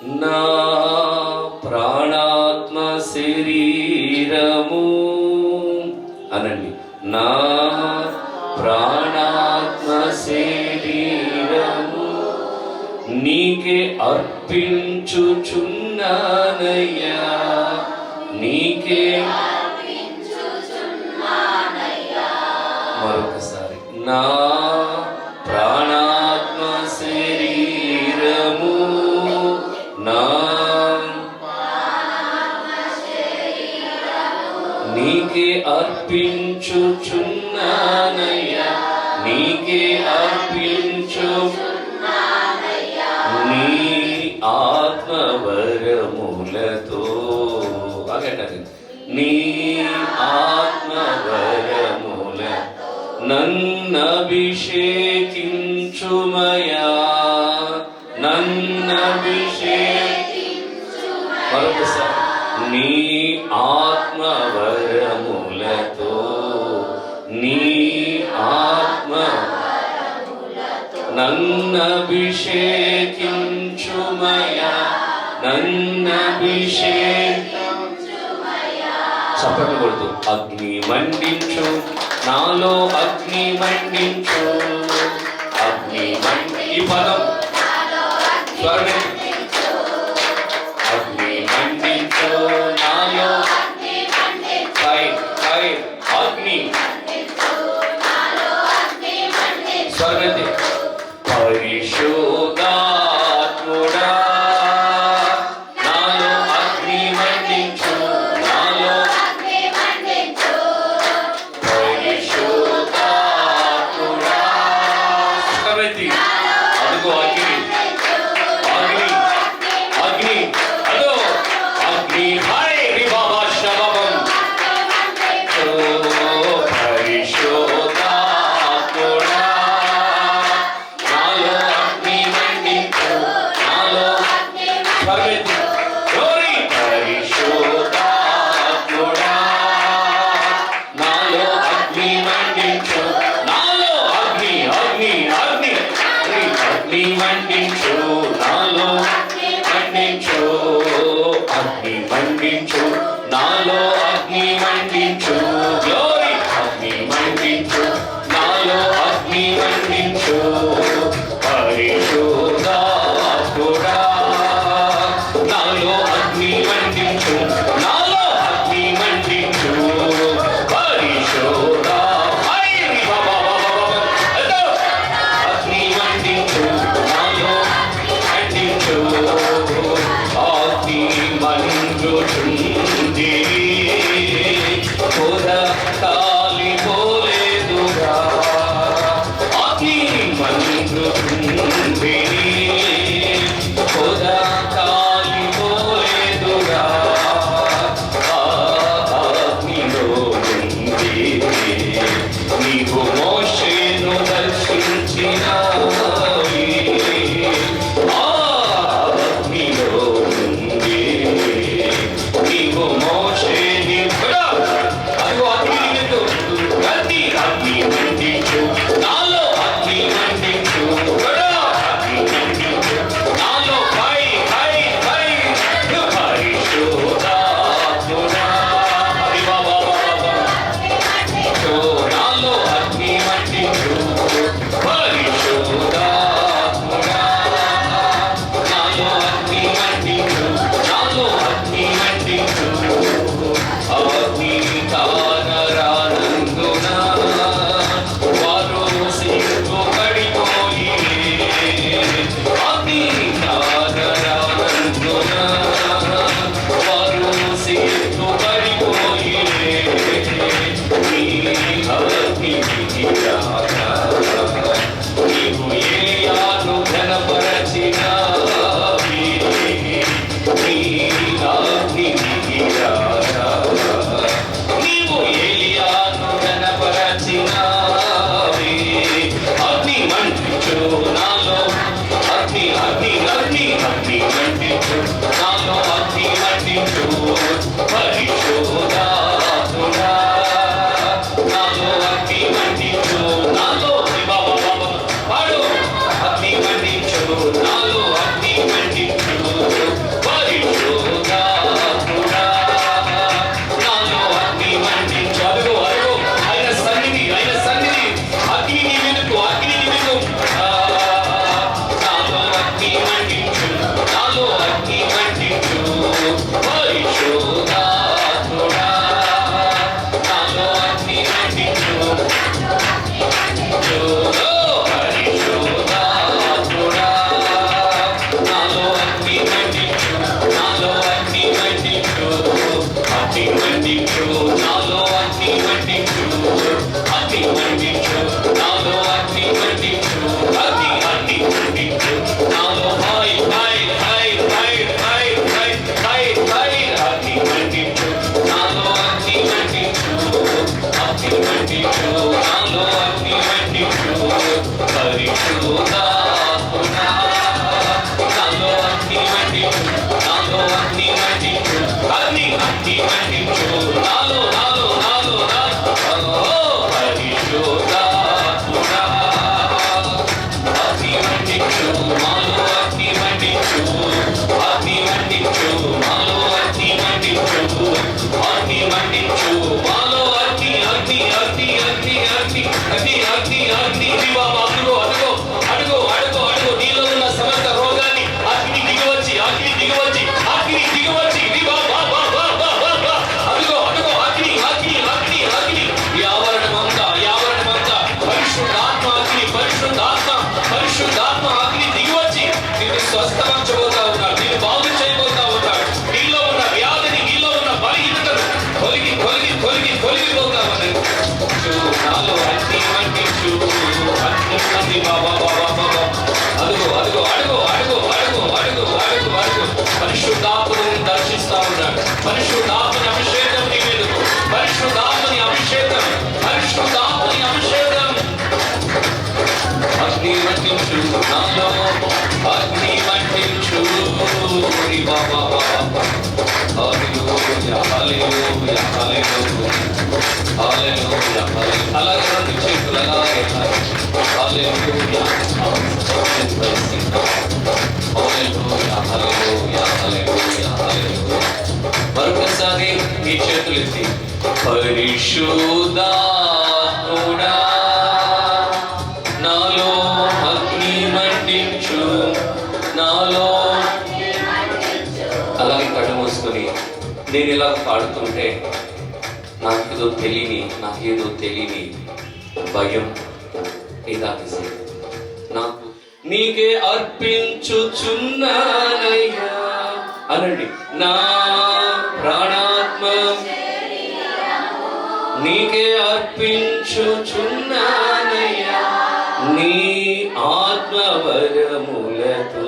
నా ప్రాణాత్మ శరీరము అనండి. నా ప్రాణాత్మ శరీరము నీకే అర్పించుచున్నానయ్యా, నీకే. మరొకసారి, నా ప్రాణాత్మ శరీరము నా నీకే అర్పించుచున్నానయ్యా, నీకే అర్పించు. నీ ఆత్మవరములతో అగటది, నీ ఆత్మవరముల నన్నభిషేకించుమయా, మరొకసారి, నీ ఆత్మవరములతో, నీ ఆత్మ నన్నభిషేకించుమయా, చప్పట్లు కొడుతూ అగ్ని మండించు నాలో, అగ్ని మండించు, అగ్ని ఈ పదం అగ్ని మండించు నాలో, అగ్ని స్వర్గతి పరిశోధాత్ముడా నాలో అగ్ని మండించు, నాలో పరిశోధాత్ముడా. స్వర్గతి అదుగో అగ్ని, అగ్ని, అగ్ని, అదో అగ్ని. హరే బాబా శబం పరిశోధాత్ముడా నాలో అగ్ని మండించు, నాలో పరిశోధాత్ముడా నాలో అగ్ని మండించు, నాలో అగ్ని, అగ్ని, అగ్ని, అగ్ని మండించు, నాలో మండించు, అగ్ని మండించు, నాలో అగ్ని మండించు. గ్లోరీ, అగ్ని మండించు, నాలో అగ్ని మండించు, పరిశోధాత్ముడా నాలో అగ్ని మండించు, నాలో అగ్ని మండించు, పరిశోధా అగ్ని మండించు, నాలో మండించు, అగ్ని మండుచుంది పొద కాలిపోలేదుగా, అగ్ని మండుచుంది పొద కాలిపోలేదుగా, అగ్నిలో ఉంది నీవు మోషేను దర్శించినావి, అగ్నిలో ఉంది నీవు మోషేని అదిగో అగ్నితో అగ్ని, అగ్ని మండించు, నాలో అగ్ని మండించు, అగ్ని మండించు, నాలో పరిశోధాత్ముడా హరి బాబా నాలో అగ్ని మండించు, పరిశోధ నాలో అగ్ని మండించు బాబా. హల్లెలూయా హల్లెలూయా హల్లెలూయా హల్లెలూయా. అలాగే రెండు చేతులు అలాగే హల్లెలూయా హల్లెలూయా హల్లెలూయా హల్లెలూయా హల్లెలూయా. మరొకసారి ఈ చేతులు ఎత్తి పరిశుద్ధాత్ముడా నాలో అగ్ని మండించు నాలో. అలాగే కళ్ళు మూసుకొని నేను ఇలా పాడుతుంటే నాకేదో తెలియని భయం ఇదాసి నాకు నీకే అర్పించుచున్నానయ్యా అనండి. నా ప్రాణాత్మ నీకే అర్పించుచున్నానయ్యా నీ ఆత్మవరములతో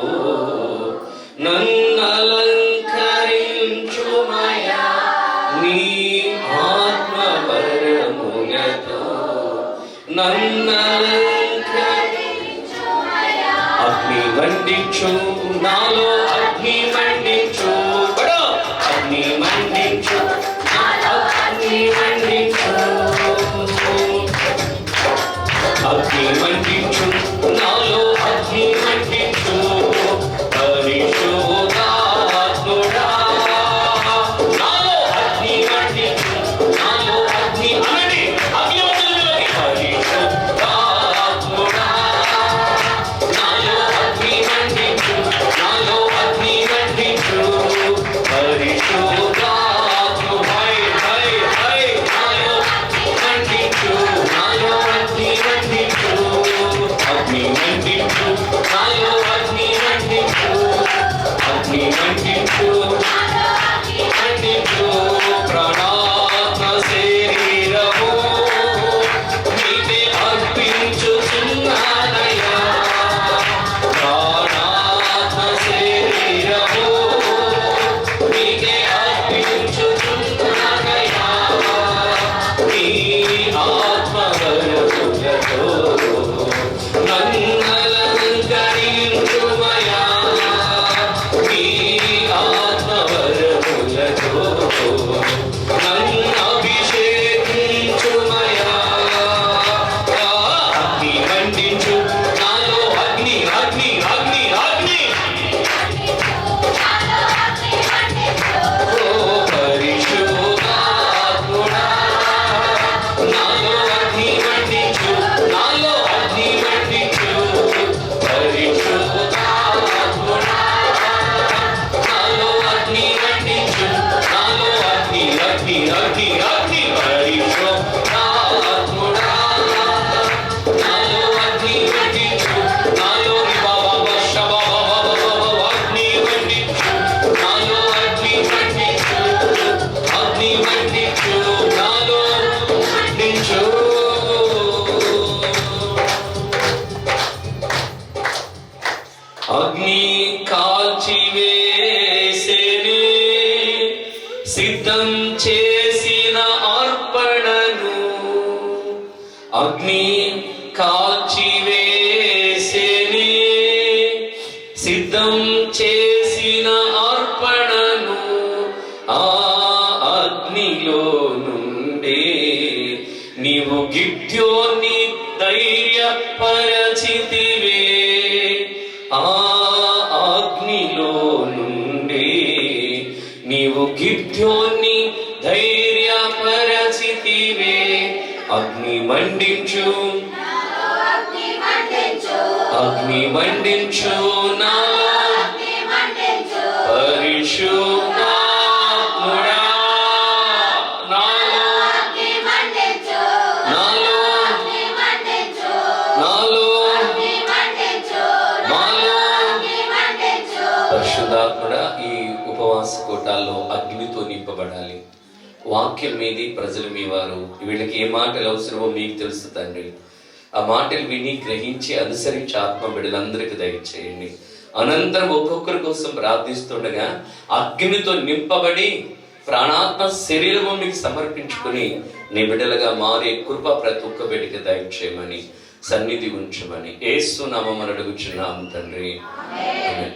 నన్ను అలంకరించుమయా నీ ఆత్మవరములతో నన్ను అలంకరించుమయా. అగ్ని మండించు నాలో అగ్ని మండించు అగ్ని మండించు అగ్ని మండించు అగ్ని మండించు నాలో అగ్ని మండించు పరిశుద్ధాత్ముడా నాలో అగ్ని మండించు నాలో అగ్ని అనండి అగ్ని మండించు పరిశుద్ధాత్ముడా నాలో అగ్ని మండించు నాలో అగ్ని మండించు పరిశుద్ధాత్ముడా ప్రాణాత్మ శరీరము నీకే అర్పించుచున్నానయ్యా ప్రాణాత్మ శరీరము నీకే అర్పించుచున్నానయ్యా నీ ఆత్మవరములతో నన్ను అలంకరించుమయా నీ ఆత్మవరములతో నన్ను అభిషేకించుమయా. అగ్ని మండించు నాలో అగ్ని అగ్ని అగ్ని అగ్ని ఓ పరిశుద్ధాత్ముడా నాలో అగ్ని మండించు నాలో అగ్ని మండించు పరిశుద్ధాత్ముడా నాలో అగ్ని మండించు నాలో అగ్ని అగ్ని అగ్ని అగ్ని పరిశుద్ధాత్ముడా నాలో అగ్ని మండించు నాలో బాబా అగ్ని మండించు నాలో అగ్ని మండించు అగ్ని మండించు నాలో మండించు. అగ్ని కాల్చివేసేనే సిద్ధం చేసిన అర్పణను అగ్ని కాల్చివేసేనే సిద్ధం చేసిన అర్పణను ఆ అగ్నిలో నుండే నీవు గిద్యోని ధైర్యపరచితివే ఆ అగ్నిలో నుండే నీవు గిద్యోని ధైర్యపరచితివే. అగ్ని మండించు అగ్ని మండించు నాలో పరిశుద్ధాత్ముడా నాలో నాలో నాలో నాలో. పరిశుద్ధాత్ముడా ఈ ఉపవాస కూటాల్లో అగ్నితో నింపబడాలి. వాక్యం మీది ప్రజలు మీ వారు వీళ్ళకి ఏ మాటలు అవసరమో మీకు తెలుసు తండ్రి. ఆ మాటలు విని గ్రహించి అనుసరించి ఆత్మ బిడ్డలందరికీ దయచేయండి. అనంతరం ఒక్కొక్కరి కోసం ప్రార్థిస్తుండగా అగ్నితో నింపబడి ప్రాణాత్మ శరీరము మీకు సమర్పించుకుని నీ బిడ్డలుగా మారే కృప ప్రతి ఒక్క బిడ్డకి దయచేయమని సన్నిధి ఉంచమని యేసు నామమున అడుగుచున్నాము తండ్రి.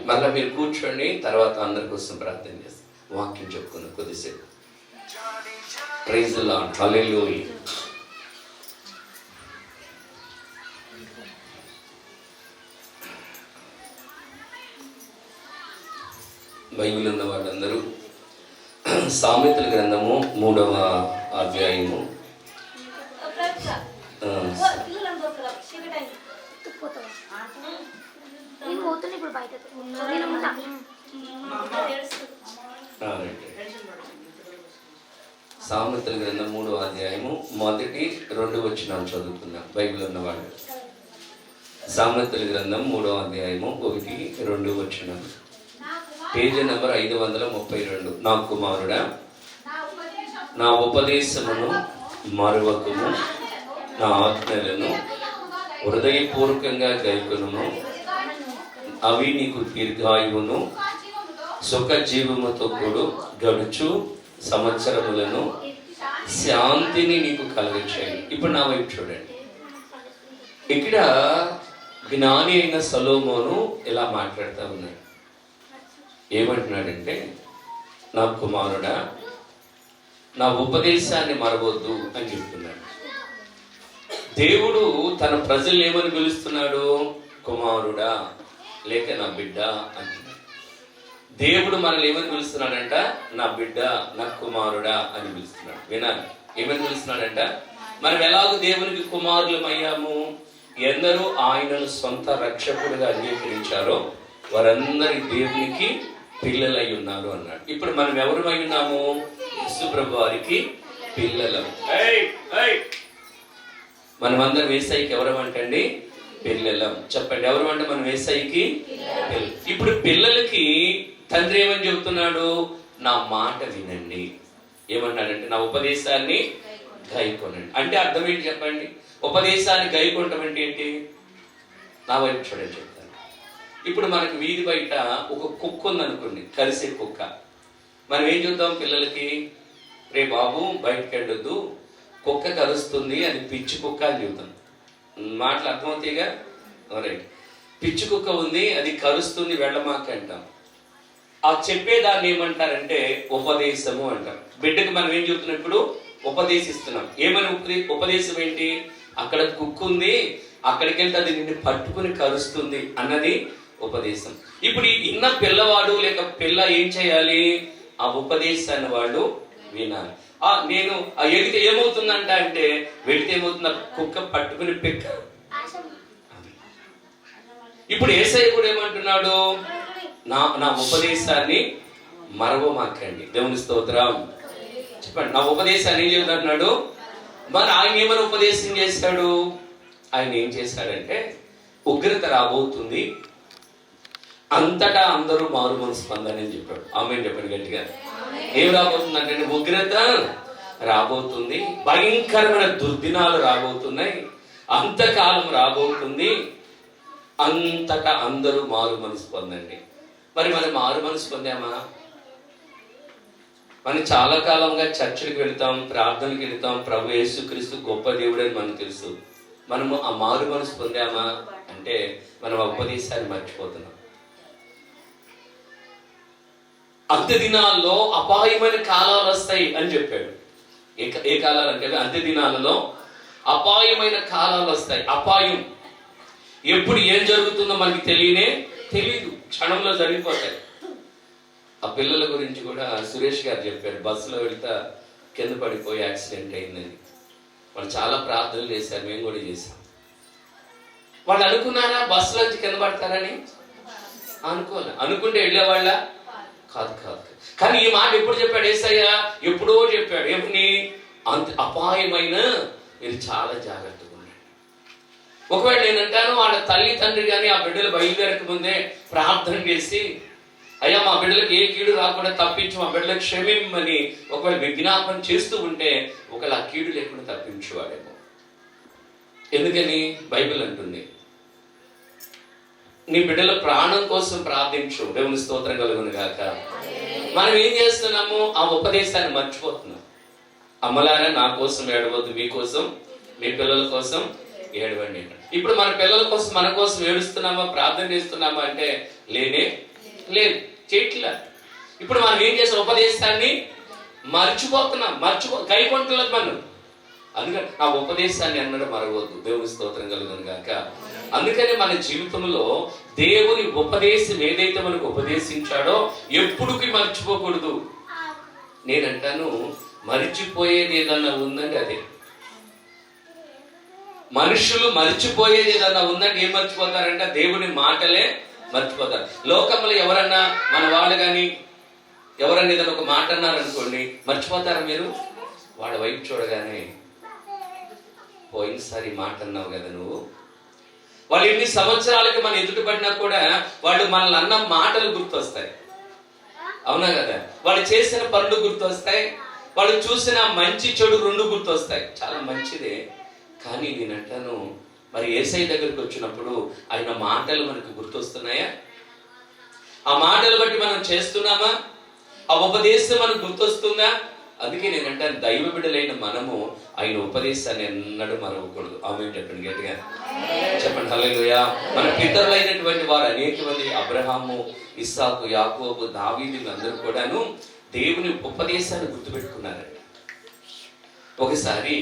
మళ్ళీ మీరు కూర్చోండి, తర్వాత అందరి కోసం ప్రార్థన చేస్తాం. వాక్యం చెప్పుకున్నాం కొద్దిసేపు. Praise the lord, hallelujah. Bible ఉన్న వాళ్ళందరూ సామెతల గ్రంథము 3వ అధ్యాయము సామెతల గ్రంథం 3వ అధ్యాయము 1-2 వచనాలు చదువుతున్నాం. బైబిల్ ఉన్నవాళ్ళు సామెతల గ్రంథం 3వ అధ్యాయము 1-2 వచనాలు. Page number 532. నా కుమారుడా, నా ఉపదేశమును మరువకుము, నా ఆజ్ఞలను హృదయపూర్వకంగా గైకొనుము. అవి నీకు దీర్ఘాయువును సుఖజీవముతో కూడు గడుచు సంవత్సరములను శాంతిని నీకు కలుగచేయి. ఇప్పుడు నా వైపు చూడండి. ఇక్కడ జ్ఞాని అయిన సొలొమోను ఇలా మాట్లాడుతూ ఉన్నాడు. ఏమంటున్నాడంటే, నా కుమారుడా, నా ఉపదేశాన్ని మరవద్దు అని చెప్తున్నాడు. దేవుడు తన ప్రజలు ఏమని పిలుస్తున్నాడు? కుమారుడా లేక నా బిడ్డ అంటున్నాడు. దేవుడు మనల్ని ఏమని పిలుస్తున్నాడంట? నా బిడ్డ, నా కుమారుడా అని పిలుస్తున్నాడు. వినాలి, ఏమని పిలుస్తున్నాడంట? మనం ఎలాగో దేవునికి కుమారులమయ్యాము. ఎందరూ ఆయనను సొంత రక్షకుడిగా అంగీకరించారో వారందరి దేవునికి పిల్లలై ఉన్నారు అన్నాడు. ఇప్పుడు మనం ఎవరమై ఉన్నాము? యేసు ప్రభు వారికి పిల్లలం. మనమందరం యేసయ్యకి ఎవరమంటండి? పిల్లలం. చెప్పండి, ఎవరమంటే మనం యేసయ్యకి పిల్లలు. ఇప్పుడు పిల్లలకి తండ్రి ఏమని చెబుతున్నాడు? నా మాట వినండి. ఏమన్నాడంటే, నా ఉపదేశాన్ని గైకొనండి. అంటే అర్థం ఏంటి చెప్పండి? ఉపదేశాన్ని గైకొనటం అంటే ఏంటి? నా వైపు చూడండి చెప్తాను. ఇప్పుడు మనకు వీధి బయట ఒక కుక్క ఉందనుకోండి, కరిసే కుక్క. మనం ఏం చూద్దాం పిల్లలకి? రే బాబు, బయటకు వెళ్ళొద్దు, కుక్క కరుస్తుంది, అది పిచ్చి కుక్క అని చెబుతాం. మాటలు అర్థమవుతాయిగా? రైట్. పిచ్చి కుక్క ఉంది, అది కరుస్తుంది, వెళ్ళమాక అంటాం. ఆ చెప్పేదాన్ని ఏమంటారంటే ఉపదేశము అంటాం. బిడ్డకు మనం ఏం చెబుతున్నాం? ఇప్పుడు ఉపదేశిస్తున్నాం. ఏమని ఉపదేశం ఏంటి? అక్కడ కుక్క ఉంది, అక్కడికి వెళ్తే అది నిన్ను పట్టుకుని కరుస్తుంది అన్నది ఉపదేశం. ఇప్పుడు ఇన్న పిల్లవాడు లేక పిల్ల ఏం చేయాలి? ఆ ఉపదేశాన్ని వాడు వినాలి. నేను ఎగితే ఏమవుతుందంట అంటే, వెళితే ఏమవుతుంది? కుక్క పట్టుకుని పెక్క. ఇప్పుడు యేసయ్య కూడా ఏమంటున్నాడు? నా ఉపదేశాన్ని మరవమాకండి. దేవుని స్తోత్రం. చెప్పండి, నా ఉపదేశాన్ని ఏం చెబుతున్నాడు? మరి ఆయన ఏమైనా ఉపదేశం చేశాడు? ఆయన ఏం చేశాడంటే, ఉగ్రత రాబోతుంది, అంతటా అందరూ మారు మనసు పొందని చెప్పాడు. ఆమేన్ చెప్పండి గట్టిగా. ఏం రాబోతుంది అంటే, ఉగ్రత రాబోతుంది, భయంకరమైన దుర్దినాలు రాబోతున్నాయి, అంతకాలం రాబోతుంది, అంతటా అందరూ మారు మనసు పొందండి. మరి మనం మారు మనసు పొందామా? మనం చాలా కాలంగా చర్చిలకు వెళ్తాం, ప్రార్థనలకు వెళ్తాం, ప్రభు యేసుక్రీస్తు గొప్ప దేవుడు అని మనకు తెలుసు. మనము ఆ మారు మనసు పొందామా అంటే, మనం ఆ ఉపదేశాన్ని మర్చిపోతున్నాం. అంత్య దినాల్లో అపాయమైన కాలాలు వస్తాయి అని చెప్పాడు. ఏ కాలాలు అంటే, అంత్య దినాలలో అపాయమైన కాలాలు వస్తాయి. అపాయం ఎప్పుడు ఏం జరుగుతుందో మనకి తెలియదు, క్షణంలో జరిగిపోతాయి. ఆ పిల్లల గురించి కూడా సురేష్ గారు చెప్పారు. బస్సులో వెళ్తా కింద పడిపోయి యాక్సిడెంట్ అయిందని. వాళ్ళు చాలా ప్రార్థనలు చేశారు, మేము కూడా చేశాం. వాళ్ళు అనుకున్నారా బస్సులోంచి కింద పడతారని? అనుకుంటే వెళ్ళేవాళ్ళ కాదు. కానీ ఈ మాట ఎప్పుడు చెప్పాడు యేసయ్య? ఎప్పుడో చెప్పాడు. ఏమని? అంత అపాయమైన మీరు చాలా జాగ్రత్తగా ఉండండి. ఒకవేళ నేనంటాను, వాళ్ళ తల్లి తండ్రి కానీ ఆ బిడ్డలు బయలుదేరక ముందే ప్రార్థన చేసి, అయ్యా మా బిడ్డలకు ఏ కీడు రాకుండా తప్పించు, మా బిడ్డలకు క్షమిమ్మని ఒకవేళ విజ్ఞాపన చేస్తూ ఉంటే, ఒకవేళ ఆ కీడు లేకుండా తప్పించువాడేమో. ఎందుకని? బైబిల్ అంటుంది, నీ బిడ్డల ప్రాణం కోసం ప్రార్థించు. దేవుని స్తోత్రం కలుగును గాక. మనం ఏం చేస్తున్నాము? ఆ ఉపదేశాన్ని మర్చిపోతున్నాం. అమ్మలారా, నా కోసం ఏడవద్దు, మీకోసం, మీ పిల్లల కోసం ఏడవండి అంటాడు. ఇప్పుడు మన పిల్లల కోసం మన కోసం ఏడుస్తున్నామా, ప్రార్థన చేస్తున్నామా అంటే లేదు, చేయట్లా. ఇప్పుడు మనం ఏం చేసాం, ఉపదేశాన్ని మర్చిపోతున్నాం, కైకొంటలేదు మనం. అందుకని ఆ ఉపదేశాన్ని అన్నడం మరవద్దు. దేవుని స్తోత్రం కలుగును గాక. అందుకని మన జీవితంలో దేవుని ఉపదేశం ఏదైతే మనకు ఉపదేశించాడో ఎప్పుడుకి మర్చిపోకూడదు. నేనంటాను, మర్చిపోయేది ఏదన్నా ఉందండి అదే. మనుషులు మర్చిపోయేది ఏదన్నా ఉందంటే ఏం మర్చిపోతారంటే దేవుని మాటలే మర్చిపోతారు. లోకంలో ఎవరన్నా మన వాళ్ళు కానీ ఎవరన్నా ఏదైనా ఒక మాట అన్నారనుకోండి, మర్చిపోతారా మీరు? వాళ్ళ వైపు చూడగానే, పోయినసారి మాట అన్నావు కదా నువ్వు. వాళ్ళు ఎన్ని సంవత్సరాలకి మన ఎదుటిపడినా కూడా వాళ్ళు మనల్ని అన్న మాటలు గుర్తొస్తాయి, అవునా కదా? వాళ్ళు చేసిన పనులు గుర్తొస్తాయి, వాళ్ళు చూసిన మంచి చెడు రెండు గుర్తొస్తాయి. చాలా మంచిదే. కానీ నేనంటాను, మరి యేసయ్య దగ్గరికి వచ్చినప్పుడు ఆయన మాటలు మనకు గుర్తొస్తున్నాయా? ఆ మాటలు బట్టి మనం చేస్తున్నామా? ఆ ఉపదేశం మనకు గుర్తొస్తుందా? అందుకే నేనంటాను, దైవ బిడ్డలైన మనము ఆయన ఉపదేశాన్ని ఎన్నడూ మరవకూడదు. ఆమేన్ చెప్పండి గట్టిగా, చెప్పండి హల్లెలూయా. మన పితరులైనటువంటి వారు అనేక మంది, అబ్రహాము, ఇస్సాకు, యాకోబు, దావీదు, అందరూ కూడాను దేవుని ఉపదేశాన్ని గుర్తుపెట్టుకున్నారండి. ఒకసారి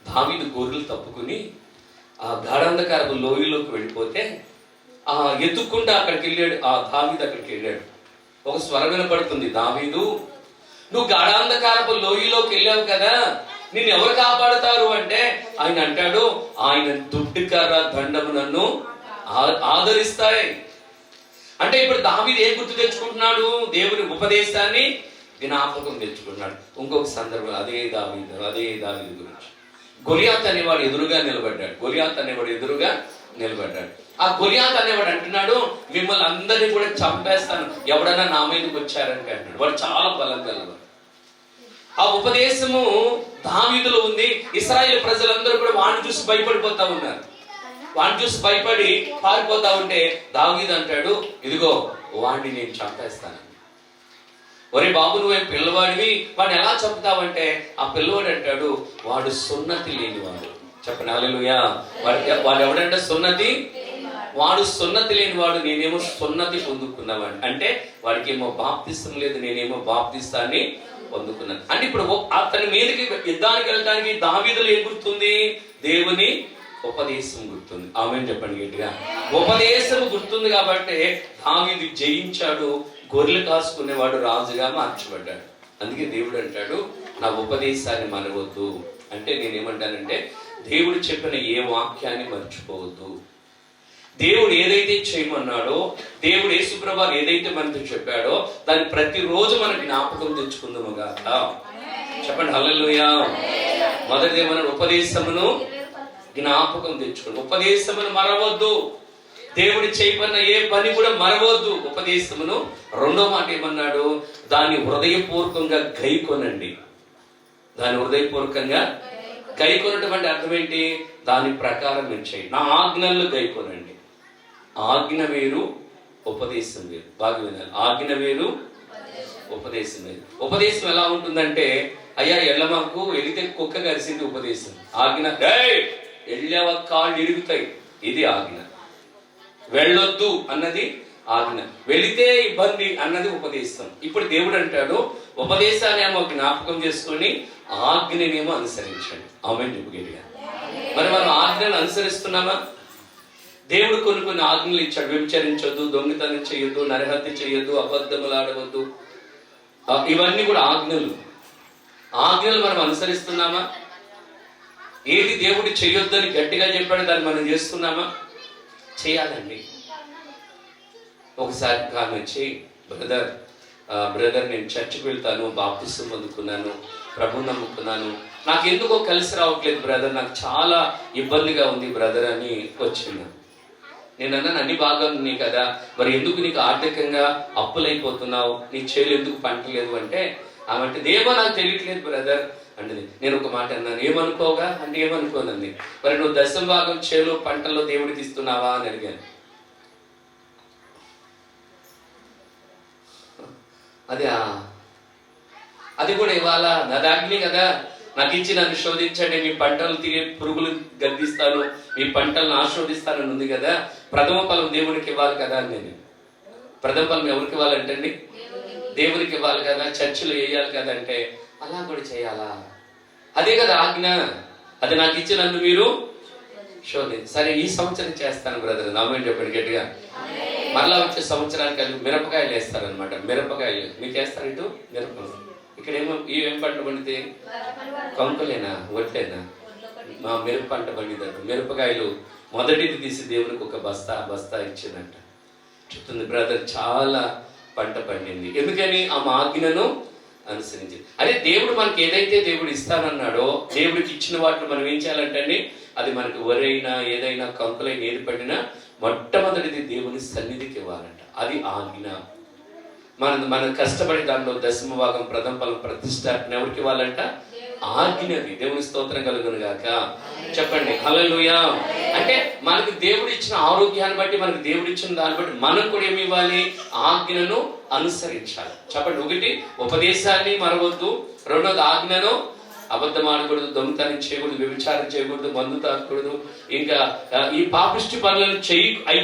దావీదు గొర్రెలు తప్పుకుని ఆ గాఢాంధకారపు లోయలోకి వెళ్ళిపోతే ఆ ఎత్తుక్కుంటూ అక్కడికి వెళ్ళాడు. ఆ దావీదు అక్కడికి వెళ్ళాడు. ఒక స్వరం వినపడుతుంది, దావీదు నువ్వు గాఢాంధకారపు లోయలోకి వెళ్ళావు కదా, నిన్ను ఎవరు కాపాడుతారు అంటే ఆయన అంటాడు, ఆయన దుడ్డుకర్ర దండము నన్ను ఆదరిస్తాయి. అంటే ఇప్పుడు దావీదు ఏం గుర్తు తెచ్చుకుంటున్నాడు? దేవుని ఉపదేశాన్ని జ్ఞాపకం తెచ్చుకున్నాడు. ఇంకొక సందర్భం అదే దావీదు గురించి, గొలియాత్ అనేవాడు ఎదురుగా నిలబడ్డాడు. ఆ గొలియాత్ అనేవాడు అంటున్నాడు, మిమ్మల్ని అందరినీ కూడా చంపేస్తాను ఎవడన్నా నా మీదకి వచ్చారంటే అంటాడు. వాడు చాలా బలం గలవాడు. ఆ ఉపదేశము దావీదులో ఉంది. ఇశ్రాయేలు ప్రజలందరూ కూడా వాడిని చూసి భయపడిపోతా ఉన్నారు. వాడిని చూసి భయపడి పారిపోతా ఉంటే దావీదు అంటాడు, ఇదిగో వాడిని నేను చంపేస్తాను. ఒరే బాబు, నువ్వేం పిల్లవాడివి, వాడిని ఎలా చంపుతావంటే ఆ పిల్లవాడు అంటాడు, వాడు సున్నతి లేనివాడు. చెప్పండి హల్లెలూయా. వాడు ఎవడంటే వాడు సున్నతి లేనివాడు, నేనేమో సున్నతి పొందుకున్నవాడు. అంటే వాడికి ఏమో బాప్తిస్తం లేదు, నేనేమో బాప్తిస్తాన్ని పొందుకున్నాను. అంటే ఇప్పుడు అతని మీదకి యుద్ధానికి వెళ్ళడానికి దావీదులో ఏం గుర్తుంది? దేవుని ఉపదేశం గుర్తుంది. ఆమేన్ చెప్పండి గట్టిగా. ఉపదేశం గుర్తుంది కాబట్టి దావీదు జయించాడు. గొర్రెలు కాసుకునేవాడు రాజుగా మార్చబడ్డాడు. అందుకే దేవుడు అంటాడు, నా ఉపదేశాన్ని మనవద్దు. అంటే నేనేమంటానంటే, దేవుడు చెప్పిన ఏ వాక్యాన్ని మర్చిపోవద్దు. దేవుడు ఏదైతే చేయమన్నాడో, దేవుడు యేసుప్రభువు ఏదైతే మనతో చెప్పాడో దాన్ని ప్రతిరోజు మనం జ్ఞాపకం తెచ్చుకుందాము గాక. చెప్పండి హల్లెలూయా. మొదటిది ఏమన్నాడు? ఉపదేశమును జ్ఞాపకం తెచ్చుకోండి. ఉపదేశమును మరవద్దు. దేవుడు చేయమన్న ఏ పని కూడా మరవద్దు, ఉపదేశమును. రెండో మాట ఏమన్నాడు? దాన్ని హృదయపూర్వకంగా గైకొనండి. గైకొనటం అంటే అర్థం ఏంటి? దాని ప్రకారం మీరు చేయండి. నా ఆజ్ఞలు గైకొనండి. ఆజ్ఞ వేరు, ఉపదేశం వేరు. బాగా వినాలి. ఆజ్ఞ వేరు, ఉపదేశం వేరు. ఉపదేశం ఎలా ఉంటుందంటే, అయ్యా ఎల్లమ్మకు వెళితే కుక్క కలిసింది ఉపదేశం. ఆజ్ఞ, వెళ్ళావ కాళ్ళు ఇరుగుతాయి, ఇది ఆజ్ఞ. వెళ్ళొద్దు అన్నది ఆజ్ఞ. వెళితే ఇబ్బంది అన్నది ఉపదేశం. ఇప్పుడు దేవుడు అంటాడు, ఉపదేశాన్ని ఏమో జ్ఞాపకం చేసుకొని ఆజ్ఞనేమో అనుసరించండి. ఆమేన్ చెప్పు గట్టిగా. మరి మనం ఆజ్ఞను అనుసరిస్తున్నామా? దేవుడు కొన్ని ఆజ్ఞలు ఇచ్చాడు. వ్యభిచరించొద్దు, దొంగతనం చేయొద్దు, నరహత్య చేయొద్దు, అబద్ధములు ఆడవద్దు. ఇవన్నీ కూడా ఆజ్ఞలు. మనం అనుసరిస్తున్నామా? ఏది దేవుడు చేయొద్దని గట్టిగా చెప్పాడు దాన్ని మనం చేస్తున్నామా? చేయాలండి. ఒకసారి కాను వచ్చి, బ్రదర్ నేను చర్చికి వెళ్తాను, బాప్తిసం పొందుకున్నాను, ప్రభు నమ్ముకున్నాను, నాకు ఎందుకో కలిసి రావట్లేదు బ్రదర్, నాకు చాలా ఇబ్బందిగా ఉంది బ్రదర్ అని వచ్చింది. నేను అన్నాను, అన్ని బాగా ఉన్నాయి కదా, మరి ఎందుకు నీకు ఆర్థికంగా అప్పులైపోతున్నావు, నీ చేలు ఎందుకు పంటలేదు అంటే, ఆమె ఏమో నాకు తెలియట్లేదు బ్రదర్ అంటే. నేను ఒక మాట అన్నాను, ఏమనుకోగా అంటే ఏమనుకోనండి. మరి నువ్వు దశమ భాగం చేలు పంటల్లో దేవుడికి ఇస్తున్నావా అని అడిగాను. అది కూడా ఇవ్వాలా, నదాగ్ని కదా, నాకు ఇచ్చి నన్ను శోధించండి, మీ పంటలు తినే పురుగులు గద్దిస్తాను, మీ పంటలను ఆశోధిస్తానని ఉంది కదా. ప్రథమ ఫలం దేవునికి ఇవ్వాలి కదా అని నేను. ప్రథమ ఫలం ఎవరికి ఇవ్వాలంటండి? దేవునికి ఇవ్వాలి కదా, చర్చిలో వేయాలి కదా అంటే అలా కూడా చేయాలా? అదే కదా ఆజ్ఞ. అది నాకు ఇచ్చి నన్ను మీరు శోధించి. సరే, ఈ సంవత్సరం చేస్తాను బ్రదర్, నామేం చెప్పండి గట్టిగా. మరలా వచ్చే సంవత్సరానికి అది మిరపకాయలు వేస్తారనమాట. మిరపకాయలు మీకు వేస్తారు ఇటు మిరపలు. ఇక్కడ ఏం పంట పండితే కంకులేనా వడ్లేనా? మా మిరప పంట పండిదంట. మిరపకాయలు మొదటిది తీసి దేవునికి ఒక బస్తా ఇచ్చిందంట. చెప్తుంది బ్రదర్, చాలా పంట పండింది. ఎందుకని? ఆ ఆజ్ఞను అనుసరించి. అదే దేవుడు మనకి ఏదైతే దేవుడు ఇస్తానన్నాడో, దేవుడికి ఇచ్చిన వాటిని మనం ఏం చేయాలంటే, అది మనకి వరైనా ఏదైనా కంకులైనా ఏది పడినా మొట్టమొదటిది దేవుని సన్నిధికి ఇవ్వాలంట. అది ఆజ్ఞ. మనం కష్టపడి దాంట్లో దశమ భాగం ప్రథమ ఫలం ప్రతిష్టాపన ఎవరికి ఇవ్వాలంట? ఆజ్ఞది. దేవుని స్తోత్రం కలుగును గాక. చెప్పండి హల్లెలూయా. అంటే మనకి దేవుడు ఇచ్చిన ఆరోగ్యాన్ని బట్టి, మనకి దేవుడు ఇచ్చిన దాన్ని బట్టి మనం కూడా ఏమి ఇవ్వాలి? ఆజ్ఞను అనుసరించాలి. చెప్పండి. ఒకటి, ఉపదేశాన్ని మరవద్దు. రెండోది, ఆజ్ఞను అబద్ధం ఆడకూడదు, దొంగతనం చేయకూడదు, వ్యభిచారం చేయకూడదు, మందు తాగకూడదు, ఇంకా ఈ పాపిష్టి పనులను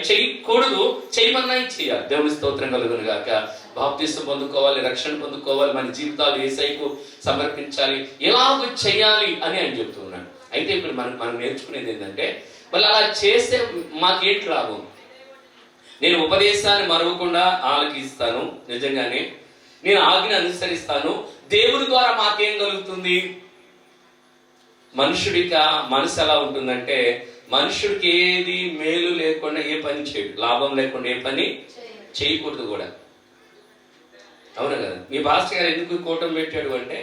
చేయకూడదు. చేయమన్నా చేయాలి. దేవుని స్తోత్రం కలుగును గాక. బాప్తిసం పొందుకోవాలి, రక్షణ పొందుకోవాలి, మన జీవితాలు యేసయ్యకు సమర్పించాలి, ఎలాగో చేయాలి అని ఆయన చెప్తున్నాడు. అయితే ఇప్పుడు మనం నేర్చుకునేది ఏంటంటే, మళ్ళీ అలా చేస్తే మాకేంటి లాభం? నేను ఉపదేశాన్ని మరవకుండా ఆలకిస్తాను, నిజంగానే నేను ఆజ్ఞ అనుసరిస్తాను, దేవుడి ద్వారా మాకేం కలుగుతుంది? మనుషుడికి మనసు ఎలా ఉంటుందంటే, మనుషుడికి ఏది మేలు లేకుండా ఏ పని చేయడు, లాభం లేకుండా ఏ పని చేయకూడదు కూడా. అవునా కదా? మీ పాస్టర్ గారు ఎందుకు కూటమి పెట్టాడు అంటే,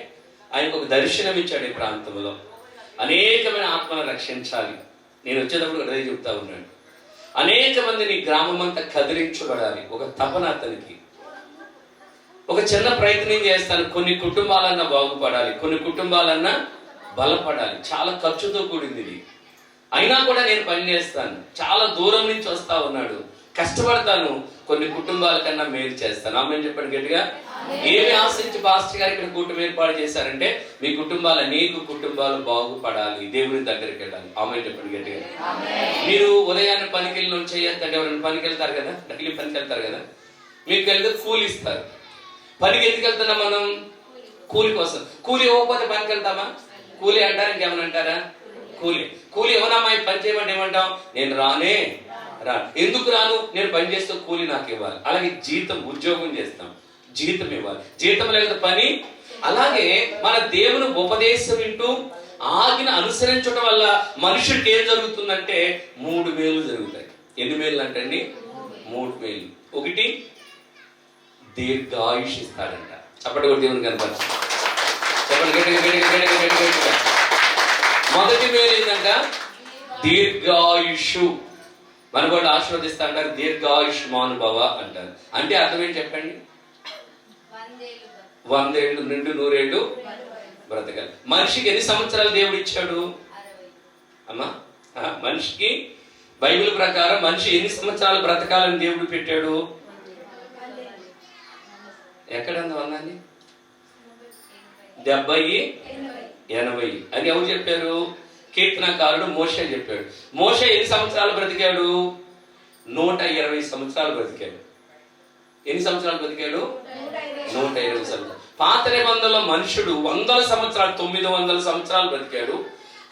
ఆయనకు ఒక దర్శనం ఇచ్చాడు. ఈ ప్రాంతంలో అనేకమైన ఆత్మను రక్షించాలి. నేను వచ్చేటప్పుడు అదే చెప్తా ఉన్నాడు. అనేక మందిని గ్రామం అంతా కదిలించబడాలి. ఒక తపన అతనికి. ఒక చిన్న ప్రయత్నం చేస్తాను, కొన్ని కుటుంబాలన్నా బాగుపడాలి, కొన్ని కుటుంబాలన్నా బలపడాలి. చాలా ఖర్చుతో కూడింది ఇది. అయినా కూడా నేను పని చేస్తాను. చాలా దూరం నుంచి వస్తా ఉన్నాడు, కష్టపడతాను, కొన్ని కుటుంబాల కన్నా మేలు చేస్తాను. ఆమెను చెప్పండి గట్టిగా. ఏమి ఆశించి పాస్టర్ గారు ఇక్కడ కూటమి ఏర్పాటు చేశారంటే, మీ కుటుంబాలు, అనేక కుటుంబాలు బాగుపడాలి, దేవుని దగ్గరికి వెళ్ళాలి. ఆమెను చెప్పండి గట్టిగా. మీరు ఉదయాన్నే పనికి వెళ్ళి చేయొద్దండి. ఎవరైనా పనికి వెళ్తారు కదా, డైలీ పనికి వెళ్తారు కదా, మీకు వెళ్తే కూలి ఇస్తారు. పనికి ఎందుకు వెళ్తున్నాం మనం? కూలి కోసం. కూలి ఇవ్వకపోతే పనికి వెళ్తామా? కూలి అంటారా, ఇంకేమన్నా అంటారా? కూలి ఏమన్నా పని చేయమంటే ఏమంటాం? నేను రాను. ఎందుకు రాను? నేను పని చేస్తే కూలి నాకు ఇవ్వాలి. అలాగే జీతం, ఉద్యోగం చేస్తాం, జీతం ఇవ్వాలి. జీతం లేకపోతే పని. అలాగే మన దేవుని ఉపదేశం వింటూ ఆజ్ఞ అనుసరించడం వల్ల మనుషుడికి ఏం జరుగుతుందంటే 3 మేలు జరుగుతాయి. ఎన్ని మేలు అంటే 3 మేలు. ఒకటి, దీర్ఘాయుష్ ఇస్తాడంట. చెప్పండి కూడా దేవుని కనపరచు. చెప్పండి. మొదటి మేలు ఏంటంట? దీర్ఘాయుష్. మన కూడా ఆశీర్వదిస్తా అంటారు, దీర్ఘాయుష్ మానుభవ అంటారు. అంటే అర్థం ఏంటి చెప్పండి? 100 ఏళ్ళు నిండు 100 ఏళ్ళు బ్రతకాలి. మనిషికి ఎన్ని సంవత్సరాలు దేవుడు ఇచ్చాడు అమ్మా? మనిషికి బైబిల్ ప్రకారం మనిషి ఎన్ని సంవత్సరాలు బ్రతకాలని దేవుడు పెట్టాడు? ఎక్కడంది 100? 70, 80 అని ఎవరు చెప్పారు? కీర్తనకారుడు మోషే చెప్పాడు. మోషే ఎన్ని సంవత్సరాలు బ్రతికాడు? 120 సంవత్సరాలు బ్రతికాడు. ఎన్ని సంవత్సరాలు బ్రతికాడు? 120 సంవత్సరాలు. పాత నిబంధనలో మనుషుడు 100 సంవత్సరాలు, 900 సంవత్సరాలు బ్రతికాడు.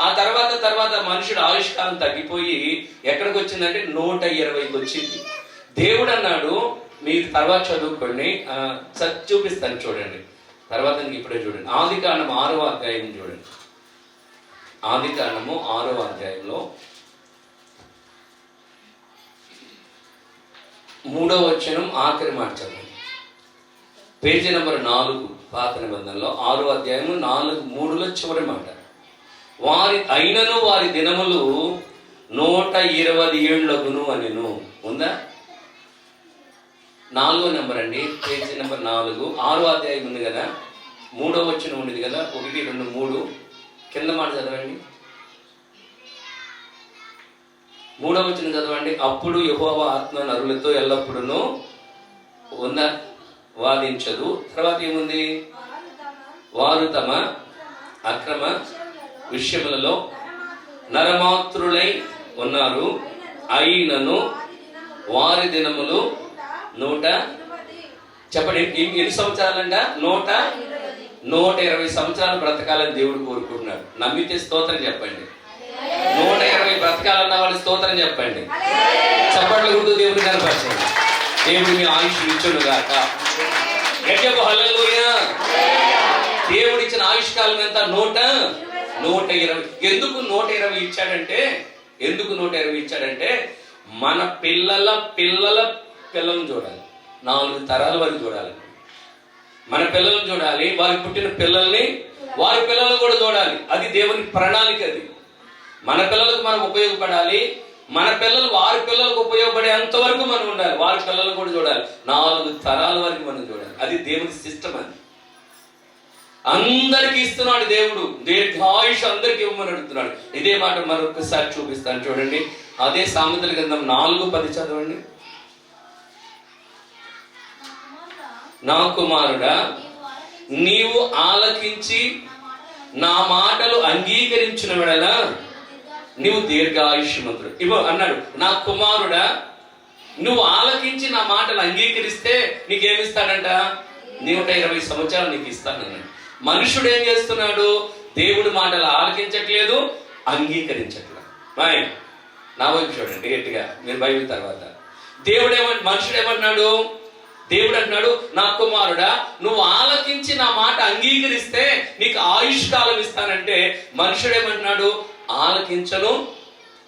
ఆ తర్వాత మనుషుడు ఆయుష్కాలం తగ్గిపోయి ఎక్కడికి వచ్చిందంటే 120కి వచ్చింది. దేవుడు అన్నాడు, మీరు తర్వాత చదువుకోండి, చూపిస్తాను చూడండి, తర్వాత ఇప్పుడే చూడండి. ఆదికాండము 6వ అధ్యాయం చూడండి. ఆదికాండము 6వ అధ్యాయంలో 3వ వచనం ఆఖరి మాట చదవండి. పేజీ నెంబర్ 4 పాత నిబంధనలో 6వ అధ్యాయము 3లో చివరి మాట. అయినను వారి దినములు 120 ఏళ్లగును అనెను. ఉందా? 4వ నెంబర్ అండి, పేజీ నెంబర్ 4, 6వ అధ్యాయం ఉంది కదా, 3వ వచనం ఉండేది కదా, 1, 2, 3 కింద మాట చదవండి. 3వ వచనం చదవండి. అప్పుడు యెహోవా ఆత్మ నరులతో ఎల్లప్పుడూ వాదించదు. తర్వాత ఏముంది? వారు తమ అక్రమ విషయములలో నరమాత్రులై ఉన్నారు. అయినను వారి దినములు 100 చెప్పండి ఎన్ని సంవత్సరాలంట? 120 సంవత్సరాలు బ్రతకాలని దేవుడు కోరుకుంటున్నాడు. నమ్మితే స్తోత్రం చెప్పండి. 120 బ్రతకాలన్న వాళ్ళు స్తోత్రం చెప్పండి. చప్పట్లు కొడుతూ దేవుని కనపరచండి. దేవుడు మీ ఆయుష్ ఇచ్చును గాక. గట్టిగా హల్లెలూయా. దేవుడు ఇచ్చిన ఆయుష్ కాలం ఎంత? 120. ఎందుకు 120 ఇచ్చాడంటే మన పిల్లల పిల్లలను చూడాలి. 4 తరాల వరకు చూడాలి. మన పిల్లలను చూడాలి, వారికి పుట్టిన పిల్లల్ని వారి పిల్లలు కూడా చూడాలి. అది దేవుని ప్రణాళిక. అది మన పిల్లలకు మనం ఉపయోగపడాలి, మన పిల్లలు వారి పిల్లలకు ఉపయోగపడే అంతవరకు మనం ఉండాలి. వారి పిల్లలు కూడా చూడాలి, 4 తరాల వరకు మనం చూడాలి. అది దేవుని సిస్టమ్. అది అందరికి ఇస్తున్నాడు దేవుడు. దీర్ఘాయుష్ అందరికి ఇవ్వమని అడుగుతున్నాడు. ఇదే మాట మరొకసారి చూపిస్తాను చూడండి. అదే సామెతల గ్రంథం 4:10 చదవండి. నా కుమారుడా, నీవు ఆలకించి నా మాటలు అంగీకరించిన వెడల నీవు దీర్ఘాయుష్మంతుడు ఇవ్వ అన్నాడు. నా కుమారుడా, నువ్వు ఆలకించి నా మాటలు అంగీకరిస్తే నీకేమిస్తాడంట? 120 సంవత్సరాలు నీకు ఇస్తానన్నాడు. మనుషుడు ఏం చేస్తున్నాడు? దేవుడి మాటలు ఆలకించట్లేదు, అంగీకరించట్లేదు. నా వైపు చూడండి గట్టిగా, మీరు బైబిల్ తర్వాత. మనుషుడు ఏమన్నాడు? దేవుడు అంటున్నాడు, నా కుమారుడా, నువ్వు ఆలకించి నా మాట అంగీకరిస్తే నీకు ఆయుష్ కాలం ఇస్తానంటే, మనుషుడు ఏమంటున్నాడు? ఆలకించను,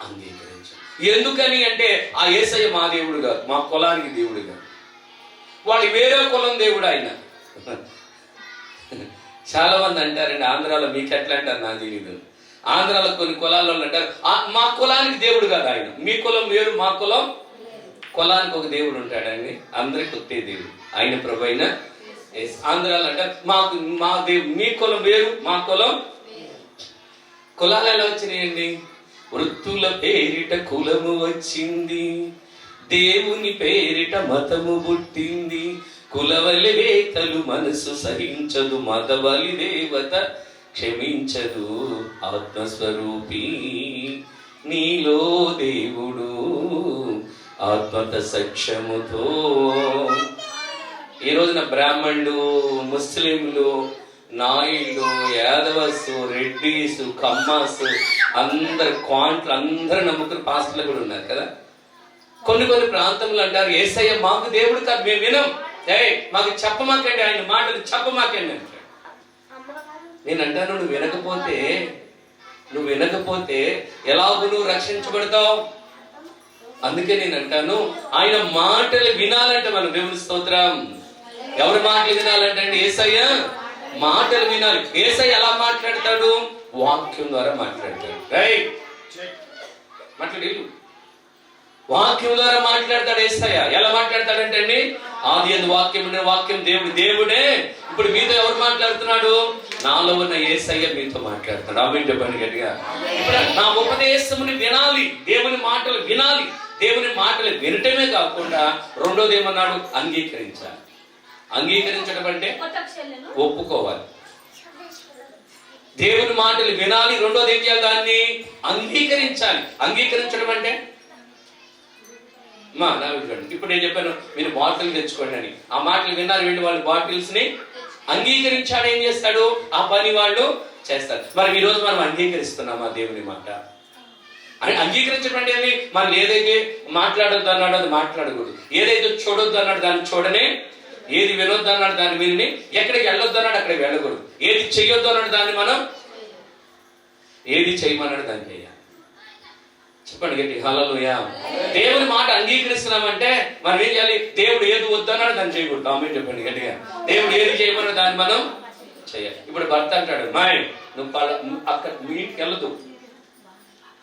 అంగీకరించను. ఎందుకని అంటే ఆ యేసయ్య మా దేవుడు కాదు, మా కులానికి దేవుడు కాదు, వాడు వేరే కులం దేవుడు ఆయన. చాలా మంది అంటారండి ఆంధ్రాలో, మీకు ఎట్లా అంటారు నాకు తెలియదు. ఆంధ్రాలో కొన్ని కులాల్లో అంటారు మా కులానికి దేవుడు కాదు ఆయన. మీ కులం వేరు, మా కులానికి ఒక దేవుడు ఉంటాడండి, అందరికి ఒకే దేవుడు, ఆయన ప్రభు అయిన. ఆంధ్రాలో అంటారు మా దేవుడు, మీ కులం వేరు, మా కులం. కులాలు ఎలా వచ్చినాయండి? వృత్తుల పేరిట కులము వచ్చింది, దేవుని పేరిట మతము పుట్టింది. కులవలి వేతలు మనసు సహించదు, మతవలి దేవత క్షమించదు. ఆత్మస్వరూపి నీలో దేవుడు ఆత్మత సత్యముతో. ఈ రోజున బ్రాహ్మణులు, ముస్లింలు, నాయుడు, యాదవస్, రెడ్డిస్, కమ్మాస్ అందరు క్వాంట్లు అందరూ నమ్ముకుని పాస్టర్లు కూడా ఉన్నారు కదా. కొన్ని ప్రాంతంలో అంటారు యేసయ్య మాకు దేవుడు కాదు, మేము వినం, మాకు చెప్పమాకండి, ఆయన మాటలు చెప్పమాకండి అంటాడు. నేను అంటాను, నువ్వు వినకపోతే ఎలాగూ నువ్వు రక్షించబడతావు. అందుకే నేను అంటాను, ఆయన మాటలు వినాలంటే మనం దేవుని స్తోత్రం. ఎవరి మాటలు వినాలంటే అండి? యేసయ్య మాటలు వినాలి. యేసయ్య ఎలా మాట్లాడతాడు? వాక్యం ద్వారా మాట్లాడతాడు. మాట్లాడు, వాక్యం ద్వారా మాట్లాడతాడు యేసయ్య. ఎలా మాట్లాడతాడంటే అండి, ఆది యందు వాక్యం ఉండే, వాక్యం దేవుడే. ఇప్పుడు మీతో ఎవరు మాట్లాడుతున్నాడు? నాలో ఉన్న యేసయ్య మీతో మాట్లాడతాడు. ఆమేన్ చెప్పండి గట్టిగా. ఇప్పుడు నా ఉపదేశముని వినాలి, దేవుని మాటలు వినాలి. దేవుని మాటలు వినటమే కాకుండా రెండోది ఏమన్నాడు? అంగీకరించాలి. అంగీకరించడం అంటే ఒప్పుకోవాలి. దేవుని మాటలు వినాలి, రెండోది ఏం చేయాలి? దాన్ని అంగీకరించాలి. అంగీకరించడం అంటే ఇప్పుడు నేను చెప్పాను మీరు బాటిల్ తెచ్చుకోండి అని, ఆ మాటలు విన్నారు, వీళ్ళు వాళ్ళు బాటిల్స్ ని అంగీకరించాడు. ఏం చేస్తాడు? ఆ పని వాళ్ళు చేస్తారు. మరి ఈ రోజు మనం అంగీకరిస్తున్నామా దేవుని మాట? అంగీకరించడం అంటే మనం ఏదైతే మాట్లాడొద్దు అన్నాడో అది మాట్లాడకూడదు, ఏదైతే చూడొద్దు అన్నాడు దాన్ని చూడనే, ఏది వినొద్దు అన్నాడు దాన్ని విని, ఎక్కడికి వెళ్ళొద్దు అన్నాడు అక్కడికి వెళ్ళకూడదు, ఏది చెయ్యొద్దు అన్నాడు దాన్ని మనం, ఏది చేయమన్నాడు దాన్ని చేయాలి. చెప్పండి గట్టి హల్లెలూయా. దేవుని మాట అంగీకరిస్తున్నామంటే మనం ఏం చేయాలి? దేవుడు ఏది వద్దన్నాడు దాన్ని చేయకూడదు. ఆమేన్ చెప్పండి గట్టిగా. దేవుడు ఏది చేయమన్నాడు దాన్ని మనం చేయాలి. ఇప్పుడు భర్త అంటాడు, నువ్వు అక్కడ మీ ఇంటికి వెళ్ళదు,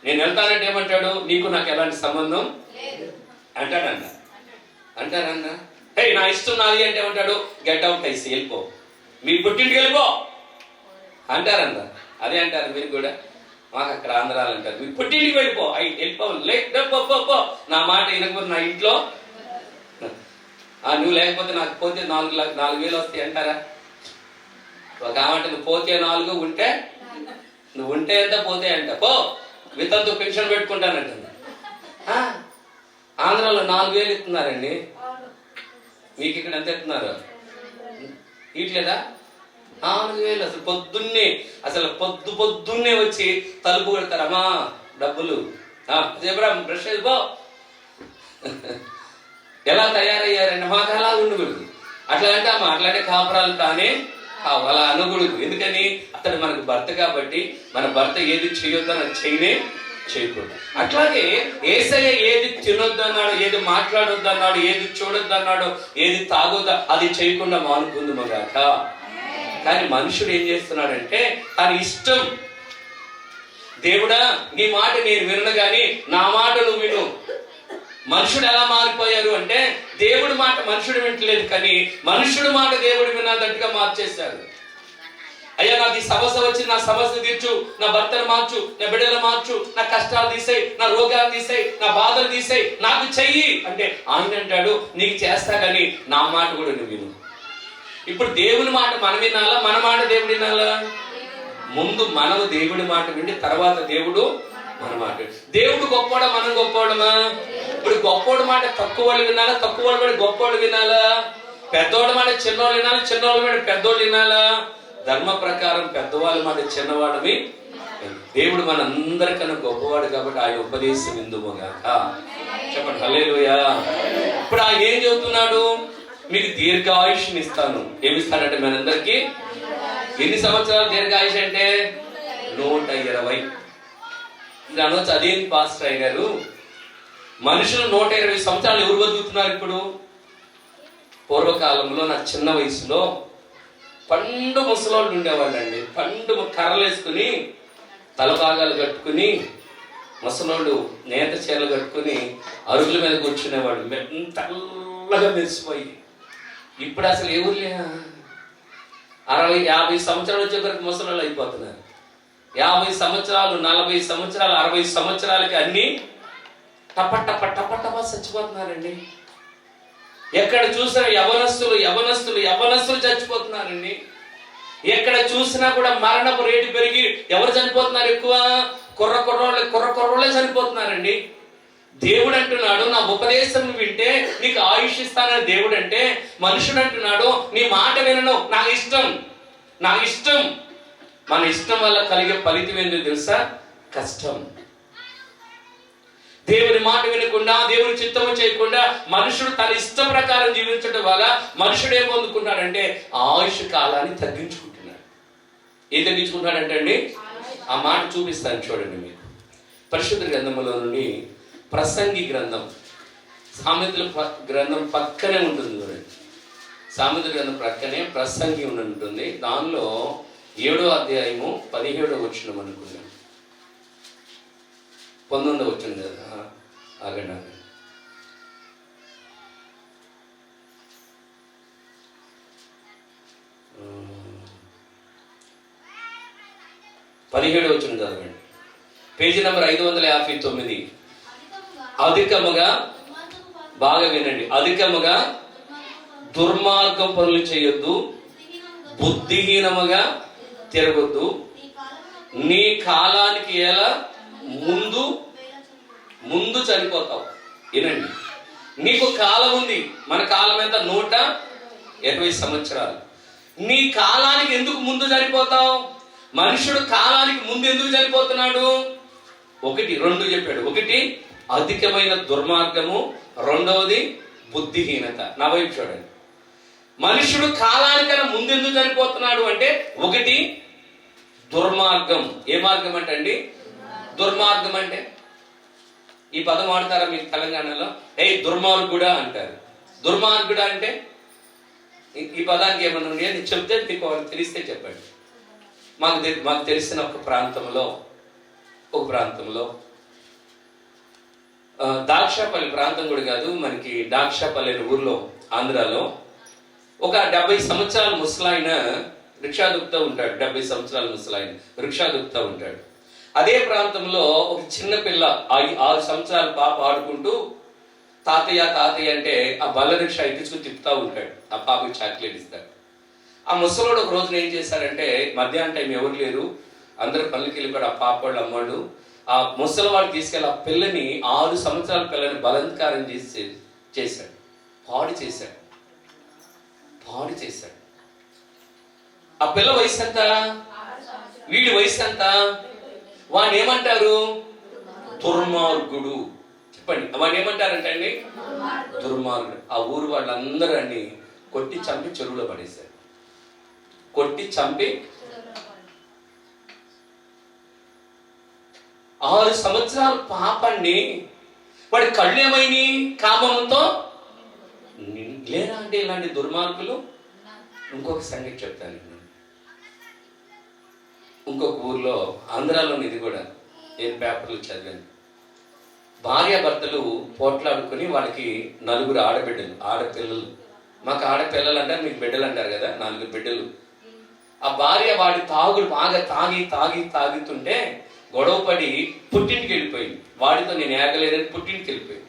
నేను వెళ్తానంటే ఏమంటాడు? నీకు నాకు ఎలాంటి సంబంధం అంటాడన్నా. హే నా ఇష్టం నాది అంటే ఏమంటాడు? గెట్ అవుట్ ఐసి, వెళ్ళిపో, మీ పుట్టింటికి వెళ్ళిపో అంటారన్న. అదే అంటారు మీరు కూడా. మాకు అక్కడ ఆంధ్రాలు అంటారు, మీ పుట్టింటికి వెళ్ళిపో, వెళ్ళిపో, నా మాట వినకపోతే నా ఇంట్లో నువ్వు లేకపోతే నాకు పోతే 4,000 వస్తాయి అంటారా? ఒక ఆమె నువ్వు పోతే 4 ఉంటే నువ్వు ఉంటే ఎంత పోతే అంట, పో వితంతు పెన్షన్ పెట్టుకుంటానంటుంది. ఆంధ్రాలో 4,000 ఇస్తున్నారండి. మీకు ఇక్కడ ఎంత ఇస్తున్నారు? ఇట్లేదా? 4,000. అసలు పొద్దున్నే వచ్చి తలుపు కొడతారు, అమ్మా డబ్బులు చెప్పరా బ్రష్ పో. ఎలా తయారయ్యారండి? మాకు అలా ఉండకూడదు. అట్లా అంటే అట్లాంటి కాపురాలు కానీ అలా అనకూడదు. ఎందుకని? అతడు మనకు భర్త కాబట్టి మన భర్త ఏది చేయొద్దో అది చేయకూడదు. అట్లాగే యేసయ్య ఏది తినొద్దు అన్నాడు, ఏది మాట్లాడొద్దు అన్నాడు, ఏది చూడొద్దు అన్నాడు, ఏది తాగొద్దా అది చేయకుండా మానుకుందుమగాక. కానీ మనుషుడు ఏం చేస్తున్నాడంటే తన ఇష్టం, దేవుడా నీ మాట నేను వినను గాని నా మాట నువ్వు విను. మనుషుడు ఎలా మారిపోయారు అంటే దేవుడి మాట మనుషుడు వింటలేదు, కానీ మనుషుడు మాట దేవుడు విన్నట్టుగా మార్చేశారు. అయ్యా నాకు ఈ సమస్య వచ్చి నా సమస్య తీర్చు, నా భర్తను మార్చు, నా బిడ్డలు మార్చు, నా కష్టాలు తీసేయి, నా రోగాలు తీసేయి, నా బాధలు తీసేయి, నాకు చెయ్యి అంటే ఆయన అంటాడు నీకు చేస్తా కానీ నా మాట కూడా నువ్వు విను. ఇప్పుడు దేవుని మాట మనం వినాలా, మన మాట దేవుడు వినాలా? ముందు మనము దేవుడి మాట విండి తర్వాత దేవుడు మన మాట. దేవుడు గొప్పవాడా మనం గొప్పవాడమా? ఇప్పుడు గొప్పవాడు మాట తక్కువ వాళ్ళు వినాలా, తక్కువ వాళ్ళు మాట గొప్పవాళ్ళు వినాలా? పెద్దవాళ్ళ మాట చిన్నవాళ్ళు వినాలి, చిన్నవాళ్ళ మాట పెద్దవాళ్ళు వినాలా? ధర్మ ప్రకారం పెద్దవాళ్ళ మాట చిన్నవాళ్ళమి. దేవుడు మనందరికన్నా గొప్పవాడు కాబట్టి ఆయన ఉపదేశం విందుముగాక. చెప్పండి హల్లెలూయా. ఇప్పుడు ఆయన ఏం చెబుతున్నాడు? మీకు దీర్ఘాయుష్ని ఇస్తాను. ఏమిస్తానంటే మనందరికి ఎన్ని సంవత్సరాలు దీర్ఘాయుష్ అంటే 120. ఇది అనొచ్చు, అదేం పాస్టర్ అయ్యారు మనుషులు 120 సంవత్సరాలు ఎవరు బతుకుతున్నారు ఇప్పుడు? పూర్వకాలంలో నా చిన్న వయసులో పండు ముసలోళ్ళు ఉండేవాళ్ళండి. పండు కర్రలు వేసుకుని తలభాగాలు కట్టుకుని ముసలోళ్ళు నేత చీరలు కట్టుకుని అరుగుల మీద కూర్చునేవాడు, తెల్లగా మెరిసిపోయి. ఇప్పుడు అసలు ఎవరు 60-50 సంవత్సరాలు వచ్చేసరికి ముసలోళ్ళు అయిపోతున్నారు. 50 సంవత్సరాలు 40 సంవత్సరాలు 60 సంవత్సరాలకి అన్ని టప చచ్చిపోతున్నారండి. ఎక్కడ చూసినా యవనస్తులు చచ్చిపోతున్నారండి. ఎక్కడ చూసినా కూడా మరణపు రేటు పెరిగి ఎవరు చనిపోతున్నారు? ఎక్కువ కుర్రోళ్ళే చనిపోతున్నారండి. దేవుడు అంటున్నాడు నా ఉపదేశం వింటే నీకు ఆయుష్ ఇస్తానని దేవుడు అంటే, మనుషుడు అంటున్నాడు నీ మాట వినను, నాకు ఇష్టం. మన ఇష్టం వల్ల కలిగే ఫలితం ఏంటో తెలుసా? కష్టం. దేవుని మాట వినకుండా దేవుని చిత్తము చేయకుండా మనుషుడు తన ఇష్ట ప్రకారం జీవించడం వల్ల మనుషుడు ఏం పొందుకుంటాడంటే ఆయుష్ కాలాన్ని తగ్గించుకుంటున్నాడు. ఏం తగ్గించుకుంటాడంటే అండి, ఆ మాట చూపిస్తాను చూడండి మీకు. పరిశుద్ధ గ్రంథములో నుండి ప్రసంగి గ్రంథం, సామెతల గ్రంథం పక్కనే ఉంటుంది చూడండి. సామెతల గ్రంథం ప్రక్కనే ప్రసంగి ఉంటుంది. దానిలో 7వ అధ్యాయము 17వ వచనం అనుకున్నాం. 19వ వచనం కదా, ఆగండి 17వ వచనం చదవండి. Page number 559. అధికముగా, బాగా వినండి, అధికముగా దుర్మార్గం పనులు చేయొద్దు, బుద్ధిహీనముగా తిరగొద్దు, నీ కాలానికి ఎలా ముందు చనిపోతావు. వినండి, నీకు కాలం ఉంది. మన కాలం ఎంత? 120 సంవత్సరాలు. నీ కాలానికి ఎందుకు ముందు చనిపోతావు? మనుషుడు కాలానికి ముందు ఎందుకు చనిపోతున్నాడు? 2 చెప్పాడు. 1 అధికమైన దుర్మార్గము, 2వది బుద్ధిహీనత. నా వైపు చూడండి. మనుషుడు కాలానికన్నా ముందు ఎందుకు చనిపోతున్నాడు అంటే 1 దుర్మార్గం. ఏ మార్గం అంటే అండి? దుర్మార్గం అంటే ఈ పదం వాడతారా మీకు తెలంగాణలో? దుర్మార్గుడా అంటారు. దుర్మార్గుడా అంటే ఈ పదానికి ఏమన్నా ఉంది అని చెప్తే మీకు తెలిస్తే చెప్పండి. మాకు తెలిసిన ఒక ప్రాంతంలో దాక్షాపల్లి ప్రాంతం కూడా కాదు, మనకి దాక్షాపల్లి అనే ఊర్లో ఆంధ్రాలో ఒక 70 సంవత్సరాల ముసలాయన రిక్షా దుక్తా ఉంటాడు. 70 సంవత్సరాల ముసలాయన రిక్షా దుక్తా ఉంటాడు. అదే ప్రాంతంలో ఒక చిన్న పిల్ల 6 సంవత్సరాల పాప ఆడుకుంటూ తాతయ్య అంటే ఆ బల్ల రిక్షా ఎక్కించుకుని తిప్పుతా ఉంటాడు. ఆ పాపకి చాక్లెట్ ఇస్తాడు. ఆ ముసలోడు ఒక రోజున ఏం చేశారంటే, మధ్యాహ్నం టైం ఎవరు లేరు, అందరు పనులకి వెళ్ళి కూడా ఆ పాపవాళ్ళు అమ్మవాళ్ళు ఆ ముసలివాడు తీసుకెళ్ళి ఆ పిల్లని 6 సంవత్సరాల పిల్లని బలాత్కారం చేశాడు, పాడు చేశాడు. ఆ పిల్ల వయసు ఎంత, వీడి వయసు ఎంత? వాడిని ఏమంటారు? దుర్మార్గుడు. చెప్పండి, వాడిని ఏమంటారంటే అండి? దుర్మార్గుడు. ఆ ఊరు వాళ్ళందరూ అండి కొట్టి చంపి చెరువులో పడేశారు. కొట్టి చంపి 6 సంవత్సరాల పాపండి. వాడి కళ్ళు ఏమైనాయి? కామంతో లేరా అంటే ఇలాంటి దుర్మార్గులు. ఇంకొక సంగతి చెప్తాను. ఇంకొక ఊర్లో, ఆంధ్రాలోని, ఇది కూడా నేను పేపర్లు చదివాను. భార్యాభర్తలు పోట్లాడుకుని వాళ్ళకి 4 ఆడపిల్లలు. మాకు ఆడపిల్లలు అంటారు, మీకు బిడ్డలు అంటారు కదా, 4 బిడ్డలు. ఆ భార్య వాడి తాగుడు బాగా తాగుతుంటే గొడవపడి పుట్టింటికి వెళ్ళిపోయింది. వాడితో నేను ఏగలేదని పుట్టింటికి వెళ్ళిపోయింది.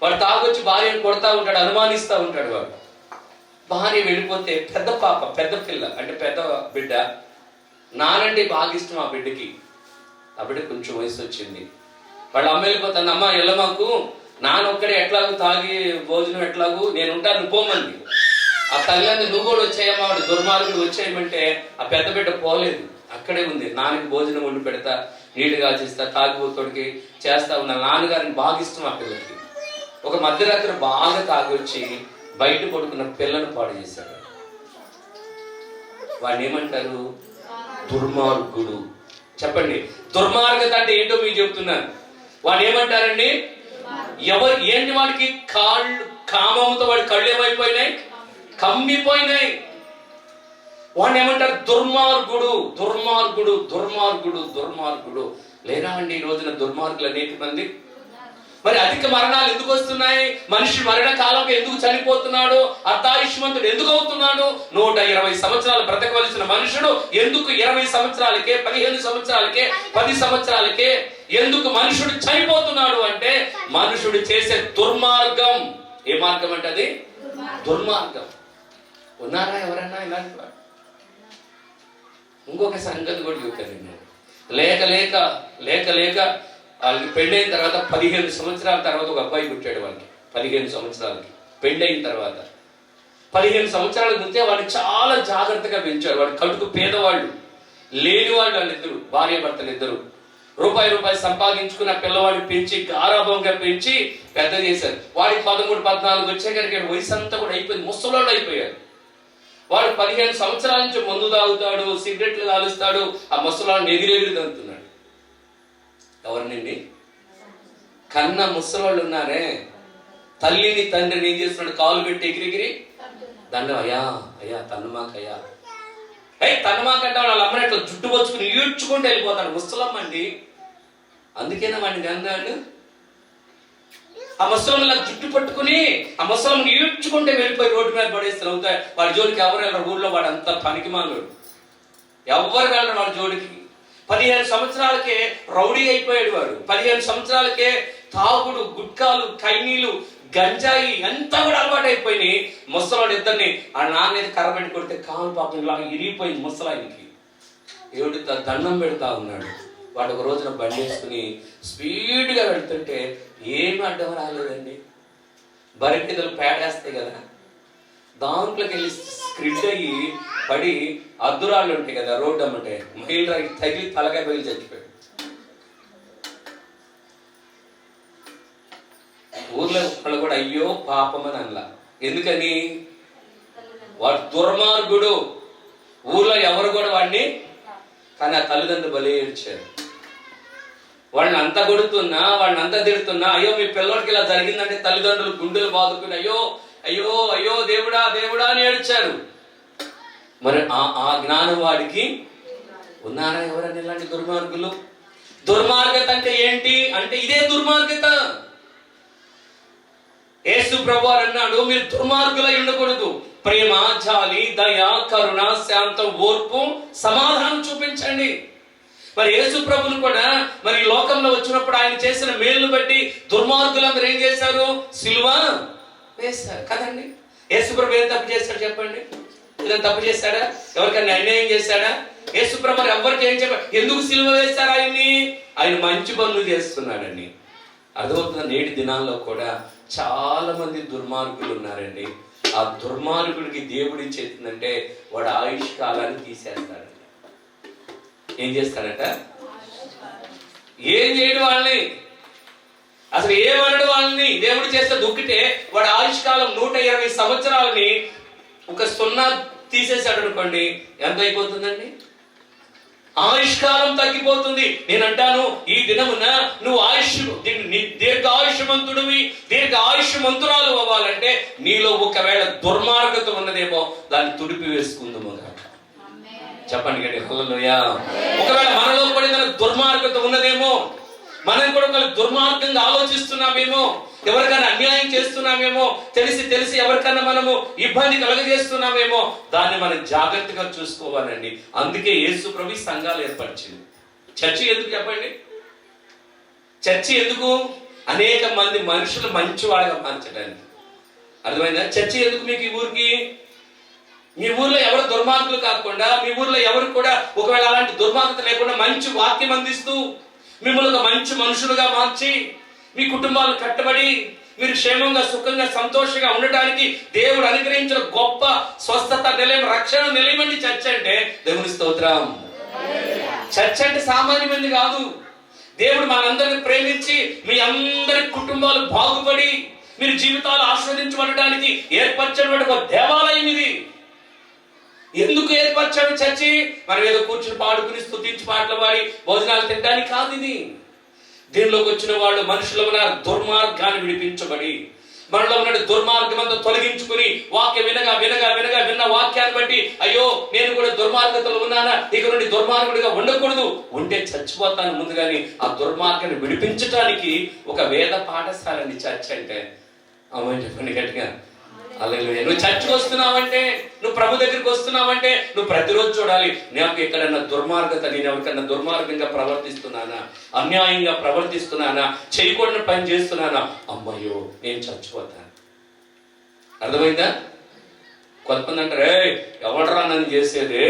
వాడు తాగొచ్చి భార్యను కొడతా ఉంటాడు, అనుమానిస్తూ ఉంటాడు. వాడు భార్య వెళ్ళిపోతే పెద్ద పిల్ల అంటే పెద్ద బిడ్డ, నానంటే బాగా ఇష్టం ఆ బిడ్డకి. ఆ బిడ్డ కొంచెం వయసు వచ్చింది. వాళ్ళ అమ్మ వెళ్ళిపోతాను, అమ్మ ఎల్లమ్మకు నాన్న ఒక్కడే ఎట్లాగూ తాగి భోజనం ఎట్లాగూ నేను ఉంటాను, నువ్వు పోమంది. ఆ తల్లిదండ్రులు నువ్వు కూడా వచ్చాయమ్మా, వాడు దుర్మార్గుడు వచ్చేయమంటే ఆ పెద్ద బిడ్డ పోలేదు, అక్కడే ఉంది. నాన్నకి భోజనం వండి పెడతా, నీళ్లు కాచిస్తా, తాగిపోతుడికి చేస్తా ఉన్న. నాన్నగారిని బాగా ఇష్టం ఆ పిల్లకి. ఒక మధ్యరాత్రి బాగా తాగొచ్చి బయట పడుకున్న పిల్లను పాడు చేశాడు. వాడిని ఏమంటారు? దుర్మార్గుడు. చెప్పండి, దుర్మార్గత అంటే ఏంటో మీకు చెప్తున్నాను. వాడు ఏమంటారండి? ఏంటి వాడికి? కామంతో వాడి కళ్ళు ఏమైపోయినాయి? కమ్మిపోయినాయి. వాడిని ఏమంటారు? దుర్మార్గుడు. లేరా అండి ఈ రోజున దుర్మార్గులు అనేక మంది? మరి అధిక మరణాలు ఎందుకు వస్తున్నాయి? మనిషి మరణ కాలంలో ఎందుకు చనిపోతున్నాడు? అర్ధాయుష్మంతుడు ఎందుకు అవుతున్నాడు? 120 సంవత్సరాలు బ్రతకవలసిన మనుషుడు ఎందుకు 20 సంవత్సరాలకే, 15 సంవత్సరాలకే, 10 సంవత్సరాలకే ఎందుకు మనుషుడు చనిపోతున్నాడు అంటే మనుషుడు చేసే దుర్మార్గం. ఏ మార్గం అంటే అది దుర్మార్గం. ఉన్నారా ఎవరన్నా ఇలాంటి వాడు? ఇంకొక సంగతి కూడా చెప్తాను నేను. లేక వాళ్ళకి పెళ్ళైన తర్వాత 15 సంవత్సరాల తర్వాత ఒక అబ్బాయి పుట్టాడు. వాళ్ళకి 15 సంవత్సరాలకి పెళ్ళైన తర్వాత 15 సంవత్సరాల ముందే వాడిని చాలా జాగ్రత్తగా పెంచారు. వాడు కడుపు పేదవాళ్ళు, లేని వాళ్ళు, వాళ్ళిద్దరు భార్యాభర్తలు ఇద్దరు. రూపాయి సంపాదించుకున్న పిల్లవాడిని పెంచి గారాభంగా పెంచి పెద్ద చేశారు. వాడికి 13, 14 వచ్చేసరికి వయసు అంతా కూడా అయిపోయింది, ముసలోళ్ళు అయిపోయారు. వాడు 15 సంవత్సరాల నుంచి మందు తాగుతాడు, సిగరెట్లు కాలుస్తాడు. ఆ ముసలాన్ని ఎగిరెగిరి తంతున్నాడు. ఎవరినండి? కన్న ముసలోళ్ళు ఉన్నారే, తల్లిని తండ్రిని ఏం చేస్తున్నాడు? కాలు పెట్టి ఎగిరిగిరి దండం, అయ్యా తన్నమాకయ్యా, తన్నమాకంటే వాళ్ళ అమ్మని అట్లా జుట్టు వచ్చుకుని ఈడ్చుకుంటూ వెళ్ళిపోతాడు. ముసలమ్మ అండి. అందుకేనా వాడిని అన్నాడు. ఆ ముసలమ్మలా జుట్టు పట్టుకుని ఆ ముసలమ్మని ఈడ్చుకుంటే వెళ్ళిపోయి రోడ్డు మీద పడేస్తారు. అవుతాయి వాడి జోడికి ఎవరు వెళ్ళరు. ఊళ్ళో వాడు అంతా పనికిమాలోడు, ఎవరు వెళ్ళరు వాడి జోడికి. 15 సంవత్సరాలకే రౌడీ అయిపోయాడు వాడు. 15 సంవత్సరాలకే తాగుడు, గుట్కాలు, కైనీలు, గంజాయి అంతా కూడా అలవాటు అయిపోయినాయి. ముసలాడు ఇద్దరిని ఆ నాన్న కర్రబెట్టి కొడితే కాలు పాపం ఇలా ఇరిగిపోయింది ముసలాయనికి. ఏడు దండం పెడతా ఉన్నాడు. వాడు ఒక రోజున బండి వేసుకుని స్పీడ్గా వెళ్తుంటే ఏమి అడ్డం రాలేదండి. బరికిదలు పేడేస్తాయి కదా, దాంట్లోకి వెళ్ళి స్క్రిడ్ అయ్యి పడి అద్దురాళ్ళు ఉంటాయి కదా రోడ్డు అమ్మటే, మహిళకి తగిలి తలకాయ బయలు చచ్చిపోయాడు. ఊర్లో వాళ్ళు కూడా అయ్యో పాపమని అనలా. ఎందుకని? వాడు దుర్మార్గుడు. ఊర్లో ఎవరు కూడా వాడిని, కానీ ఆ తల్లిదండ్రులు బలి ఏడ్చారు. వాడిని అంతా కొడుతున్నా, వాడిని అంతా తిడుతున్నా, అయ్యో మీ పిల్లడికి ఇలా జరిగిందంటే తల్లిదండ్రులు గుండెలు బాదుకుని అయ్యో అయ్యో అయ్యో దేవుడా దేవుడా అని ఏడ్చారు. మరి ఆ జ్ఞానం వాడికి ఉన్నారా ఎవరని? ఇలాంటి దుర్మార్గులు. దుర్మార్గత అంటే ఏంటి అంటే ఇదే దుర్మార్గత. యేసు ప్రభువు అన్నాడు, మీరు దుర్మార్గులై ఉండకూడదు. ప్రేమ, జాలి, దయ, కరుణ, శాంతం, ఓర్పు, సమాధానం చూపించండి. మరి యేసు ప్రభువును కూడా మరి లోకంలో వచ్చినప్పుడు ఆయన చేసిన మేలును బట్టి దుర్మార్గులందరూ ఏం చేశారు? సిలువ వేశారు కదండి. యేసు ప్రభు ఏం తప్పు చేశాడు చెప్పండి? ఏదైనా తప్పు చేశాడా? ఎవరికైనా అన్యాయం చేశాడా? యేసుప్రభు ఎవరికి ఏం చెప్పారు? ఎందుకు సిలువ వేశారు ఆయన్ని? ఆయన మంచి పనులు చేస్తున్నాడని. అర్థమవుతున్న నేటి దినాల్లో కూడా చాలా మంది దుర్మార్గులు ఉన్నారండి. ఆ దుర్మార్గుడికి దేవుడి చేతుందంటే వాడు ఆయుష్ కాలాన్ని తీసేస్తాడు. ఏం చేస్తాడట? ఏం చేయడు వాళ్ళని, అసలు ఏమనడు వాళ్ళని. దేవుడు చేస్తే దుఃఖితే వాడు ఆయుష్ కాలం 120 సంవత్సరాలని ఒక 0 తీసేశాడు అనుకోండి, ఎంత అయిపోతుందండి? ఆయుష్కాలం తగ్గిపోతుంది. నేను అంటాను, ఈ దినమున నువ్వు దీర్ఘ ఆయుష్మంతుడివి, దీర్ఘ ఆయుష్మంతురాలు అవ్వాలంటే నీలో ఒకవేళ దుర్మార్గత ఉన్నదేమో దాన్ని తుడిపి వేసుకుందాము. చెప్పండి గట్టి హల్లెలూయా. ఒకవేళ మనలో కూడా ఏదైనా దుర్మార్గత ఉన్నదేమో, మనం కూడా ఒక దుర్మార్గంగా ఆలోచిస్తున్నామేమో, ఎవరికైనా అన్యాయం చేస్తున్నామేమో, తెలిసి ఎవరికైనా మనము ఇబ్బంది కలగజేస్తున్నామేమో, దాన్ని మనం జాగ్రత్తగా చూసుకోవాలండి. అందుకే యేసు ప్రభు సంఘాలు ఏర్పరిచింది. చర్చి ఎందుకు చెప్పండి? చర్చి ఎందుకు? అనేక మంది మనుషులు మంచివాళ్ళగా మార్చడానికి. అర్థమైందా? చర్చి ఎందుకు మీకు? ఈ ఊరికి, మీ ఊర్లో ఎవరు దుర్మార్గులు కాకుండా, మీ ఊర్లో ఎవరు కూడా ఒకవేళ అలాంటి దుర్మార్గత లేకుండా మంచి వాక్యం అందిస్తూ మిమ్మల్ని మంచి మనుషులుగా మార్చి మీ కుటుంబాలు కట్టబడి మీరు క్షేమంగా సుఖంగా సంతోషంగా ఉండటానికి దేవుడు అనుగ్రహించిన గొప్ప స్వస్థత నిలయం, రక్షణ నిలయమండి చర్చ్ అంటే. దేవుని స్తోత్రం. చర్చ్ అంటే సామాన్యమైనది కాదు. దేవుడు మనందరిని ప్రేమించి మీ అందరి కుటుంబాలు బాగుపడి మీరు జీవితాలు ఆస్వాదించబడటానికి ఏర్పరచబడిన ఒక దేవాలయం ఇది. ఎందుకు ఏర్పరచాడు చర్చి? మనం ఏదో కూర్చుని పాడుకుని స్తుతించి పాటలు పాడి భోజనాలు తినడానికి కాదు ఇది. దీనిలోకి వచ్చిన వాళ్ళు మనుషుల ఉన్న దుర్మార్గాన్ని విడిపించబడి, మనలో ఉన్న దుర్మార్గం అంతా తొలగించుకుని వాక్యం విన్న వాక్యాన్ని బట్టి అయ్యో నేను కూడా దుర్మార్గతలో ఉన్నానా, ఇక నుండి దుర్మార్గుడిగా ఉండకూడదు, ఉంటే చచ్చిపోతాను ముందుగాని ఆ దుర్మార్గాన్ని విడిపించడానికి ఒక వేద పాఠశాలండి చర్చ్ అంటే. అమ్మాయి చెప్పండి గట్టిగా. హల్లెలూయా. నువ్వు చర్చికి వస్తున్నావంటే, నువ్వు ప్రభు దగ్గరికి వస్తున్నావంటే నువ్వు ప్రతిరోజు చూడాలి, నాకు ఎక్కడన్నా దుర్మార్గత, నేను ఎవరికన్నా దుర్మార్గంగా ప్రవర్తిస్తున్నానా, అన్యాయంగా ప్రవర్తిస్తున్నానా, చేయకూడని పని చేస్తున్నానా, అమ్మయ్యో నేను చచ్చిపోతాను. అర్థమైందా? కొంతమంది అంటారు, ఎవడరా నన్ను చేసేది,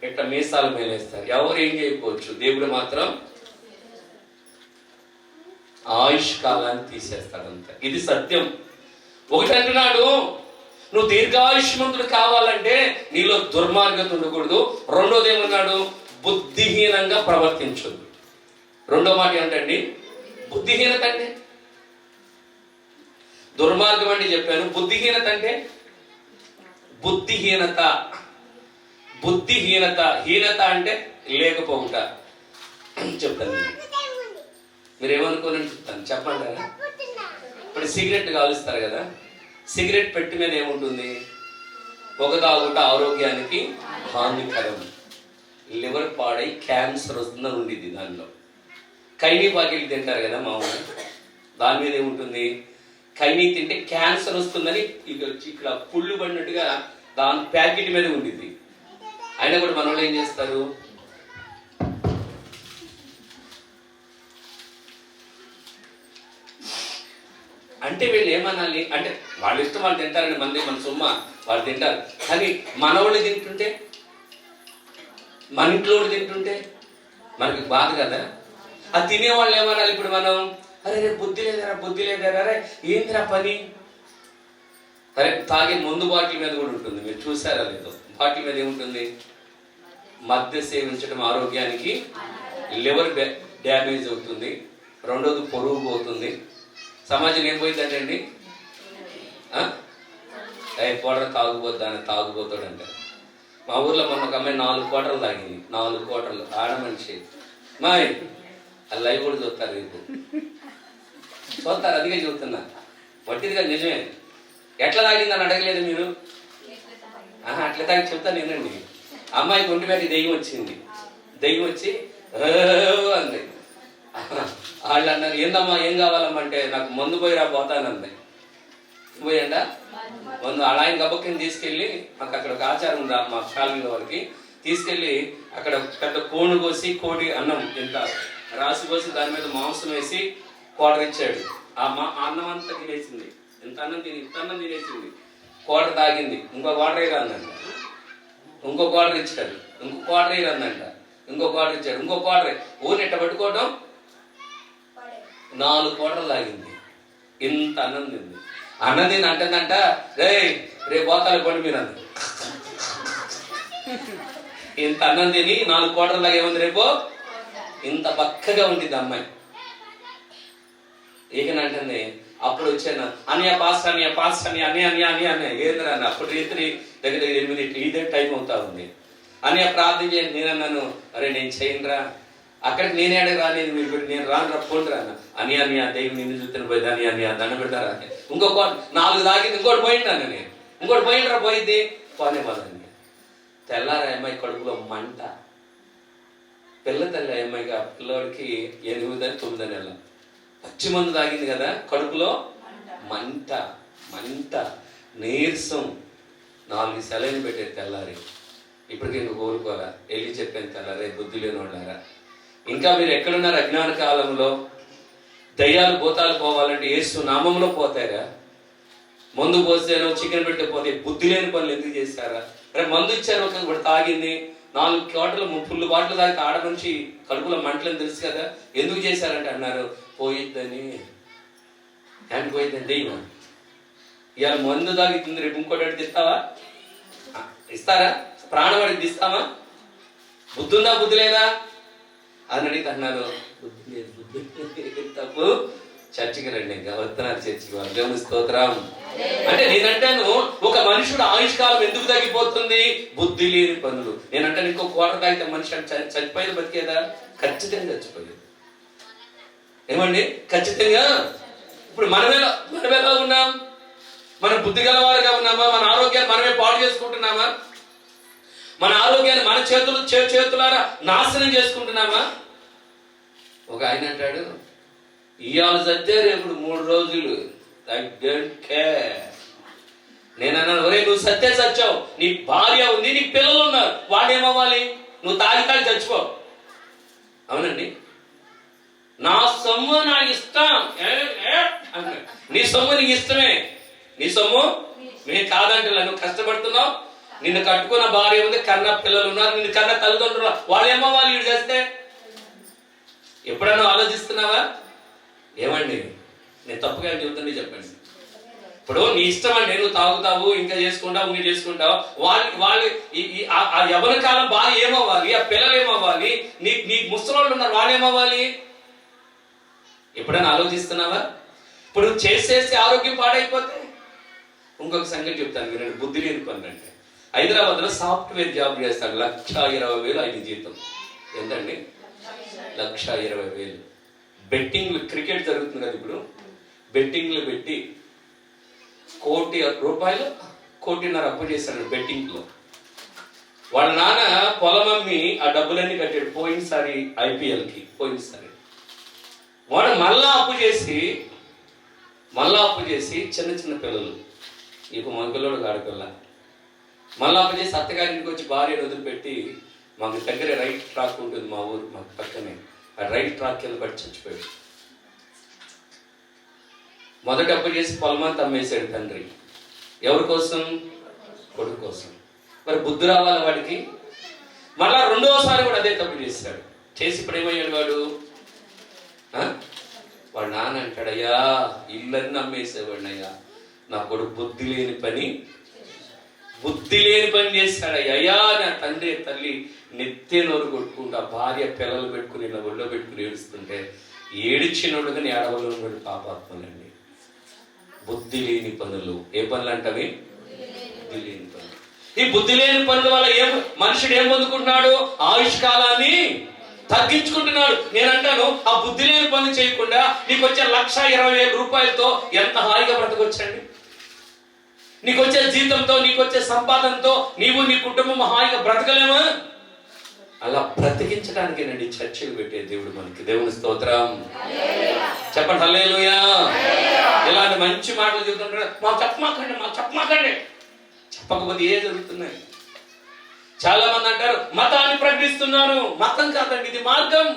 ఇట్లా మీసాలు మేలేస్తారు. ఎవరు ఏం చేయకపోవచ్చు, దేవుడు మాత్రం ఆయుష్ కాలాన్ని తీసేస్తాడంట. ఇది సత్యం. ఒకటి అంటున్నాడు, నువ్వు దీర్ఘాయుష్మంతుడు కావాలంటే నీలో దుర్మార్గత ఉండకూడదు. రెండోది ఏమన్నాడు? బుద్ధిహీనంగా ప్రవర్తించొద్దు. రెండో మాట ఏంటండి? బుద్ధిహీనత అంటే దుర్మార్గం అంటే చెప్పాను. బుద్ధిహీనత అంటే బుద్ధిహీనత హీనత అంటే లేకపోవుట చెప్తాను. మీరేమనుకోనని చెప్తాను, చెప్పండి. ఇప్పుడు సిగరెట్ కాలుస్తారు కదా, సిగరెట్ పెట్టి మీద ఏముంటుంది? పొగ తాగుట ఆరోగ్యానికి హానికరం, లివర్ పాడై క్యాన్సర్ వస్తుందని ఉండిద్ది దానిలో. కైనీ పాకెట్ తింటారు కదా మామూలు, దాని మీద ఏముంటుంది? కైనీ తింటే క్యాన్సర్ వస్తుందని ఇక్కడ పుళ్ళు పడినట్టుగా దాని ప్యాకెట్ మీద ఉండిద్ది. అయినా కూడా మన వాళ్ళు ఏం చేస్తారు? అంటే వీళ్ళు ఏమనాలి అంటే, వాళ్ళ ఇష్టం వాళ్ళు తింటారండి, మన సొమ్మ వాళ్ళు తింటారు. కానీ మనవాళ్ళు తింటుంటే, మన ఇంట్లో తింటుంటే మనకి బాధ కదా. అది తినేవాళ్ళు ఏమనాలి ఇప్పుడు మనం? అరే రే బుద్ధి లేదరా, అరే ఏందిరా పని. అరే తాగే ముందు బాటిల్ మీద కూడా ఉంటుంది, మీరు చూసారా లేదో? బాటిల్ మీద ఏముంటుంది? మద్య సేవించడం ఆరోగ్యానికి, లివర్ డ్యామేజ్ అవుతుంది, రెండోది పొరుగు పోతుంది. సమాజం ఏం పోయిందంటండి, పౌడర్ తాగుబోతాడు అంటే. మా ఊర్లో మొన్న ఒక అమ్మాయి 4 క్వార్టర్లు తాగింది. 4 క్వార్టర్లు ఆడ మనిషి. మాయ్ అది లైవ్ కూడా చూస్తారు, రేపు చూస్తారు. అదిగా చూస్తున్నా, వట్టిదిగా నిజమే. ఎట్లా తాగిందని అడగలేదు మీరు? అట్లా తాగి చెప్తాను నేనండి. అమ్మాయికి ఒంటి మీద దెయ్యం వచ్చింది. దెయ్యం వచ్చి అంది. వాళ్ళు అన్నారు, ఏందమ్మా ఏం కావాలమ్మా అంటే, నాకు మందు పోయిరా పోతానంది. పోయండా మందు. అలా ఆయన గబ్బకిని తీసుకెళ్ళి, మాకు అక్కడ ఒక ఆచారం ఉంది మా కాలనీలో వారికి, తీసుకెళ్ళి అక్కడ పెద్ద కోణు కోసి కోడి అన్నం ఇంత రాసి పోసి దాని మీద మాంసం వేసి కోటర్ ఇచ్చాడు. ఆ అన్నం అంతా తినేసింది. ఇంత అన్నం తినేసింది. కోటర్ తాగింది. ఇంకో కోటర్ వేయాలండి, ఇంకో కోటర్ ఇచ్చాడు. ఇంకో క్వార్టర్ వేయరందంట. ఇంకో క్వార్టర్ ఇచ్చాడు, ఇంకో క్వార్టర్. ఊరిని ఎట్ట పట్టుకోవటం 4 క్వార్టర్లు లాగింది. ఇంత అన్నం తింది. అన్నం తిని అంటుందంట, రేపు పోతాలు పండి మీరు అంది. ఇంత అన్నం తిని 4 క్వార్టర్లు లాగా ఏముంది రేపు ఇంత బక్కగా ఉండిద్ది అమ్మాయి. ఏకనంటే అప్పుడు వచ్చాను, అన్నయ్య పాస్ అన్నయ్య పాస్ అని అన్నయ్య ఏంద్రా అన్న. అప్పుడు రాత్రి దగ్గర 8 ఇదే టైం అవుతా ఉంది. అన్నయ్య ప్రార్థన చేయండి. నేను అన్నాను, అరే నేను చేయనురా, అక్కడికి నేనే రాలేదు, మీరు నేను రాను రా పోండి రా అన్నయ్య దేవుని నిన్ను చూస్తున్న పోయింది అన్నయ్య దండ పెడతారా. ఇంకొక 4 తాగింది, ఇంకోటి పోయింది అన్న. నేను ఇంకోటి పోయిండ్రా, పోయింది పోనే పదండి. తెల్లారా అమ్మాయి కడుపులో మంట. పిల్ల తల్లి అమ్మాయికి, ఆ పిల్లవాడికి 8 9 నెలలు. పచ్చి మందు తాగింది కదా, కడుపులో మంట మంట నీరసం. 4 సెలైన్లు పెట్టేది తెల్లారి. ఇప్పటికి ఇంక కోరుకోరా. వెళ్ళి చెప్పాను తెల్లారే, బుద్ధి లేని వాళ్ళారా. ఇంకా మీరు ఎక్కడున్నారు అజ్ఞాన కాలంలో? దయ్యాలు భూతాలు పోవాలంటే యేసు నామంలో పోతారా? మందు పోస్తేనో చికెన్ పెట్టే పోతే బుద్ధి లేని పనులు ఎందుకు చేశారా? రేపు మందు ఇచ్చారు, ఒకటి తాగింది, 4 క్వార్టర్లు ఫుల్ బాటిల్ తాగి ఆడ నుంచి కడుపులో మంటలని తెలుసు కదా, ఎందుకు చేశారంటే అన్నారు పోయిద్దని. హ్యాండ్ పోయిద్దండి. ఇవాళ మందు తాగితుంది, రేపు ఇంకోటి ఇస్తావా? ఇస్తారా? ప్రాణవాడికి ఇస్తావా? బుద్ధి ఉందా బుద్ధి లేదా అని అడిగితే అన్నారు బుద్ధి లేదు, బుద్ధి తప్పు, చర్చికి రండి. ఇంకా వస్తున్నారు చర్చికి. దేవుని స్తోత్రం. అంటే నేనంటాను, ఒక మనుషుడు ఆయుష్కాలం ఎందుకు తగ్గిపోతుంది? బుద్ధి లేని పనులు. నేనంటాను, ఇంకో క్వార్టర్ తాగితే మనిషి చచ్చిపోయేది బతికేదా? ఖచ్చితంగా చచ్చిపోయేది. ఏమండి? ఖచ్చితంగా. ఇప్పుడు మనమేలా ఉన్నాం? మన బుద్ధి గలవారుగా ఉన్నామా? మన ఆరోగ్యాన్ని మనమే పాడు చేసుకుంటున్నామా? మన ఆరోగ్యాన్ని మన చేతులారా నాశనం చేసుకుంటున్నామా? ఒక ఆయన అంటాడు, ఇవాళ సత్తే రేపు 3 రోజులు. నేను అన్నాను, ఒరే నువ్వు సత్తే సచ్చావు, నీ భార్య ఉంది, నీ పిల్లలు ఉన్నారు, వాడేమవ్వాలి? నువ్వు తాగి చచ్చిపో. అవునండి. నా సొమ్ము నాకు ఇష్టం. నీ సొమ్ము నీకు ఇష్టమే, నీ సొమ్ము నేను కాదంటే. నువ్వు కష్టపడుతున్నావు, నిన్ను కట్టుకున్న భార్య ఉంది, కన్న పిల్లలు ఉన్నారు, నిన్ను కన్న తల్లిదండ్రులు, వాళ్ళేమవ్వాలి వీడు చేస్తే? ఎప్పుడైనా ఆలోచిస్తున్నావా? ఏమండి, నేను తప్పుగా చెబుతుంది చెప్పండి. ఇప్పుడు నీ ఇష్టం అండి, నువ్వు తాగుతావు, ఇంకా చేసుకుంటావు, ఇంక చేసుకుంటావు. వాళ్ళు ఆ యవన కాలం భార్య ఏమవ్వాలి? ఆ పిల్లలు ఏమవ్వాలి? నీ ముసలోళ్ళు ఉన్నారు, వాళ్ళు ఏమవ్వాలి? ఎప్పుడైనా ఆలోచిస్తున్నావా? ఇప్పుడు చేసేసి ఆరోగ్యం పాడైపోతే. ఇంకొక సంగతి చెప్తాను మీరు, బుద్ధి లేని పనులు అంటే. హైదరాబాద్ లో సాఫ్ట్వేర్ జాబ్ చేస్తాడు, 1,20,000 ఆయన జీతం. ఎంతండి? 1,20,000. బెట్టింగ్లు, క్రికెట్ జరుగుతుంది కదా ఇప్పుడు, బెట్టింగ్లు పెట్టి ₹1,00,00,000 1,50,00,000 అప్పు చేశాడు బెట్టింగ్ లో. వాళ్ళ నాన్న పొలం అమ్మి ఆ డబ్బులన్నీ కట్టాడు పోయినసారి IPL కి. పోయినసారి వాడు మళ్ళా అప్పు చేసి చిన్న చిన్న పిల్లలు, ఇప్పుడు మన పిల్లడు ఆడపిల్ల, మళ్ళా అప్పు చేసి అత్తగారింటికి వచ్చి భార్యను వదిలిపెట్టి, మాకు దగ్గర రైట్ ట్రాక్ ఉంటుంది మా ఊరు, మాకు పక్కనే, ఆ రైట్ ట్రాక్ కింద పట్టి చచ్చిపోయాడు. మొదటి అప్పు చేసి పొలమంతా అమ్మేశాడు తండ్రి. ఎవరి కోసం? కొడుకు కోసం. మరి బుద్ధి రావాలి వాడికి. మళ్ళా 2వసారి కూడా అదే తప్పు చేశాడు. చేసి ఇప్పుడు ఏమయ్యాడు వాడు? వాడు నాన్న అంటాడయ్యా, ఇల్లన్నీ అమ్మేసేవాడిని అయ్యా, నా కొడుకు బుద్ధి లేని పని చేశాడయ్యా. అయ్యా నా తండ్రి తల్లి నెత్తే నోరు కొట్టుకుంటా, భార్య పిల్లలు పెట్టుకుని ఇలా ఒళ్ళో పెట్టుకుని ఏడుస్తుంటే, ఏడిచినోడు కానీ ఏడవలోడు పాపాత్మలండి. బుద్ధి లేని పనులు. ఏ పనులు అంటవి? బుద్ధి లేని పనులు. ఈ బుద్ధి లేని పనుల వల్ల మనుషుడు ఏం పొందుకుంటున్నాడు? ఆయుష్కాలాన్ని తగ్గించుకుంటున్నాడు. నేనంటాను, ఆ బుద్ధి లేని పనులు చేయకుండా నీకు వచ్చే 1,20,000 ఎంత హాయిగా బ్రతకొచ్చండి. నీకు వచ్చే జీతంతో, నీకు వచ్చే సంపాదనతో నీవు నీ కుటుంబం హాయిగా బ్రతకలేమా? అలా బ్రతికించడానికేనండి చర్చలు పెట్టే దేవుడు మనకి. దేవుని స్తోత్రం. చెప్పండి హల్లెలూయా. ఇలాంటి మంచి మాటలు చెబుతుంటాడు, మాకు చెప్పమాకండి. చెప్పకపోతే ఏ జరుగుతున్నాయి? చాలా మంది అంటారు మతాన్ని ప్రకటిస్తున్నాను. మతం కాదండి, ఇది మార్గం.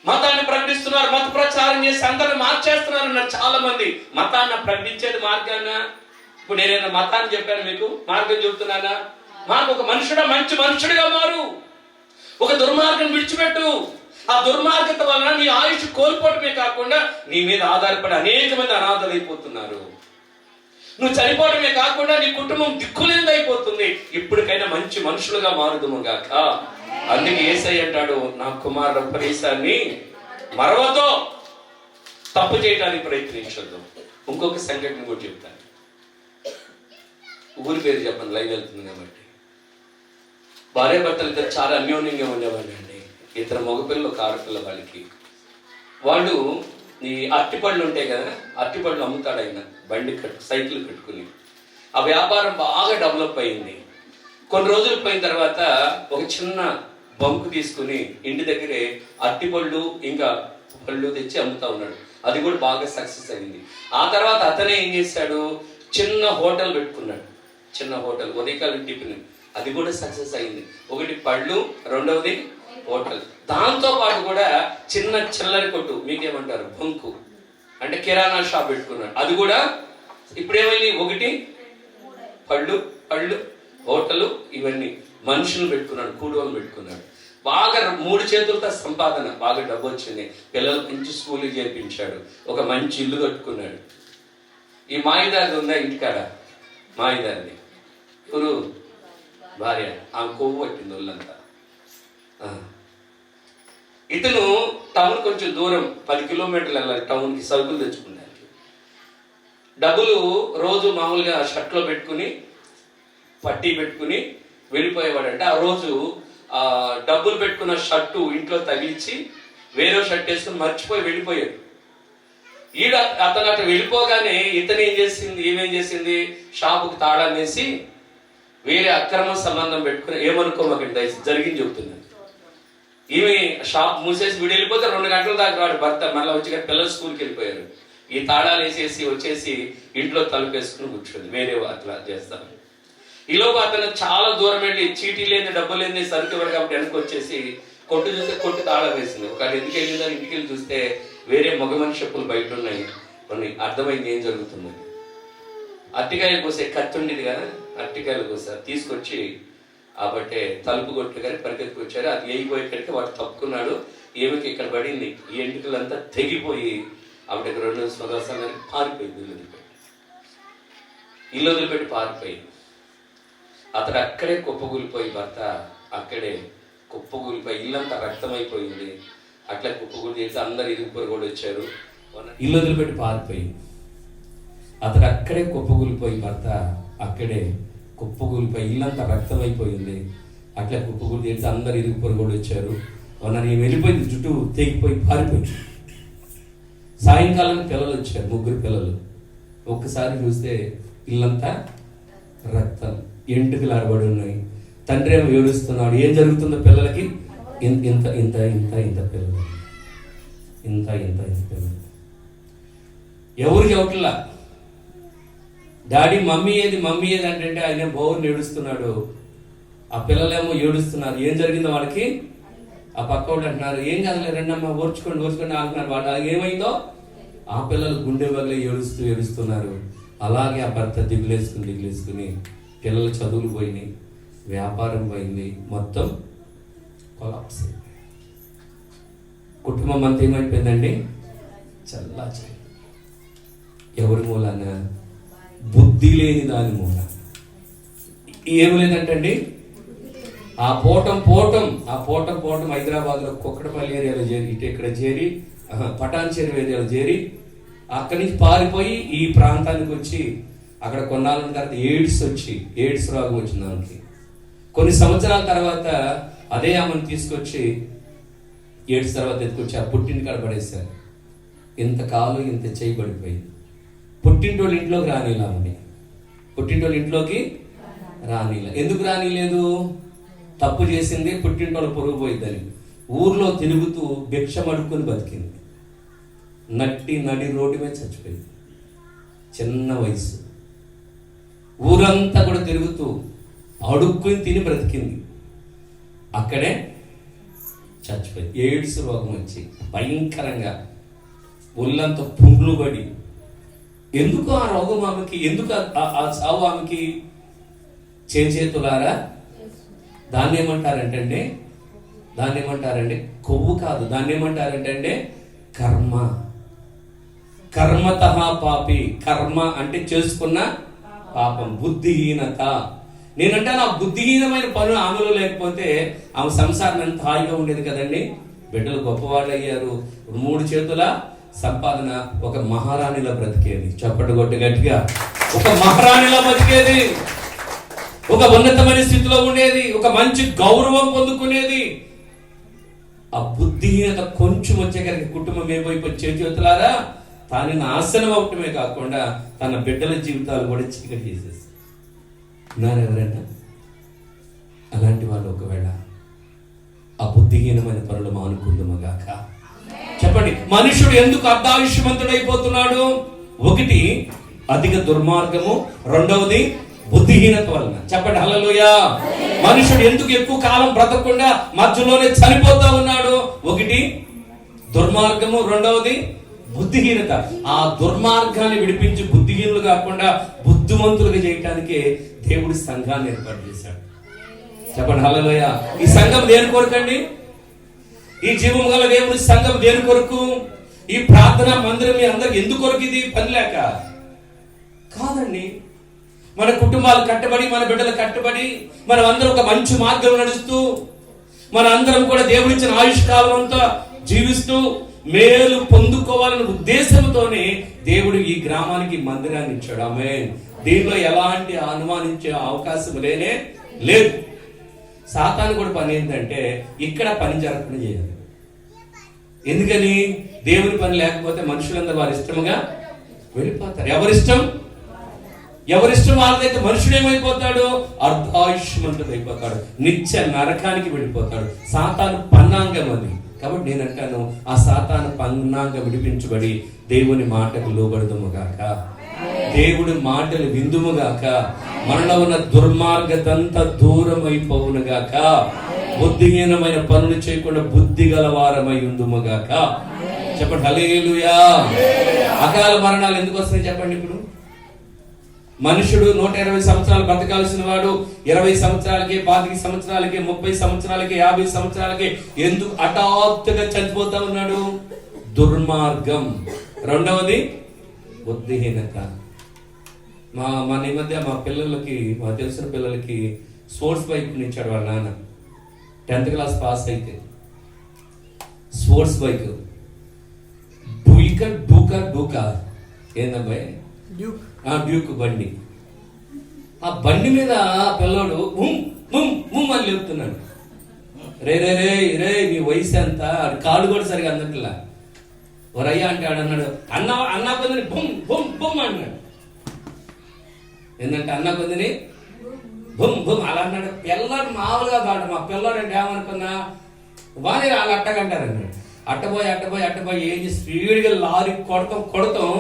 మతాన్ని ప్రకటిస్తున్నారు, మత ప్రచారం చేసి అందరిని మార్చేస్తున్నారు అన్నారు చాలా మంది. మతాన్ని ప్రకటించేది మార్గాన్న? ఇప్పుడు నేనైనా మతాన్ని చెప్పాను, మీకు మార్గం చెబుతున్నానా? మాకు ఒక మనుషుడా, మంచి మనుషుడిగా మారు. ఒక దుర్మార్గం విడిచిపెట్టు. ఆ దుర్మార్గత వలన నీ ఆయుష్ కోల్పోవటమే కాకుండా నీ మీద ఆధారపడి అనేక మంది అనాథలైపోతున్నారు. నువ్వు చనిపోవడమే కాకుండా నీ కుటుంబం దిక్కులేదైపోతుంది. ఇప్పటికైనా మంచి మనుషులుగా మారుదుము గాక. అందుకే యేసయ్య అంటాడు, నా కుమారుల ఉపదేశాన్ని మరవతో తప్పు చేయడానికి ప్రయత్నించొద్దు. ఇంకొక సంఘటన కూడా చెప్తాను. ఊరి పేరు చెప్పండి, లైవ్ వెళ్తుంది కాబట్టి. భార్య భర్తలు ఇద్దరు చాలా అన్యోన్యంగా ఉండేవాళ్ళు అండి. ఇద్దరు మగపిల్లలు, ఒక ఆడపిల్ల. వాళ్ళు ఈ అరటిపళ్ళు ఉంటాయి కదా, అరటిపళ్ళు అమ్ముతాడు ఆయన. బండి సైకిల్ కట్టుకుని. ఆ వ్యాపారం బాగా డెవలప్ అయింది. కొన్ని రోజులు పోయిన తర్వాత ఒక చిన్న బంకు తీసుకుని ఇంటి దగ్గరే అరటిపళ్ళు ఇంకా పళ్ళు తెచ్చి అమ్ముతా ఉన్నాడు. అది కూడా బాగా సక్సెస్ అయింది. ఆ తర్వాత అతనే ఏం చేశాడు, చిన్న హోటల్ పెట్టుకున్నాడు. చిన్న హోటల్, ఉదయకాలం టిఫిన్. అది కూడా సక్సెస్ అయింది. ఒకటి పళ్ళు, రెండవది హోటల్. దాంతో పాటు కూడా చిన్న చిల్లరి కొట్టు, మీకేమంటారు, బంకు అంటే కిరాణా షాప్ పెట్టుకున్నాడు. అది కూడా ఇప్పుడేమైంది, ఒకటి పళ్ళు, హోటలు, ఇవన్నీ మనుషులు పెట్టుకున్నాడు, కూడోలు పెట్టుకున్నాడు. బాగా 3 చేతులతో సంపాదన, బాగా డబ్బు వచ్చింది. పిల్లలు మంచి స్కూల్కి చేర్పించాడు. ఒక మంచి ఇల్లు కట్టుకున్నాడు. ఈ మాయిదారి ఉందా ఇంటికాడ, మాయిదారిది ఎవరు, భార్య. ఆమె కొవ్వు పట్టింది ఒళ్ళంతా. ఇతను టౌన్ కొంచెం దూరం, 10 కిలోమీటర్లు వెళ్ళాలి టౌన్కి సరుకులు తెచ్చుకున్నానికి. డబ్బులు రోజు మామూలుగా షర్ట్లో పెట్టుకుని, పట్టీ పెట్టుకుని వెళ్ళిపోయేవాడంటే ఆ రోజు డబ్బులు పెట్టుకున్న షర్టు ఇంట్లో తగిలించి వేరే షర్ట్ వేసుకుని మర్చిపోయి వెళ్ళిపోయాడు. అతను అటు వెళ్ళిపోగానే ఇతను ఏమేం చేసింది, షాపుకి తాళాన్ని వేసి వేరే అక్రమ సంబంధం పెట్టుకుని, ఏమనుకోమాకండి దయచేసి జరిగింది చెబుతున్నాను. ఈమె షాప్ మూసేసి వీడు వెళ్ళిపోతే 2 గంటల దాకా వాడు భర్త మళ్ళీ వచ్చి పిల్లలు స్కూల్కి వెళ్ళిపోయారు. ఈ తాళాలు వేసేసి వచ్చేసి ఇంట్లో తలుపేసుకుని కూర్చోండి, వేరే అట్లా చేస్తాను. ఈలోపు అతను చాలా దూరం వెళ్ళి చీటీ లేని, డబ్బు లేని, సరుకు ఇవ్వడు కాబట్టి వెనక్కి వచ్చేసి కొట్టు చూస్తే కొట్టు తాళం వేసింది. ఒకటి ఎందుకు వెళ్ళిందని ఇంటికి వెళ్ళి చూస్తే వేరే మగ మనిషి చెప్పులు బయట ఉన్నాయి. అర్థమైంది ఏం జరుగుతుంది. అరటికాయలు కోసే కత్తి ఉండేది కదా, అరటికాయలు కోసా తీసుకొచ్చి బట్టే తలుపు కొట్టు కానీ పరిగెత్తుకొచ్చారు. అది వేయిపోయేక్కడికి వాడు తప్పుకున్నాడు. ఏమికి ఇక్కడ పడింది, ఈ ఎంటికలంతా తెగిపోయి ఆవిడకి 2 సంవత్సరాలు పారిపోయింది. ఇల్లు వదిలిపెట్టి పారిపోయింది. అతడు అక్కడే కుప్పగూలిపోయి, భర్త అక్కడే కుప్పగూలిపోయి, ఇల్లంతా రక్తమైపోయింది. అట్లా కుప్పగూలి చేసి అందరు ఇరుగుపొరు కూడా వచ్చారు. ఇల్లు వదిలిపెట్టి పారిపోయింది. అతడు అక్కడే కుప్పగూలిపోయి, భర్త అక్కడే కుప్పగూలిపోయి, ఇల్లంతా రక్తమైపోయింది. అట్లా కుప్పగూలి చేసి అందరు ఇరుగుపొరు కూడా వచ్చారు. నేను వెళ్ళిపోయింది, జుట్టు తెగిపోయి పారిపోయింది. సాయంకాలం పిల్లలు వచ్చారు, 3 పిల్లలు. ఒక్కసారి చూస్తే ఇల్లంతా రక్తం, ఎంటుకలు ఆడబడి ఉన్నాయి. తండ్రి ఏమో ఏడుస్తున్నాడు. ఏం జరుగుతుందో పిల్లలకి, ఇంత ఇంత ఇంత ఇంత ఇంత పిల్లలు, ఇంత ఇంత ఇంత పిల్లలు. ఎవరికి ఒకట్లా. డాడీ మమ్మీ ఏది అంటే ఆయన బోర్ని ఏడుస్తున్నాడు. ఆ పిల్లలేమో ఏడుస్తున్నారు. ఏం జరిగిందో వాళ్ళకి. ఆ పక్క వాళ్ళు అంటున్నారు, ఏం కాదులే రండమ్మా, ఓర్చుకోండి అంటున్నారు. వాళ్ళు ఏమైందో ఆ పిల్లలు గుండె వగలే ఏడుస్తున్నారు. అలాగే ఆ భర్త దిగులేసుకుని పిల్లల చదువులు పోయినాయి, వ్యాపారం పోయింది, మొత్తం కొలాప్స్ అయిపోయింది. కుటుంబం అంతా ఏమైపోయిందండి, చల్లాచి. ఎవరి మూలాన? బుద్ధి లేని దాని మూల. ఏమి లేదంటండి, ఆ పోవటం హైదరాబాద్ లో కుక్కడపల్లి ఏరియాలో చేరి, ఇటు ఇక్కడ చేరి, పటాన్ చెరువు ఏరియాలో చేరి, అక్కడి నుంచి పారిపోయి ఈ ప్రాంతానికి వచ్చి అక్కడ కొన్నాళ్ళ తర్వాత ఎయిడ్స్ రోగం వచ్చింది ఆమెకి. కొన్ని సంవత్సరాల తర్వాత అదే ఆమెను తీసుకొచ్చి ఎయిడ్స్ తర్వాత ఎత్తుకొచ్చి ఆ పుట్టింటి కాడ పడేశారు. ఇంత కాలు ఇంత చేయబడిపోయింది. పుట్టింటోళ్ళ ఇంట్లోకి రానిలా ఆమెని. పుట్టింటోళ్ళ ఇంట్లోకి రానిలా. ఎందుకు రానిలేదు? తప్పు చేసింది, పుట్టింటోళ్ళ పొరుగు పోయిద్దని. ఊర్లో తిరుగుతూ భిక్షం అడుక్కొని బతికింది. నడి రోడ్డు మీద చచ్చిపోయింది. చిన్న వయసు. ఊరంతా కూడా తిరుగుతూ అడుక్కుని తిని బ్రతికింది. అక్కడే చచ్చిపోయింది. ఎయిడ్స్ రోగం వచ్చి భయంకరంగా ఒళ్ళంతా పుండ్లు పడి. ఎందుకు ఆ రోగం ఆమెకి, ఎందుకు ఆ చావు ఆమెకి? చేతులారా దాన్ని ఏమంటారంటే కొవ్వు కాదు, దాన్ని ఏమంటారంటే కర్మ. కర్మతః పాపి. కర్మ అంటే చేసుకున్న పాపం, బుద్ధిహీనత. నేనంటే ఆ బుద్ధిహీనమైన పనులు ఆమెలో లేకపోతే ఆమె సంసారం ఎంత హాయిగా ఉండేది కదండి. బిడ్డలు గొప్పవాళ్ళు అయ్యారు, 3 చేతుల సంపాదన, ఒక మహారాణిలా బ్రతికేది. చప్పటి కొట్టి గట్టిగా, ఒక మహారాణిలా బతికేది, ఒక ఉన్నతమైన స్థితిలో ఉండేది, ఒక మంచి గౌరవం పొందుకునేది. ఆ బుద్ధిహీనత కొంచెం వచ్చేసరికి కుటుంబం ఏమైపోయి చేతులారా తాను నాశనం అవటమే కాకుండా తన బిడ్డల జీవితాలు కూడా చీకటి చేసేసి ఉన్నారు. ఎవరైనా అలాంటి వాళ్ళు ఒకవేళ ఆ బుద్ధిహీనమైన పనులు మానుకుందామగాక. చెప్పండి, మనుషుడు ఎందుకు అర్ధాయుష్యవంతుడైపోతున్నాడు? 1 అధిక దుర్మార్గము, 2వది బుద్ధిహీనత వలన. చెప్పండి హల్లెలూయా. మనుషుడు ఎందుకు ఎక్కువ కాలం బ్రతకకుండా మధ్యలోనే చనిపోతా ఉన్నాడు? 1 దుర్మార్గము, 2వది బుద్ధిహీనత. ఆ దుర్మార్గాన్ని విడిపించి బుద్ధిహీనులు కాకుండా బుద్ధిమంతులుగా చేయటానికే దేవుడి సంఘాన్ని ఏర్పాటు చేశాడు. చెప్పండి హల్లెలూయా. ఈ సంఘం దేని కొరకండి? ఈ జీవం గల దేవుడి సంఘం దేని కొరకు? ఈ ప్రార్థనా మందిరం మీ అందరికి ఎందుకు కొరకు? ఇది పని లేక కాదండి. మన కుటుంబాలు కట్టబడి, మన బిడ్డలు కట్టబడి, మనం అందరం ఒక మంచి మార్గం నడుస్తూ, మన అందరం కూడా దేవుడిచ్చిన ఆయుష్కాలం అంతా జీవిస్తూ మేలు పొందుకోవాలనే ఉద్దేశంతోనే దేవుడు ఈ గ్రామానికి మందిరాన్ని ఇచ్చాడు. ఆమేన్. దీనిలో ఎలాంటి అనుమానించే అవకాశం లేనే లేదు. సాతాను కూడా పని ఏంటంటే ఇక్కడ పని జరగకుండా చేయాలి. ఎందుకని? దేవుని పని లేకపోతే మనుషులందరూ వారి ఇష్టముగా వెళ్ళిపోతారు. ఎవరిష్టం వాళ్ళదైతే మనుషుడు ఏమైపోతాడు? అర్ధాయుష్మంతుడు అయిపోతాడు, నిత్య నరకానికి వెళ్ళిపోతాడు. సాతాను పన్నాంగం అది. కాబట్టి నేను అంటాను, ఆ సాతాను పన్నాంగం విడిపించబడి దేవుని మాటకు లోబడదుముగాక, దేవుడి మాటలు విందుముగాక, మనలో ఉన్న దుర్మార్గతంతా దూరం అయిపోవునుగాక, బుద్ధిహీనమైన పనులు చేయకుండా బుద్ధి గలవారమై ఉందుముగాక. చెప్పండి హల్లెలూయా. అకాల మరణాలు ఎందుకు వస్తాయి చెప్పండి? ఇప్పుడు మనుషుడు 120 సంవత్సరాలు బ్రతకాల్సిన వాడు 20 సంవత్సరాలకి, 25 సంవత్సరాలకి, 30 సంవత్సరాలకి, 50 సంవత్సరాలకి ఎందుకు హఠాత్తుగా చనిపోతా ఉన్నాడు? దుర్మార్గం. 2వది బుద్ధిహీనత. మన ఈ మధ్య మా పిల్లలకి, మా తెలిసిన పిల్లలకి స్పోర్ట్స్ బైక్ ఇచ్చాడు వాళ్ళ నాన్న. 10th క్లాస్ పాస్ అయితే స్పోర్ట్స్ బైక్ డూకా ఏందబ్బాయి? డ్యూక్ బండి. ఆ బండి మీద పిల్లోడు అని లేపుతున్నాడు. రే రే రే రే నీ వయసు ఎంత? కాడు కూడా సరిగా అందట్లా. వరయ్యా అంటే ఆడన్నాడు, అన్నా కొందని బుమ్ అన్నాడు. ఏంటంటే అన్నా కొందని బుమ్ అలా అన్నాడు. పిల్లాడు మామూలుగా కాడు. మా పిల్లాడు అంటే ఏమనుకున్నా వాని వాళ్ళు అట్టగంటారన్నాడు. అట్టబోయి ఏం స్పీడ్గా లారీ కొడతాం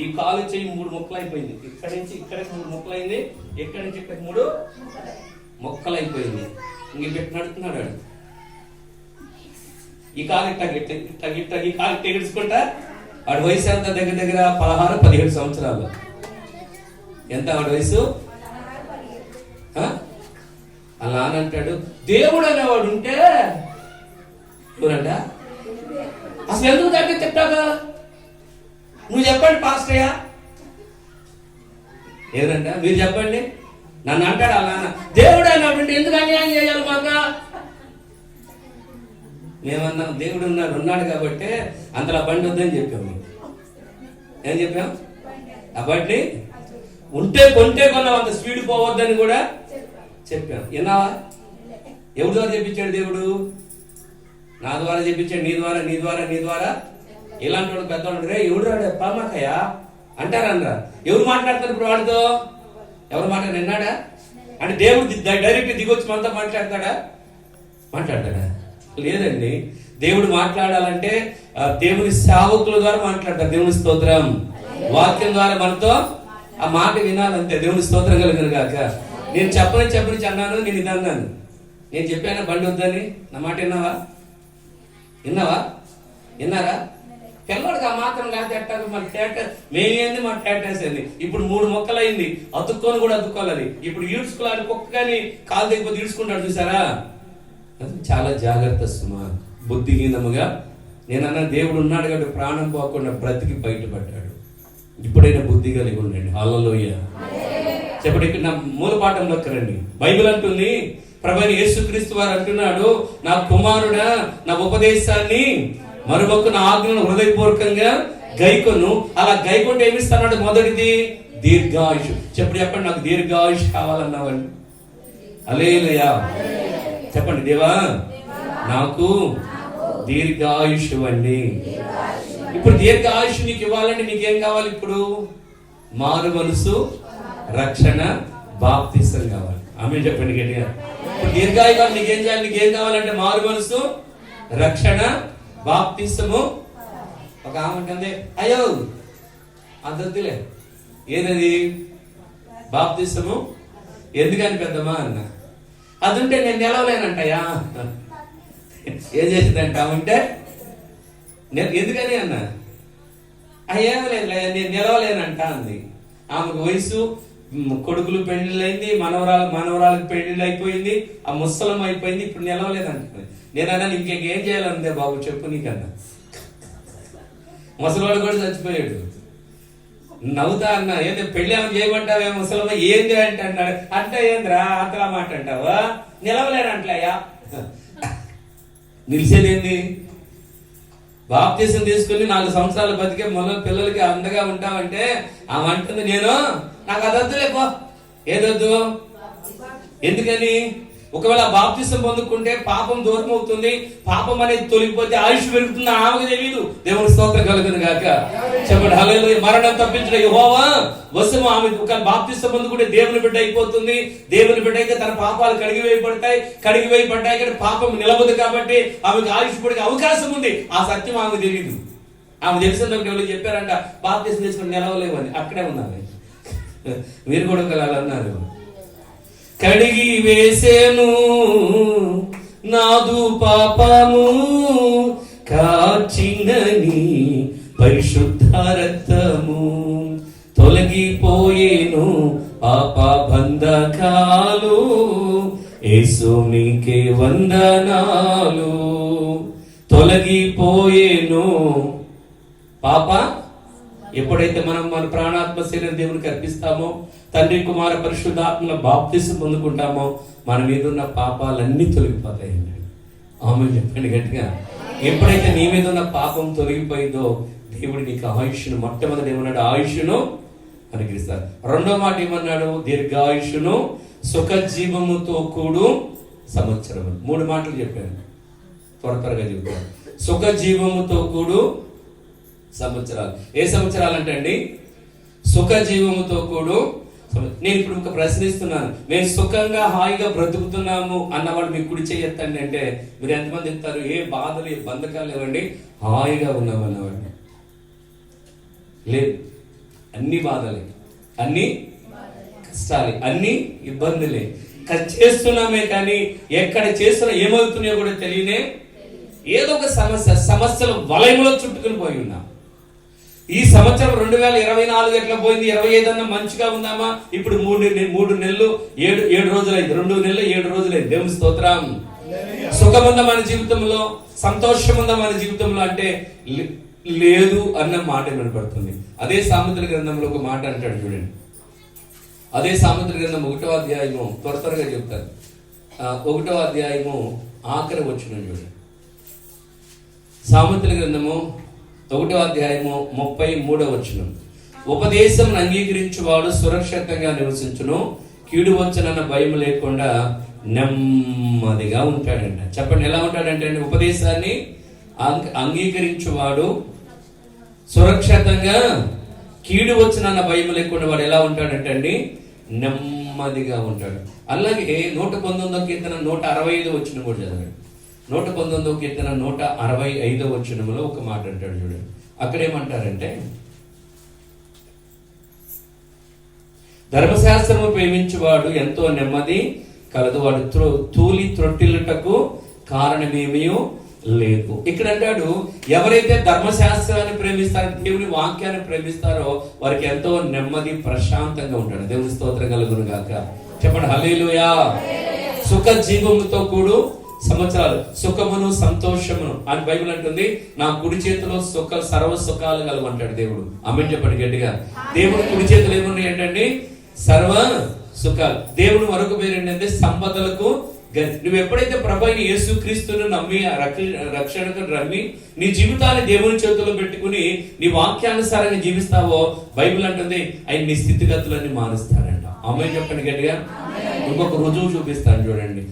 ఈ కాలు చెయ్యి 3 ముక్కలు అయిపోయింది. ఇక్కడి నుంచి ఇక్కడికి 3 ముక్కలు అయింది, ఇక్కడి నుంచి ఇక్కడికి 3 ముక్కలు అయిపోయింది. ఇంక పెట్టి నడుతున్నాడు. ఈ కాలు ఇట్ట ఈ కాలు తెగించుకుంటా. వాడి వయసు ఎంత? దగ్గర 16-17 సంవత్సరాలు. ఎంత వాడి వయసు? అలా అని అంటాడు. దేవుడు అనేవాడు ఉంటే చూడంట అసలు ఎందుకు దగ్గర చెప్తాగా? నువ్వు చెప్పండి పాస్టయ్య, ఎవరంట మీరు చెప్పండి. నన్ను అంటాడు అలా. దేవుడు అన్నాడు ఎందుకు అన్యాయం చేయాలి మాకు? మేమన్నాం దేవుడు ఉన్నాడు కాబట్టి అంతలా బండి వద్దని చెప్పాము. ఏం చెప్పాం? ఆ బండి కొంటే కొన్నాం, అంత స్పీడ్ పోవద్దని కూడా చెప్పాం. విన్నావా? ఎవరి ద్వారా చెప్పించాడు దేవుడు? నా ద్వారా చెప్పించాడు. నీ ద్వారా ఇలాంటి వాడు పెద్దవాడు రే ఎవడు రాడు పామాకయ్యా అంటారనరా. ఎవరు మాట్లాడతారు ఇప్పుడు వాడితో? ఎవరు విన్నాడా? అంటే దేవుడు డైరెక్ట్ దిగొచ్చి మనతో మాట్లాడతాడా? లేదండి. దేవుడు మాట్లాడాలంటే దేవుని సేవకుల ద్వారా మాట్లాడతారు. దేవుని స్తోత్రం. వాక్యం ద్వారా మనతో ఆ మాట వినాలంతే. దేవుని స్తోత్రం కలుగును గాక. నేను చెప్పని అన్నాను. నేను ఇది అన్నాను. నేను చెప్పాను బండి వద్దని. నా మాట విన్నారా? పిల్లడికి ఆ మాత్రం లేకపోతే ఎట్టారు మరి మేమేంది మా టేటాస్ ఏంది. ఇప్పుడు 3 మొక్కలు అయింది, అతుక్కొని కూడా అతుక్కోవాలి. ఇప్పుడు ఈడ్చుకోవాలి, కుక్క కానీ కాలు దిగిపోతే ఈడ్చుకుంటాడు చూసారా. అది చాలా జాగ్రత్త సుమా. బుద్ధిహీనముగా నేనన్నా దేవుడు ఉన్నాడు కాబట్టి ప్రాణం పోకుండా బ్రతికి బయటపడ్డాడు. ఇప్పుడైనా బుద్ధి కలిగి ఉండండి. హల్లెలూయా చెప్పండి. ఇక్కడ నా మూల పాఠంలోకి రండి. బైబిల్ అంటుంది, ప్రభువైన యేసుక్రీస్తు వారు అంటున్నాడు, నా కుమారుడా నా ఉపదేశాన్ని మరొక నా ఆజ్ఞను హృదయపూర్వకంగా గైకొను. అలా గైకొంటే ఏమిస్తున్నాడు? మొదటిది దీర్ఘాయుష్. చెప్పండి నాకు దీర్ఘాయుష్ కావాలన్నావండి. హల్లెలూయా చెప్పండి. దేవా నాకు దీర్ఘాయుష్ అండి. ఇప్పుడు దీర్ఘాయుష్ నీకు ఇవ్వాలంటే నీకేం కావాలి? ఇప్పుడు మారు మనసు, రక్షణ, బాప్తిసం కావాలి. ఆమె చెప్పండి గట్టిగా. ఇప్పుడు దీర్ఘాయుష్ నీకేం చేయాలి? నీకేం కావాలంటే మారు మనసు, రక్షణ, బాప్తిసము. ఒక ఆమె ఉంటుంది, అయ్యో అంతలే ఏదది బాప్తిసము ఎందుకని పెద్దమ్మా అన్న. అది ఉంటే నేను నిలవలేనంటయా. ఏం చేసిందంట ఉంటే నేను ఎందుకని అన్నా. ఏం లేదు నేను నిలవలేనంట అంది. ఆమెకు వయసు, కొడుకులు పెళ్లిళ్ళైంది, మనవరాలకు పెళ్లిళ్ళు అయిపోయింది, ఆ ముసలం అయిపోయింది, ఇప్పుడు నిలవలేదంట. నేనన్నా ఇంకేం చేయాలంటే బాబు చెప్పు నీకన్నా. ముసలివాడు కూడా చచ్చిపోయాడు. నవ్వుతా అన్నా, ఏంది పెళ్లి ఏమో చేయబడ్డావే ముసలమ్మ ఏంది అంటే అన్నాడు. అంటే ఏంద్రా అంతలా మాట అంటావా? నిలవలేనంట్లయ్యా. నిలిచేదేంది? బాప్తిసం తీసుకుని 4 సంవత్సరాలు బతికే మొన్న పిల్లలకి అందగా ఉంటామంటే ఆమె అంటుంది, నేను నాకు అదొద్దులే పో. ఏదొద్దు? ఎందుకని? ఒకవేళ బాప్తిసం పొందుకుంటే పాపం దూరం అవుతుంది, పాపం అనేది తొలగిపోతే ఆయుష్ పెరుగుతుంది. ఆమెకు తెలియదు. దేవుని స్తోత్రం కలుగును గాక చెప్పండి. హల్లెలూయా. మరణం తప్పించడం యెహోవా వశము. ఆమె ఒక బాప్తిసం పొందుకుంటే దేవుని బిడ్డ అయిపోతుంది. దేవుని బిడ్డ అయితే తన పాపాలు కడిగివేయబడతాయి కానీ పాపం నిలవదు కాబట్టి ఆమెకు ఆయుష్ పడికి అవకాశం ఉంది. ఆ సత్యం ఆమెకు తెలియదు. ఆమె తెలిసినప్పుడు ఎవరు చెప్పారంట బాప్తిసం తీసుకుని నిలవలేమని. అక్కడే ఉన్నారు. మీరు కూడా కలాలన్నారు. కడిగి వేసేను నాదు పాపము, కాచినని పరిశుద్ధ రక్తము, తొలగిపోయేను పాప బంధకాలు, యేసు నీకే వందనాలు. తొలగిపోయేను పాప. ఎప్పుడైతే మనం మన ప్రాణాత్మ శరీరం దేవునికి అర్పిస్తామో, తండ్రి కుమార పరిశుద్ధాత్మల బాప్తిసం పొందుకుంటామో, మన మీద ఉన్న పాపాలన్నీ తొలగిపోతాయండి. ఆమె చెప్పండి గట్టిగా. ఎప్పుడైతే నీ మీద ఉన్న పాపం తొలగిపోయిందో దేవుడు నీకు ఆయుష్ను, మొట్టమొదటి ఏమన్నాడు? ఆయుష్ను అనుగ్రహిస్తాడు. రెండో మాట ఏమన్నాడు? దీర్ఘాయుష్ను, సుఖ జీవముతో కూడు సంవత్సరం. 3 మాటలు చెప్పాను, త్వరగా చెప్తాను. సుఖ జీవముతో కూడు సంవత్సరాలు. ఏ సంవత్సరాలు అంటే అండి? సుఖ జీవముతో కూడు. నేను ఇప్పుడు ఒక ప్రశ్నిస్తున్నాను, మేము సుఖంగా హాయిగా బ్రతుకుతున్నాము అన్నవాడు మీకు కుడి చేయొద్దండి అంటే మీరు ఎంతమంది చెప్తారు? ఏ బాధలు, ఏ బంధకాలు లేవండి, హాయిగా ఉన్నాం అన్నవాడిని. లేదు, అన్ని బాధలే, అన్ని కష్టాలే, అన్ని ఇబ్బందులే చేస్తున్నామే. కానీ ఎక్కడ చేస్తున్నా ఏమవుతున్నాయో కూడా తెలియనే. ఏదో ఒక సమస్యలు వలయంలో చుట్టుకుని పోయి ఉన్నాం. ఈ సంవత్సరం 2024 ఎట్లా పోయింది? 25 అన్న మంచిగా ఉందామా? ఇప్పుడు 3 నెలలు 7 రోజులైంది. 2 నెలలు 7 రోజులైంది. దేవుని స్తోత్రం. సుఖం ఉందా మన జీవితంలో? సంతోషం ఉందా మన జీవితంలో అంటే లేదు అన్న మాట వినపడుతుంది. అదే సామెతల గ్రంథంలో ఒక మాట అంటాడు చూడండి. అదే సామెతల గ్రంథం 1వ అధ్యాయము, త్వరగా చెప్తాను. 1వ అధ్యాయము ఆఖరి వచనం చూడండి. సామెతల గ్రంథము 1వ అధ్యాయము 33వ వచనం. ఉపదేశం అంగీకరించువాడు సురక్షితంగా నివసించును, కీడు వచ్చనన్న భయం లేకుండా నెమ్మదిగా ఉంటాడంట. చెప్పండి, ఎలా ఉంటాడంటే అండి? ఉపదేశాన్ని అంగీకరించువాడు సురక్షితంగా, కీడు వచ్చనన్న భయం లేకుండా వాడు ఎలా ఉంటాడంటే అండి? నెమ్మదిగా ఉంటాడు. అలాగే 119వ కీర్తన 165వ వచనం కూడా చదవండి. 119వ కీర్తన 165వ వచనంలో ఒక మాట అంటాడు చూడండి. అక్కడేమంటారంటే, ధర్మశాస్త్రము ప్రేమించువాడు ఎంతో నెమ్మది కలదు, వాడు తూలి త్రొట్టిల్లుటకు కారణమేమియో లేదు. ఇక్కడ అంటాడు, ఎవరైతే ధర్మశాస్త్రాన్ని ప్రేమిస్తారో, దేవుని వాక్యాన్ని ప్రేమిస్తారో వారికి ఎంతో నెమ్మది, ప్రశాంతంగా ఉంటాడు. దేవుని స్తోత్రం కలుగును గాక. చెప్పండి హల్లెలూయా. సుఖ జీవముతో కూడు సంవత్సరాలు, సుఖమును సంతోషమును అని బైబిల్ అంటుంది. నా కుడి చేతిలో సర్వ సుఖాలు కలవంటాడు దేవుడు. ఆమేన్ చెప్పండి గట్టిగా. దేవుడు కుడి చేతులు ఏమున్నాయి ఏంటండి? సర్వ సుఖాలు. దేవుడు మరొక పేరు ఏంటంటే సంపదలకు. నువ్వు ఎప్పుడైతే ప్రభువైన యేసుక్రీస్తును నమ్మి రక్షణకు నమ్మి నీ జీవితాన్ని దేవుని చేతుల్లో పెట్టుకుని నీ వాక్యానుసారంగా జీవిస్తావో, బైబిల్ అంటుంది ఆయన నీ స్థితిగతులన్నీ మారుస్తాడంట. ఆమేన్ చెప్పండి గట్టిగా. ఇంకొక రుజువు చూపిస్తాను చూడండి.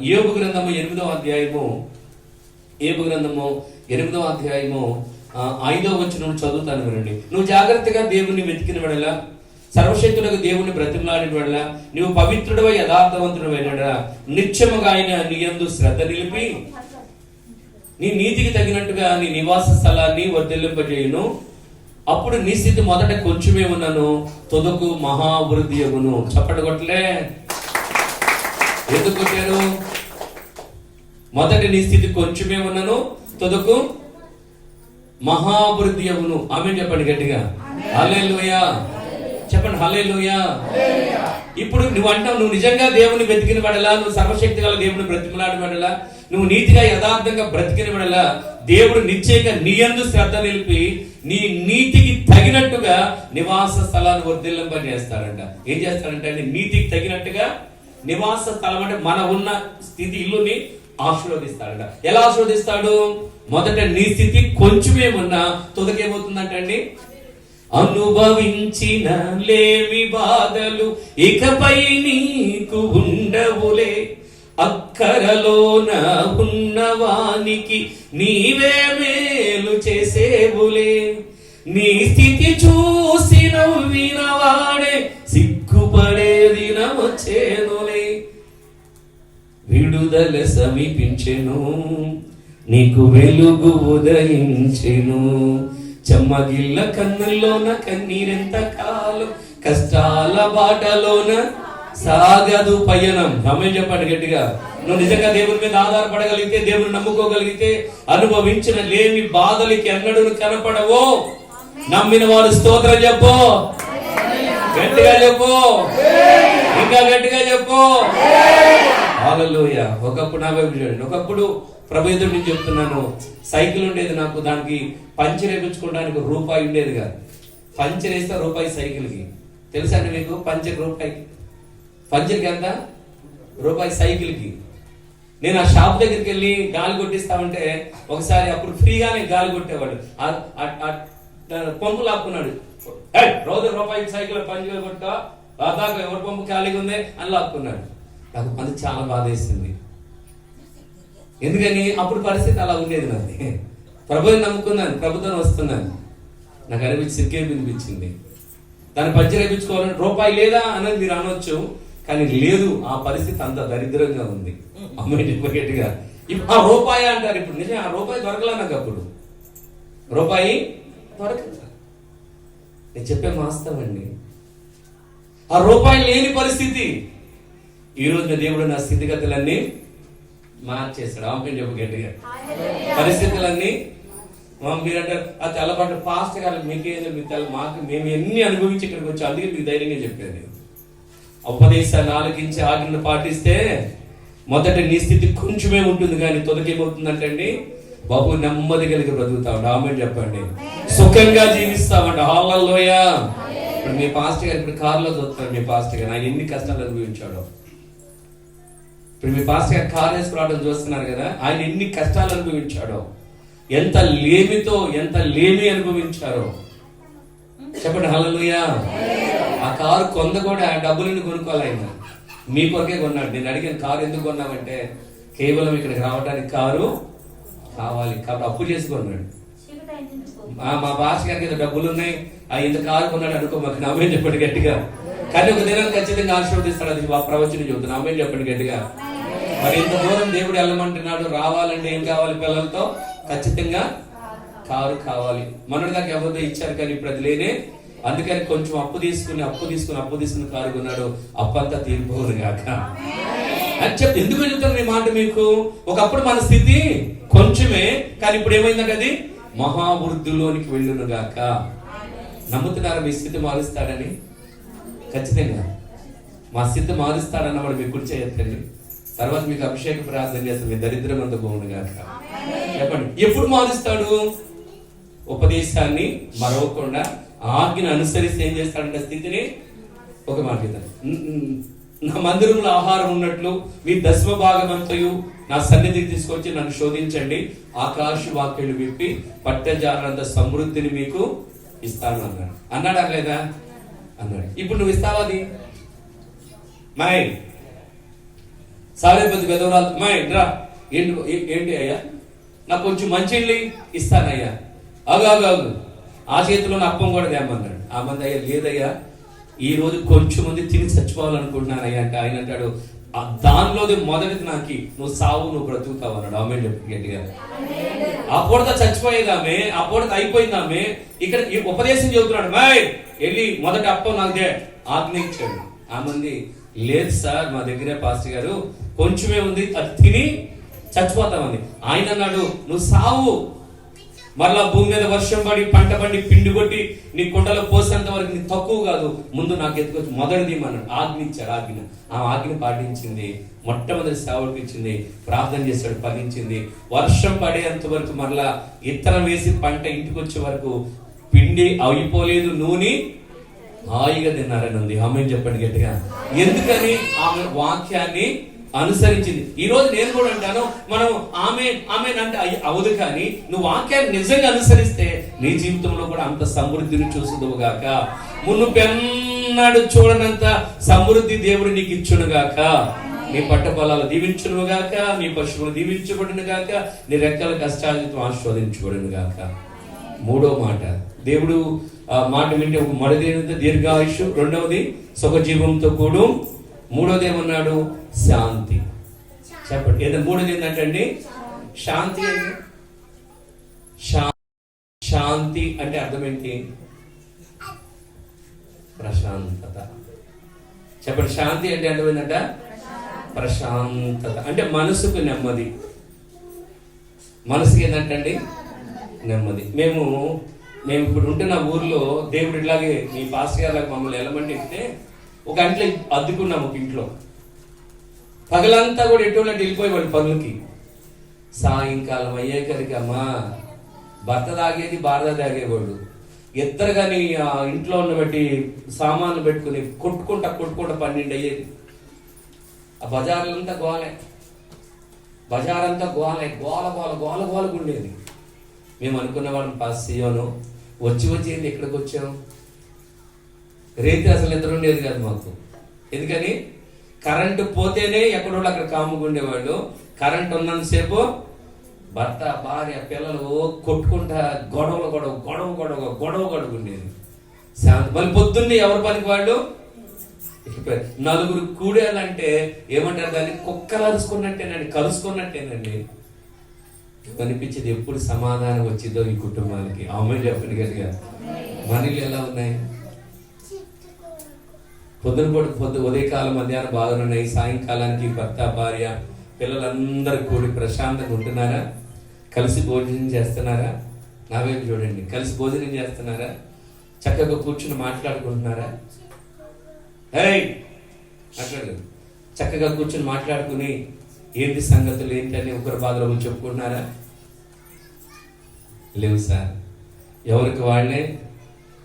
యోబు గ్రంథము 8వ అధ్యాయము 5వ వచనం చదువుతాను వినండి. నువ్వు జాగ్రత్తగా దేవుణ్ణి వెతికిన వెడల, సర్వశక్తులకు దేవుని బ్రతిమలాడిన వల్ల, నీవు పవిత్రుడవై యథార్థవంతుడైన నిత్యముగా ఆయన నీ యందు శ్రద్ధ నిలిపి నీ నీతికి తగినట్టుగా నీ నివాస స్థలాన్ని వర్ధిల్లింపజేయును. అప్పుడు నీ స్థితి మొదట కొంచెమే ఉన్నాను, తుదకు మహావృద్ధి అగును. చప్పటి కొట్టలే. ఎందుకు కొట్టారు? మొదట నీ స్థితి కొంచెమే ఉన్నాను, తుదకు మహావృద్ధి అగును. ఆమేన్ చెప్పండి గట్టిగా. హల్లెలూయా చెప్పండి. హల్లెలూయా. ఇప్పుడు నువ్వు అంటావు, నువ్వు నిజంగా దేవుని వెతికిన పడలా, నువ్వు సర్వశక్తి గల దేవుని బ్రతిమలాడిన పడలా, నువ్వు నీతిగా యథార్థంగా బ్రతికిన పడలా, దేవుడు నిశ్చయంగా నీ యందు శ్రద్ధ నిలిపి నీ నీతికి తగినట్టుగా నివాస స్థలాన్ని వర్ధిల్లింప చేస్తాడంట. ఏం చేస్తాడంటే అండి, నీతికి తగినట్టుగా నివాస స్థలం అంటే మన ఉన్న స్థితి, ఇల్లుని ఆశీర్వదిస్తాడంట. ఎలా ఆశీర్వదిస్తాడు? మొదట నీ స్థితి కొంచెమేమున్నా తుదకేమవుతుందంట అండి, అనుభవించిన లేమి బాధలు ఇకపై నీకు ఉండవులే, అక్కరలోన ఉన్నవానికి నీవే మేలు చేసేవులే, నీ స్థితి చూసి నవ్విన వాడే సిగ్గుపడే దినమొచ్చేనులే, విడుదల సమీపించెను నీకు వెలుగు ఉదయించెను, చెమ్మగిల్ల కన్నుల్లోన కన్నీరెంత కాలం, కష్టాల బాటలోన సాగదు పయనం. ఆమేన్ చెప్పండి గట్టిగా. నువ్వు నిజంగా దేవుని మీద ఆధారపడగలిగితే, దేవుని నమ్ముకోగలిగితే, అనుభవించిన లేని బాధలకి ఎన్నడూ కనపడవో. నమ్మిన వాడు స్తోత్రం చెప్పు, గట్టిగా చెప్పు, ఇంకా గట్టిగా చెప్పు. హల్లెలూయా. ఒకప్పుడు నా వైపు చూడండి. ఒకప్పుడు ప్రభు ఎదురు నుంచి చెప్తున్నాను, సైకిల్ ఉండేది నాకు, దానికి పంచర్ వేయించుకోవడానికి రూపాయి ఉండేది కాదు. పంచర్ వేస్తే రూపాయి సైకిల్కి. తెలుసా అండి మీకు? పంచర్ రూపాయికి, పంచర్కి ఎంత? రూపాయి సైకిల్కి. నేను ఆ షాప్ దగ్గరికి వెళ్ళి గాలి కొట్టిస్తామంటే ఒకసారి అప్పుడు ఫ్రీగానే గాలి కొట్టేవాడు. పంపు లాక్కున్నాడు, రోజు రూపాయి సైకిల్ పంచర్ కొట్టా, దాదాపు ఎవరి పంపు ఖాళీగా ఉంది అని లాక్కున్నాడు. నాకు అది చాలా బాధ వేసింది. ఎందుకని అప్పుడు పరిస్థితి అలా ఉండేది నాది. ప్రభుని నమ్ముకున్నాను, ప్రభుత్వం వస్తున్నాను, నాకు అనిపించి సిగ్గే వినిపించింది. దాన్ని పంచర్ వేయించుకోవాలని రూపాయి లేదా అనేది మీరు అనవచ్చు, కానీ లేదు, ఆ పరిస్థితి అంత దరిద్రంగా ఉంది. అమ్మాయి గట్టిగా ఆ రూపాయి అంటారు. ఇప్పుడు నిజం ఆ రూపాయి దొరకలే నాకు. అప్పుడు రూపాయి దొరకదు. నేను చెప్పే వాస్తవండి. ఆ రూపాయి లేని పరిస్థితి. ఈ రోజున దేవుడు నా స్థితిగతులన్నీ మార్చేస్తాడు. ఆమె చెప్పు గట్టిగా. పరిస్థితులన్నీ మీరంటారు ఆ తెల్లబడ్డ ఫాస్ట్ గా మీకేదో మీ తెల్ల మాకు మేము ఎన్ని అనుభవించి ఇక్కడికి వచ్చి, అందుకే మీకు ధైర్యంగా చెప్పాను. ఉపదేశాన్ని ఆలకించి ఆజ్ఞను పాటిస్తే మొదట నీ స్థితి కొంచెమే ఉంటుంది, కానీ తొదకేమవుతుందంటే అండి బాబు నెమ్మది కలిగి బ్రతుకుతామంట. ఆమె చెప్పండి. సుఖంగా జీవిస్తామంట. హల్లెలూయా. ఇప్పుడు మీ పాస్టర్ గారు ఇప్పుడు కారులో చూస్తారు. మీ పాస్టర్ గారు ఆయన ఎన్ని కష్టాలు అనుభవించాడో. ఇప్పుడు మీ పాస్టర్ గారు కారు వేసుకురావడం చూస్తున్నారు కదా, ఆయన ఎన్ని కష్టాలు అనుభవించాడో, ఎంత లేమితో ఎంత లేమి అనుభవించారో చెప్పండి. హల్లెలూయా. ఆ కారు కొంద కూడా డబ్బులను కొనుక్కోవాలి. ఆయన మీ కొరకే కొన్నాడు. నేను అడిగిన కారు ఎందుకు కొన్నామంటే కేవలం ఇక్కడికి రావడానికి కారు కావాలి కాబట్టి అప్పు చేసి కొన్నాడు. మా భాష గారికి ఏదో డబ్బులు ఉన్నాయి, ఇంత కారు కొన్నాడు అనుకో, మాకు నామే చెప్పండి గట్టిగా. కానీ ఒక దినం ఖచ్చితంగా ఆశీర్వదిస్తాడు. అది ప్రవచనం చెబుతుంది. నామే చెప్పండి గట్టిగా. మరి ఇంత దూరం దేవుడు వెళ్ళమంటున్నాడు, రావాలంటే ఏం కావాలి? పిల్లలతో ఖచ్చితంగా కారు కావాలి. మొన్నటిదాకా ఎవరిదో ఇచ్చారు, కానీ ఇప్పుడు అది లేనే. అందుకని కొంచెం అప్పు తీసుకుని కారు కొన్నాడు. అప్పంతా తీరిపోదు కాక. అని చెప్తే ఎందుకు చెప్తాను ఈ మాట మీకు? ఒకప్పుడు మన స్థితి కొంచెమే, కానీ ఇప్పుడు ఏమైందంటే అది మహావృద్ధిలోనికి వెళ్ళును గాక. నమ్ముతున్నారా మీ స్థితి మారుస్తాడని? ఖచ్చితంగా మా స్థితి మారుస్తాడన్నవాడు మీ కుడి చేయొద్దండి. తర్వాత మీకు అభిషేక ప్రార్థన చేస్తాడు, మీ దరిద్రం అంతా పోవును గాక. చెప్పండి, ఎప్పుడు మారుస్తాడు? ఉపదేశాన్ని మరవకుండా ఆజ్ఞను అనుసరిస్తే ఏం చేస్తాడంటే స్థితిని. ఒక మాట నా మందిరంలో ఆహారం ఉన్నట్లు మీ దశమ భాగమంతయు నా సన్నిధికి తీసుకొచ్చి నన్ను శోధించండి, ఆకాశ వాక్యులు విప్పి పట్టజాలంత సమృద్ధిని మీకు ఇస్తాను అన్నాడు. అన్నాడా లేదా? అన్నాడు. ఇప్పుడు నువ్వు ఇస్తావా? అది మై సారేపతి పెదవరాలు మై రా, ఏంటి అయ్యా నాకు కొంచెం మంచి ఇస్తానయ్యా. ఆగు ఆ చేతిలో అప్పం కూడా తేమన్నాడు. ఆ మంది అయ్యా లేదయ్యా, ఈ రోజు కొంచెం మంది తిని చచ్చిపోవాలనుకుంటున్నాను అయ్యా అంటే ఆయన అంటాడు, దానిలోది మొదటిది నాకు, నువ్వు సావు నువ్వు బ్రతుకుతావు అన్నాడు. ఆమె గట్టిగా. ఆ పూటతో చచ్చిపోయేది ఆమె, ఆ పూటతో అయిపోయింది ఆమె. ఇక్కడ ఉపదేశం చెబుతున్నాడు, మై వెళ్ళి మొదటి అప్పం నాకు ఆజ్ఞయించాడు. ఆ మంది లేదు సార్, మా దగ్గరే పాస్టర్ గారు కొంచెమే ఉంది, అది తిని చచ్చిపోతామని. ఆయన అన్నాడు, నువ్వు సావు, మరలా భూమి మీద వర్షం పడి పంట పండి పిండి కొట్టి నీ కుండలో పోసేంత వరకు నీ తక్కువ కాదు, ముందు నాకు ఎత్తుకొచ్చి మొదటిది అన్నాడు. ఆజ్ఞ ఇచ్చాడు. ఆ ఆజ్ఞ పాటించింది, మొట్టమొదటి సేవకు ఇచ్చింది, ప్రార్థన చేశాడు, ఫలించింది. వర్షం పడేంత వరకు మరలా ఇత్తనం వేసి పంట ఇంటికి వచ్చే వరకు పిండి అయిపోలేదు, నూనె హాయిగా తిన్నారని ఉంది. ఆమె చెప్పండి గట్టిగా. ఎందుకని? ఆమె వాక్యాన్ని అనుసరించింది. ఈ రోజు నేను కూడా అంటాను, మనం ఆమె అంటే అవదు, కానీ నువ్వు వాక్యాన్ని నిజంగా అనుసరిస్తే నీ జీవితంలో కూడా అంత సమృద్ధిని చూసుదువు గాక. మున్ను పెన్నాడు చూడనంత సమృద్ధి దేవుడు నీకు ఇచ్చును గాక. నీ పట్ట పొలాలు దీవించును గాక, నీ పశువులు దీవించబడిన గాక, నీ రెక్కల కష్టాలతో ఆస్వాదించబడిన గాక. మూడో మాట, దేవుడు మాట వింటే ఒక మొదటిది దీర్ఘాయుషు, రెండవది సుఖజీవంతో కూడు, మూడోది ఏమన్నాడు? శాంతి. చెప్పండి, ఏదో మూడోది ఏంటంటే శాంతి. శాంతి అంటే అర్థం ఏంటి? ప్రశాంతత. చెప్పండి, శాంతి అంటే అర్థం ఏంటంట? ప్రశాంతత అంటే మనసుకు నెమ్మది. మనసుకి ఏంటంటే నెమ్మది. మేము ఇప్పుడు ఉంటున్న ఊర్లో దేవుడు ఇట్లాగే మీ పాస్టర్ గారు మమ్మల్ని వెళ్ళమంటే ఇస్తే ఒక ఇంట్లో అద్దుకున్నాము. ఒక ఇంట్లో పగలంతా కూడా ఎటువంటి వెళ్ళిపోయేవాళ్ళు పనులకి. సాయంకాలం అయ్యేకరికి అమ్మా భర్త తాగేది, భార్య తాగేవాళ్ళు. ఇద్దరు కానీ ఆ ఇంట్లో ఉన్న బట్టి సామాన్లు పెట్టుకుని కొట్టుకుంటా 12 అయ్యేది. ఆ బజార్లంతా గోలే, బజారంతా గోలే, గోల ఉండేది. మేము అనుకున్నవాళ్ళం పాస్ చేయను, వచ్చి ఏంటి ఎక్కడికి వచ్చాం? రేతి అసలు నిద్ర ఉండేది కాదు మాకు. ఎందుకని? కరెంటు పోతేనే ఎక్కడోళ్ళు అక్కడ కాముగా ఉండేవాళ్ళు. కరెంట్ ఉన్నంతసేపు భర్త, భార్య, పిల్లలు కొట్టుకుంటా గొడవ ఉండేది. మళ్ళీ పొద్దున్నే ఎవరి పనికి వాళ్ళు. నలుగురు కూడేయాలంటే ఏమంటారు దాన్ని? కుక్కలు కలుసుకున్నట్టేనండి. కనిపించేది ఎప్పుడు సమాధానం వచ్చిందో ఈ కుటుంబానికి. ఆమె చెప్పండి గట్టిగా. మనీలు ఎలా ఉన్నాయి? ఉదయకాలం మధ్యాహ్నం బాగున్నాయి, సాయంకాలానికి భర్త, భార్య, పిల్లలందరూ కూడి ప్రశాంతంగా ఉంటున్నారా? కలిసి భోజనం చేస్తున్నారా? నా వైపు చూడండి. కలిసి భోజనం చేస్తున్నారా? చక్కగా కూర్చుని మాట్లాడుకుంటున్నారా? మాట్లాడు. చక్కగా కూర్చుని మాట్లాడుకుని ఏంటి సంగతులు ఏంటని ఒకరి బాధలు చెప్పుకుంటున్నారా? లేవు సార్. ఎవరికి వాళ్ళే,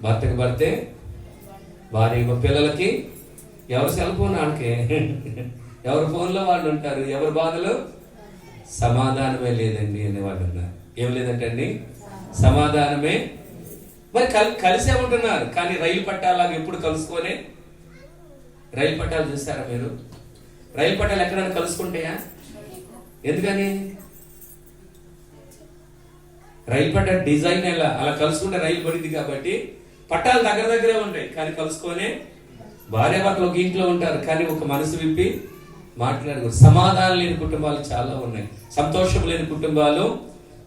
భర్తకి భర్తే, భార్య పిల్లలకి, ఎవరు సెల్ ఫోన్ వాళ్ళకే, ఎవరి ఫోన్లో వాళ్ళు ఉంటారు. ఎవరి బాధలు? సమాధానమే లేదండి అనేవాళ్ళు ఉన్నారు. ఏం లేదంటండి? సమాధానమే. మరి కలిసే ఉంటున్నారు, కానీ రైలు పట్టాలాగా ఎప్పుడు కలుసుకొని. రైలు పట్టాలు చూస్తారా మీరు? రైలు పట్టాలు ఎక్కడైనా కలుసుకుంటాయా? ఎందుకని? రైలు పట్టాల డిజైన్ అలా కలుసుకుంటే రైలు పడింది కాబట్టి పట్టాలు దగ్గరే ఉంటాయి, కానీ కలుసుకొని. భార్య భర్తలు ఒక ఇంట్లో ఉంటారు, కానీ ఒక మనసు విప్పి మాట్లాడుకో. సమాధానం లేని కుటుంబాలు చాలా ఉన్నాయి, సంతోషం లేని కుటుంబాలు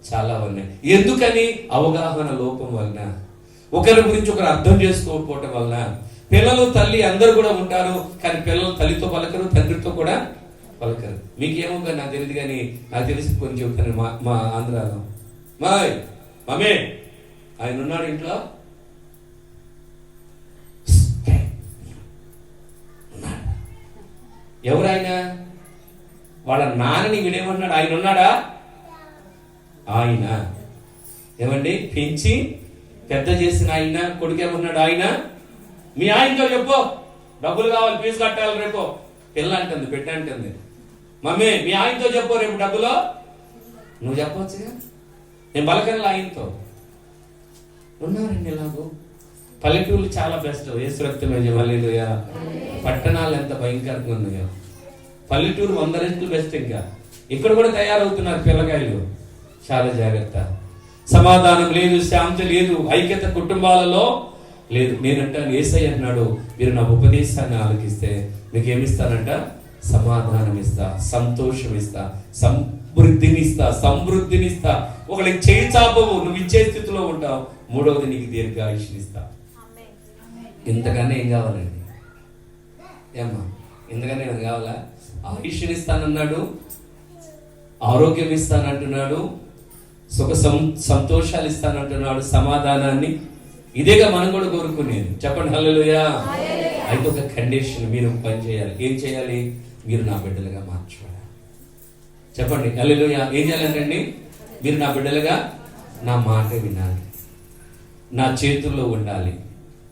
చాలా ఉన్నాయి. ఎందుకని? అవగాహన లోపం వలన, ఒకరి గురించి ఒకరు అర్థం చేసుకోకపోవటం వలన. పిల్లలు, తల్లి అందరూ కూడా ఉంటారు, కానీ పిల్లలు తల్లితో పలకరు, తండ్రితో కూడా పలకరు. మీకేమో కానీ నాకు తెలియదు, కానీ నాకు తెలిసి కొన్ని చెబుతాను. మా ఆంధ్రాలో మాయ్ మమ్మే ఆయన ఉన్నాడు ఇంట్లో, ఎవరాయన? వాళ్ళ నాన్నని వీడేమన్నాడు? ఆయన ఉన్నాడా? ఆయన ఏమండి పెంచి పెద్ద చేసిన ఆయన కొడుకు ఏమన్నాడు? ఆయన మీ ఆయనతో చెప్పు, డబ్బులు కావాలి, ఫీజు కట్టాలి రేపు. పిల్ల అంటుంది, బిడ్డ అంటుంది, మమ్మీ మీ ఆయనతో చెప్పు రేపు డబ్బులు. నువ్వు చెప్పవచ్చుగా, నేను పలకనలా ఆయనతో. ఉన్నారండి ఇలాగో. పల్లెటూళ్ళు చాలా బెస్ట్. యేసు రక్తమే హల్లెలూయా. పట్టణాలు ఎంత భయంకరంగా ఉన్నాయో. పల్లెటూరు 100 రెట్లు బెస్ట్. ఇంకా ఇక్కడ కూడా తయారవుతున్నారు పిల్లకాయలు. చాలా జాగ్రత్త. సమాధానం లేదు, శాంతి లేదు, ఐక్యత కుటుంబాలలో లేదు. నేనంటాను, యేసయ్య అన్నాడు, మీరు నా ఉపదేశాన్ని ఆలకిస్తే మీకు ఏమిస్తానంట? సమాధానం ఇస్తా, సంతోషం ఇస్తా, సమృద్ధినిస్తా. ఒకళ్ళకి చేయి చాపవు, నువ్వు ఇచ్చే స్థితిలో ఉంటావు. మూడవది, నీకు దీర్ఘాయుష్నిస్తా. ఇంతకన్నా ఏం కావాలండి? ఏమ్మా, ఇంతకన్నా ఏమైనా కావాలా? ఆయుష్నిస్తానన్నాడు, ఆరోగ్యం ఇస్తానంటున్నాడు, సుఖ సంతోషాలు ఇస్తానంటున్నాడు, సమాధానాన్ని. ఇదేగా మనం కూడా కోరుకునేది. చెప్పండి హల్లెలూయా. అయితే ఒక కండిషన్, మీరు పని చేయాలి. ఏం చేయాలి? మీరు నా బిడ్డలుగా మార్చుకోవాలి. చెప్పండి హల్లెలూయా. ఏం చేయాలంటండి? మీరు నా బిడ్డలుగా నా మాట వినాలి, నా చేతుల్లో ఉండాలి,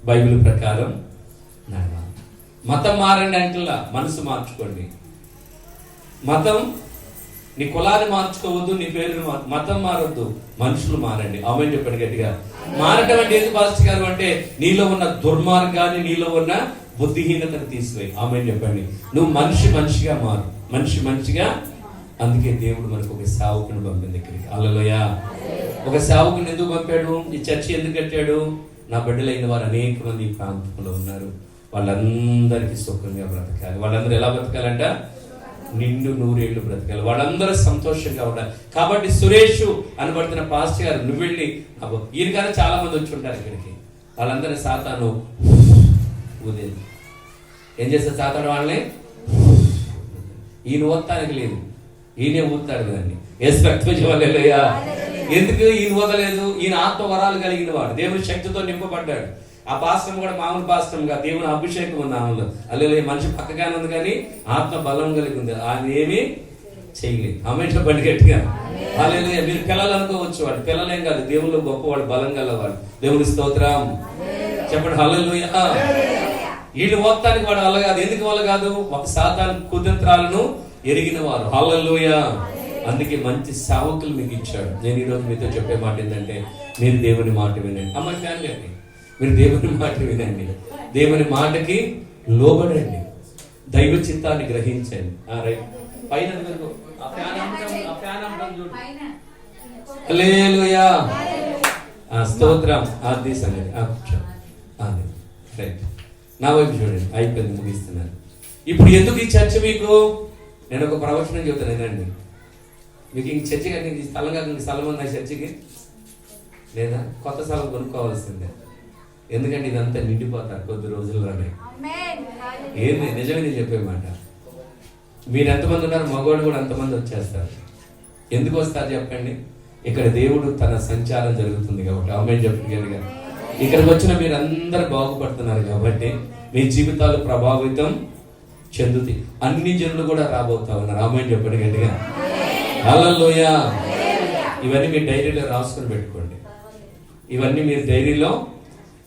బైబిల్ ప్రకారం నడవాలి. మతం మారండి అంటలా, మనసు మార్చుకోండి. మతం, నీ కులాన్ని మార్చుకోవద్దు, నీ పేరు మతం మారొద్దు, మనుషులు మారండి. ఆమేన్ చెప్పండి గట్టిగా. మారటం అంటే ఏంటి పాస్టర్ గారు అంటే, నీలో ఉన్న దుర్మార్గాన్ని, నీలో ఉన్న బుద్ధిహీనతను తీసివేయి. ఆమేన్ చెప్పండి. నువ్వు మనిషిగా మారు, మనిషిగా. అందుకే దేవుడు మనకు ఒక సేవకుని పంపింది ఇక్కడికి. హల్లెలూయా. ఒక సేవకుని ఎందుకు పంపాడు? ఈ చర్చి ఎందుకు కట్టాడు? నా బిడ్డలైన వారు అనేక మంది ఈ ప్రాంతంలో ఉన్నారు. వాళ్ళందరికీ సుఖంగా బ్రతకాలి. వాళ్ళందరూ ఎలా బ్రతకాలంట? నిండు 100 ఏళ్ళు బ్రతకాలి. వాళ్ళందరూ సంతోషంగా ఉండాలి. కాబట్టి సురేష్ అనబడుతున్న పాస్టర్ గారు, నువ్వు వెళ్ళి, ఈయనకన్నా చాలా మంది వచ్చి ఉంటారు ఇక్కడికి. వాళ్ళందరినీ సాతాను ఊదేది. ఏం చేస్తారు సాతాను? వాళ్ళని ఈయన ఊతానికి లేదు, ఈయనే ఊతాడు కదండి. యేసు రక్తమే హల్లెలూయా. ఎందుకు ఈయన ఊదలేదు? ఈయన ఆత్మ వరాలు కలిగిన వాడు, దేవుని శక్తితో నింపబడ్డాడు. ఆ పాస్టర్ కూడా మామూలు పాస్టర్గా, దేవుని అభిషేకం ఉన్న ఆమెలో. అల్లెలూయా. మనిషి పక్కగానే ఉంది, కానీ ఆత్మ బలం కలిగి ఉంది. ఆయన ఏమీ చేయలేదు. ఆమేన్ చెప్పండి గట్టిగా. హల్లెలూయా. మీరు పిల్లలు అనుకోవచ్చు, వాడు పిల్లలేం కాదు, దేవుళ్ళు గొప్పవాడు, బలం గలవాడు. దేవుని స్తోత్రం చెప్పండి హల్లెలూయా. వీళ్ళు మొత్తానికి వాడు వల్ల కాదు. ఎందుకు వల్ల కాదు? ఒక సాతాను కుతంత్రాలను ఎరిగిన వారు. హల్లెలూయా. అందుకే మంచి సేవకులు మీకు ఇచ్చాడు. నేను ఈరోజు మీతో చెప్పే మాట ఏంటంటే, మీరు దేవుని మాట వినండి. అమ్మ ఫ్యాన్ అండి, మీరు దేవుని మాట వినండి, దేవుని మాటకి లోబడండి, దైవ చిత్తాన్ని గ్రహించండి. రైట్, పైన హల్లెలూయా. స్తోత్రం. అది సంగతి. రైట్, నా వైపు చూడండి. అయిపోయింది, ముగిస్తున్నాను. ఇప్పుడు ఎందుకు ఈ చర్చ మీకు? నేను ఒక ప్రవచనం చెబుతాను వినండి. మీకు ఇంక చర్చ కానీ స్థలం కాకుండా స్థలం ఉందా చర్చికి? లేదా? కొత్త స్థలం కొనుక్కోవాల్సిందే. ఎందుకంటే ఇదంతా నిండిపోతారు కొద్ది రోజుల్లోనే. ఏంది నిజమే నేను చెప్పే మాట. మీరు ఎంతమంది ఉన్నారు? మగవాడు కూడా అంతమంది వచ్చేస్తారు. ఎందుకు వస్తారు చెప్పండి? ఇక్కడ దేవుడు తన సంచారం జరుగుతుంది కాబట్టి. ఆమేన్ చెప్పగలిగా. ఇక్కడికి వచ్చిన మీరు అందరు బాగుపడుతున్నారు కాబట్టి మీ జీవితాలు ప్రభావితం చెందుతాయి. అన్ని జనులు కూడా రాబోతా ఉన్నారు. ఆమేన్ చెప్పండి గట్టిగా. హల్లెలూయా. ఇవన్నీ మీ డైరీలో రాసుకొని పెట్టుకోండి. ఇవన్నీ మీరు డైరీలో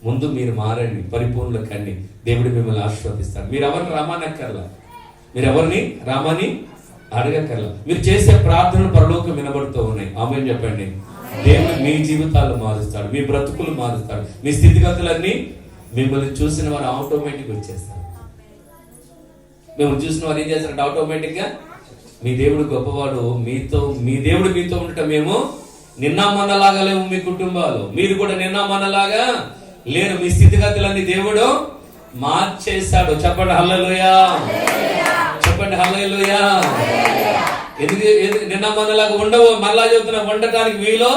ముందు మీరు మారండి, పరిపూర్ణ కండి. దేవుడు మిమ్మల్ని ఆశీర్వదిస్తాడు. మీరు ఎవరిని రామానక్కర్లా, మీరు ఎవరిని రామాని అడగక్కర్లా. మీరు చేసే ప్రార్థనలు పరలోకం వినబడుతూ ఉన్నాయి. ఆమేన్ చెప్పండి. దేవుడు మీ జీవితాలు మారుస్తాడు, మీ బ్రతుకులు మారుస్తాడు, మీ స్థితిగతులన్నీ మిమ్మల్ని చూసిన వారు ఆటోమేటిక్ వచ్చేస్తారు. మిమ్మల్ని చూసిన వారు ఏం చేస్తారంటే ఆటోమేటిక్ గా మీ దేవుడు గొప్పవాడు, మీ దేవుడు మీతో ఉండటం. మేము నిన్న మొన్నలాగా లేవు మీ కుటుంబాలు, మీరు కూడా నిన్న మొన్నలాగా లేరు. మీ స్థితిగతులన్నీ దేవుడు మార్చేశాడు. చెప్పండి హల్లెలూయా. చెప్పండి హల్లెలూయా. ఎందుకు నిన్న మొన్నలాగా ఉండవు? మళ్ళా చెబుతున్నా, ఉండటానికి వీలు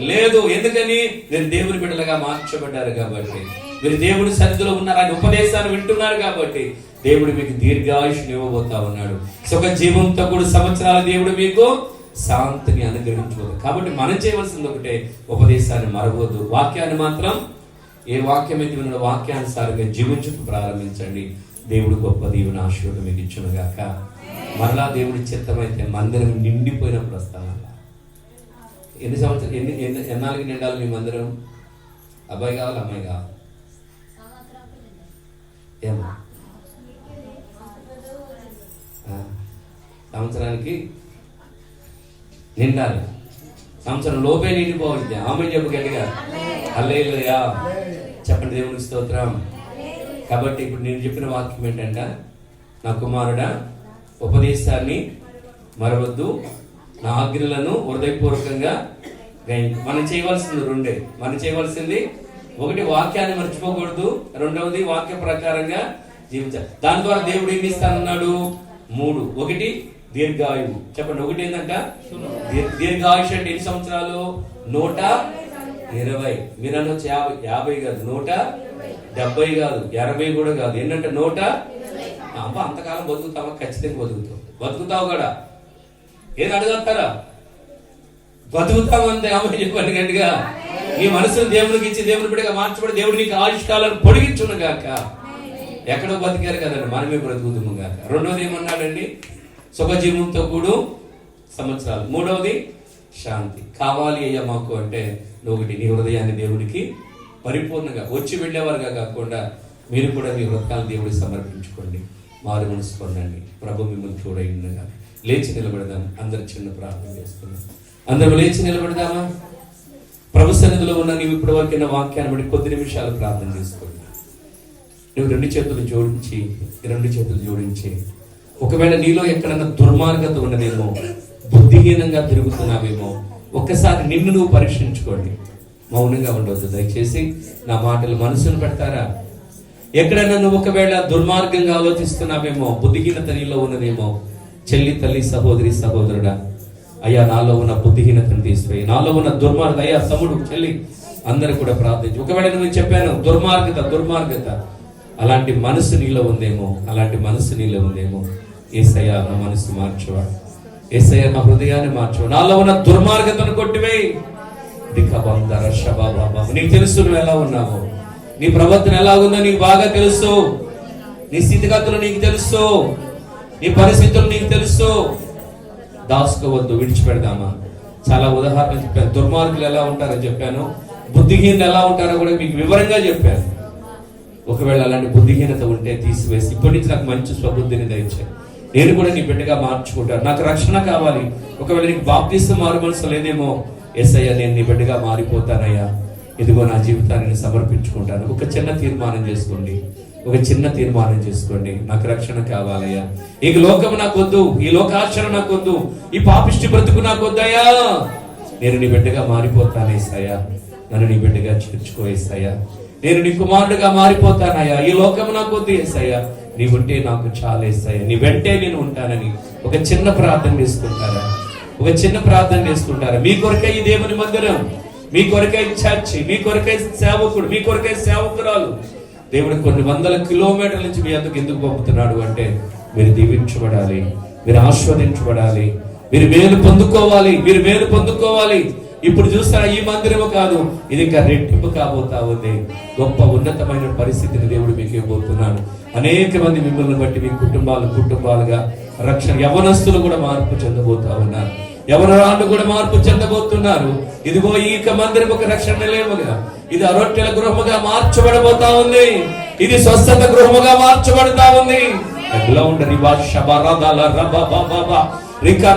లేదు. ఎందుకని? నేను దేవుని బిడ్డలుగా మార్చబడ్డారు కాబట్టి. మీరు దేవుడి సన్నిధిలో ఉన్నారు, ఆయన ఉపదేశాన్ని వింటున్నారు కాబట్టి దేవుడు మీకు దీర్ఘాయుష్ని ఇవ్వబోతా ఉన్నాడు. సుఖ జీవంతో కూడా సంవత్సరాల దేవుడు మీకు శాంతిని అనుగ్రహించవద్దు. కాబట్టి మనం చేయవలసింది ఒకటే, ఉపదేశాన్ని మరవద్దు. వాక్యాన్ని మాత్రం, ఏ వాక్యం అయితే విన్నాడో వాక్యానుసారంగా జీవించడం ప్రారంభించండి. దేవుడు గొప్ప దీవెన ఆశీర్వాదం మీకు ఇచ్చునుగాక. మరలా దేవుడి చిత్తమైతే మందిరం నిండిపోయినప్పుడు వస్తాం. ఎన్ని సంవత్సరాలు ఎన్నాళ్ళకి నిండాలి మీ మందిరం? అబ్బాయి కావాలి, అమ్మాయి కావాలి? ఏమో సంవత్సరానికి నిండాలి. సంవత్సరం లోపే నిండిపోవాలి. ఆమె చెప్పు గట్టిగా హల్లెలూయా చెప్పండి. దేవునికి స్తోత్రం. కాబట్టి ఇప్పుడు నేను చెప్పిన వాక్యం ఏంటంటే, నా కుమారుడా ఉపదేశాన్ని మరవద్దు, నా ఆజ్ఞలను హృదయపూర్వకంగా గ్రహించు. మనం చేయవలసింది రెండే. మనం చేయవలసింది ఒకటి, వాక్యాన్ని మర్చిపోకూడదు. రెండవది, వాక్య ప్రకారంగా జీవించాలి. దాని ద్వారా దేవుడు ఏమి ఇస్తానన్నాడు? 3. ఒకటి దీర్ఘాయువు. చెప్పండి. ఒకటి ఏంటంట? దీర్ఘాయుష్ అంటే ఎన్ని సంవత్సరాలు? 120. మీరు అనొచ్చు 50 కాదు, 170 కాదు, 80 కూడా కాదు. ఏంటంటే 120. అంతకాలం బతుకుతావా? ఖచ్చితంగా బతుకుతావు కూడా. ఏది అడగస్తారా? బతుకుతావు అంతే. అమ్మ చెప్పండి గట్టిగా. నీ మనసును దేవునికి ఇచ్చి దేవుని బిడ్డగా మార్చబడి దేవుడు నీకు ఆయుష్కాలను పొడిగించును గాక. ఎక్కడో బతికారు కదండి, మనమే బ్రతుకుతాము గాక. రెండోది ఏమన్నాడండి? సుఖజీవంతో కూడు సంవత్సరాలు. మూడవది శాంతి. కావాలి అయ్యా మాకు అంటే, ఒకటి నీ హృదయాన్ని దేవుడికి పరిపూర్ణంగా వచ్చి వెళ్ళేవారుగా కాకుండా మీరు కూడా మీ హృదయాన్ని దేవుడికి సమర్పించుకోండి. మారు మనసు పొందండి. ప్రభు మిమ్మల్ని చూడగా. లేచి నిలబడదాం. అందరు చిన్న ప్రార్థన చేసుకున్నాం. అందరూ లేచి నిలబడదామా? ప్రభు సన్నిధిలో ఉన్న నీవు ఇప్పటి వరకైనా వాక్యాన్ని బట్టి కొద్ది నిమిషాలు ప్రార్థన చేసుకోండి. నువ్వు రెండు చేతులు జోడించి ఒకవేళ నీలో ఎక్కడన్నా దుర్మార్గత ఉన్నదేమో, బుద్ధిహీనంగా తిరుగుతున్నావేమో, ఒక్కసారి నిన్ను నువ్వు పరీక్షించుకోండి. మౌనంగా ఉండవద్దు దయచేసి. నా మాటలు మనసును పెడతారా? ఎక్కడైనా నువ్వు ఒకవేళ దుర్మార్గంగా ఆలోచిస్తున్నావేమో, బుద్ధిహీనత నీలో ఉన్నదేమో, చెల్లి, తల్లి, సహోదరి, సహోదరుడా, అయ్యా నాలో ఉన్న బుద్ధిహీనతను తీసిపోయి, నాలో ఉన్న దుర్మార్గత, అయ్యా తమ్ముడు, చెల్లి, అందరూ కూడా ప్రార్థించు. ఒకవేళ నువ్వు చెప్పాను దుర్మార్గత, అలాంటి మనసు నీలో ఉందేమో, యేసయ్యా నా మనసు మార్చవా, యేసయ్యా నా హృదయాన్ని మార్చవా, నాలో ఉన్న దుర్మార్గతను కొట్టివేయి. నీకు తెలుసు నువ్వు ఎలా ఉన్నావు, నీ ప్రవర్తన ఎలా ఉందో నీకు బాగా తెలుసు, నీ స్థితిగతులు నీకు తెలుసు, నీ పరిస్థితులు నీకు తెలుసు. దాచుకోవద్దు, విడిచిపెడదామా? చాలా ఉదాహరణ చెప్పాను. దుర్మార్గులు ఎలా ఉంటారో చెప్పాను, బుద్ధిహీనులు ఎలా ఉంటారో కూడా మీకు వివరంగా చెప్పాను. ఒకవేళ అలాంటి బుద్ధిహీనత ఉంటే తీసివేసి ఇప్పటి నుంచి నాకు మంచి స్వబుద్ధిని దయచేయి. నేను కూడా నీ బిడ్డగా మార్చుకుంటాను. నాకు రక్షణ కావాలి. ఒకవేళ నీకు బాప్తిసం మారు మనసు లేదేమో, యేసయ్యా నేను నీ బిడ్డగా మారిపోతానయ్యా, ఇదిగో నా జీవితాన్ని సమర్పించుకుంటాను. ఒక చిన్న తీర్మానం చేసుకోండి. నాకు రక్షణ కావాలయ్యా. ఈ లోకం నాకు వద్దు, ఈ లోకాచరణ నాకు వద్దు, ఈ పాపిష్టి బ్రతుకు నాకు వద్దయ్యా. నేను నీ బిడ్డగా మారిపోతాను యేసయ్యా, నన్ను నీ బిడ్డగా చేర్చుకో యేసయ్యా. నేను నీ కుమారుడుగా మారిపోతానయ్యా. ఈ లోకం నాకు వద్దు యేసయ్యా, నీ ఉంటే నాకు చాలా యేసయ్యా, నీ వెంటే నేను ఉంటానని ఒక చిన్న ప్రార్థన చేసుకుంటారా? మీ కొరకై ఈ దేవుని మందిరం, మీ కొరకై చర్చి, మీ కొరకై సేవకుడు, మీ కొరకై సేవకురాలు దేవుడు కొన్ని వందల కిలోమీటర్ల నుంచి మీ అంతకు ఎందుకు పంపుతున్నాడు అంటే, మీరు దీవించబడాలి, మీరు ఆస్వాదించబడాలి, మీరు మేలు పొందుకోవాలి. ఇప్పుడు చూస్తారా, ఈ మందిరము కాదు, ఇది ఇంకా రెట్టింపు కాబోతా ఉంది. గొప్ప ఉన్నతమైన పరిస్థితిని దేవుడు మీకు ఇవ్వబోతున్నాడు. అనేక మంది మిమ్మల్ని బట్టి మీ కుటుంబాలుగా రక్షణ, యవనస్తులు కూడా మార్పు చెందబోతా ఉన్నారు, యవనరాళ్ళు కూడా మార్పు చెందబోతున్నారు. ఇదిగో ఈ మందిరం ఒక రక్షణ నిలయముగా, ఇది రొట్టెల గృహముగా మార్చబడబోతా ఉంది, ఇది స్వస్థత గృహముగా మార్చబడతా ఉంది.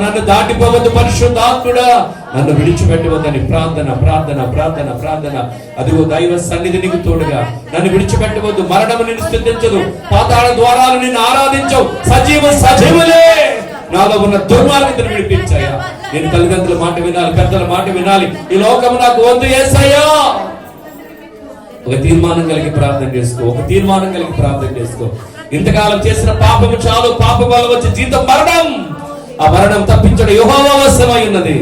నన్ను దాటిపోవద్దు పరిశుద్ధాత్ముడా, నన్ను విడిచిపెట్టవద్దని ప్రార్థన. అదిగో దైవ సన్నిధి నీకు తోడుగా. నన్ను విడిచిపెట్టవద్దు. మరణము నిన్ను స్తుతించదు, పాతాళ ద్వారాలు నిన్ను ఆరాధించవు. సజీవులే నాలో ఉన్న దుర్మార్గతను విడిపించాయా. నేను తల్లిదండ్రుల మాట వినాలి, పెద్దల మాట వినాలి. ఈ లోకము నాకు వద్దు యేసయ్యా. ఒక తీర్మానం కలిగి ప్రార్థన చేసుకో. ఇంతకాలం చేసిన పాపము చాలు. పాప వల్ల వచ్చే జీతం మరణం. ఆ మరణం తప్పించడం యెహోవా వశమై ఉన్నది.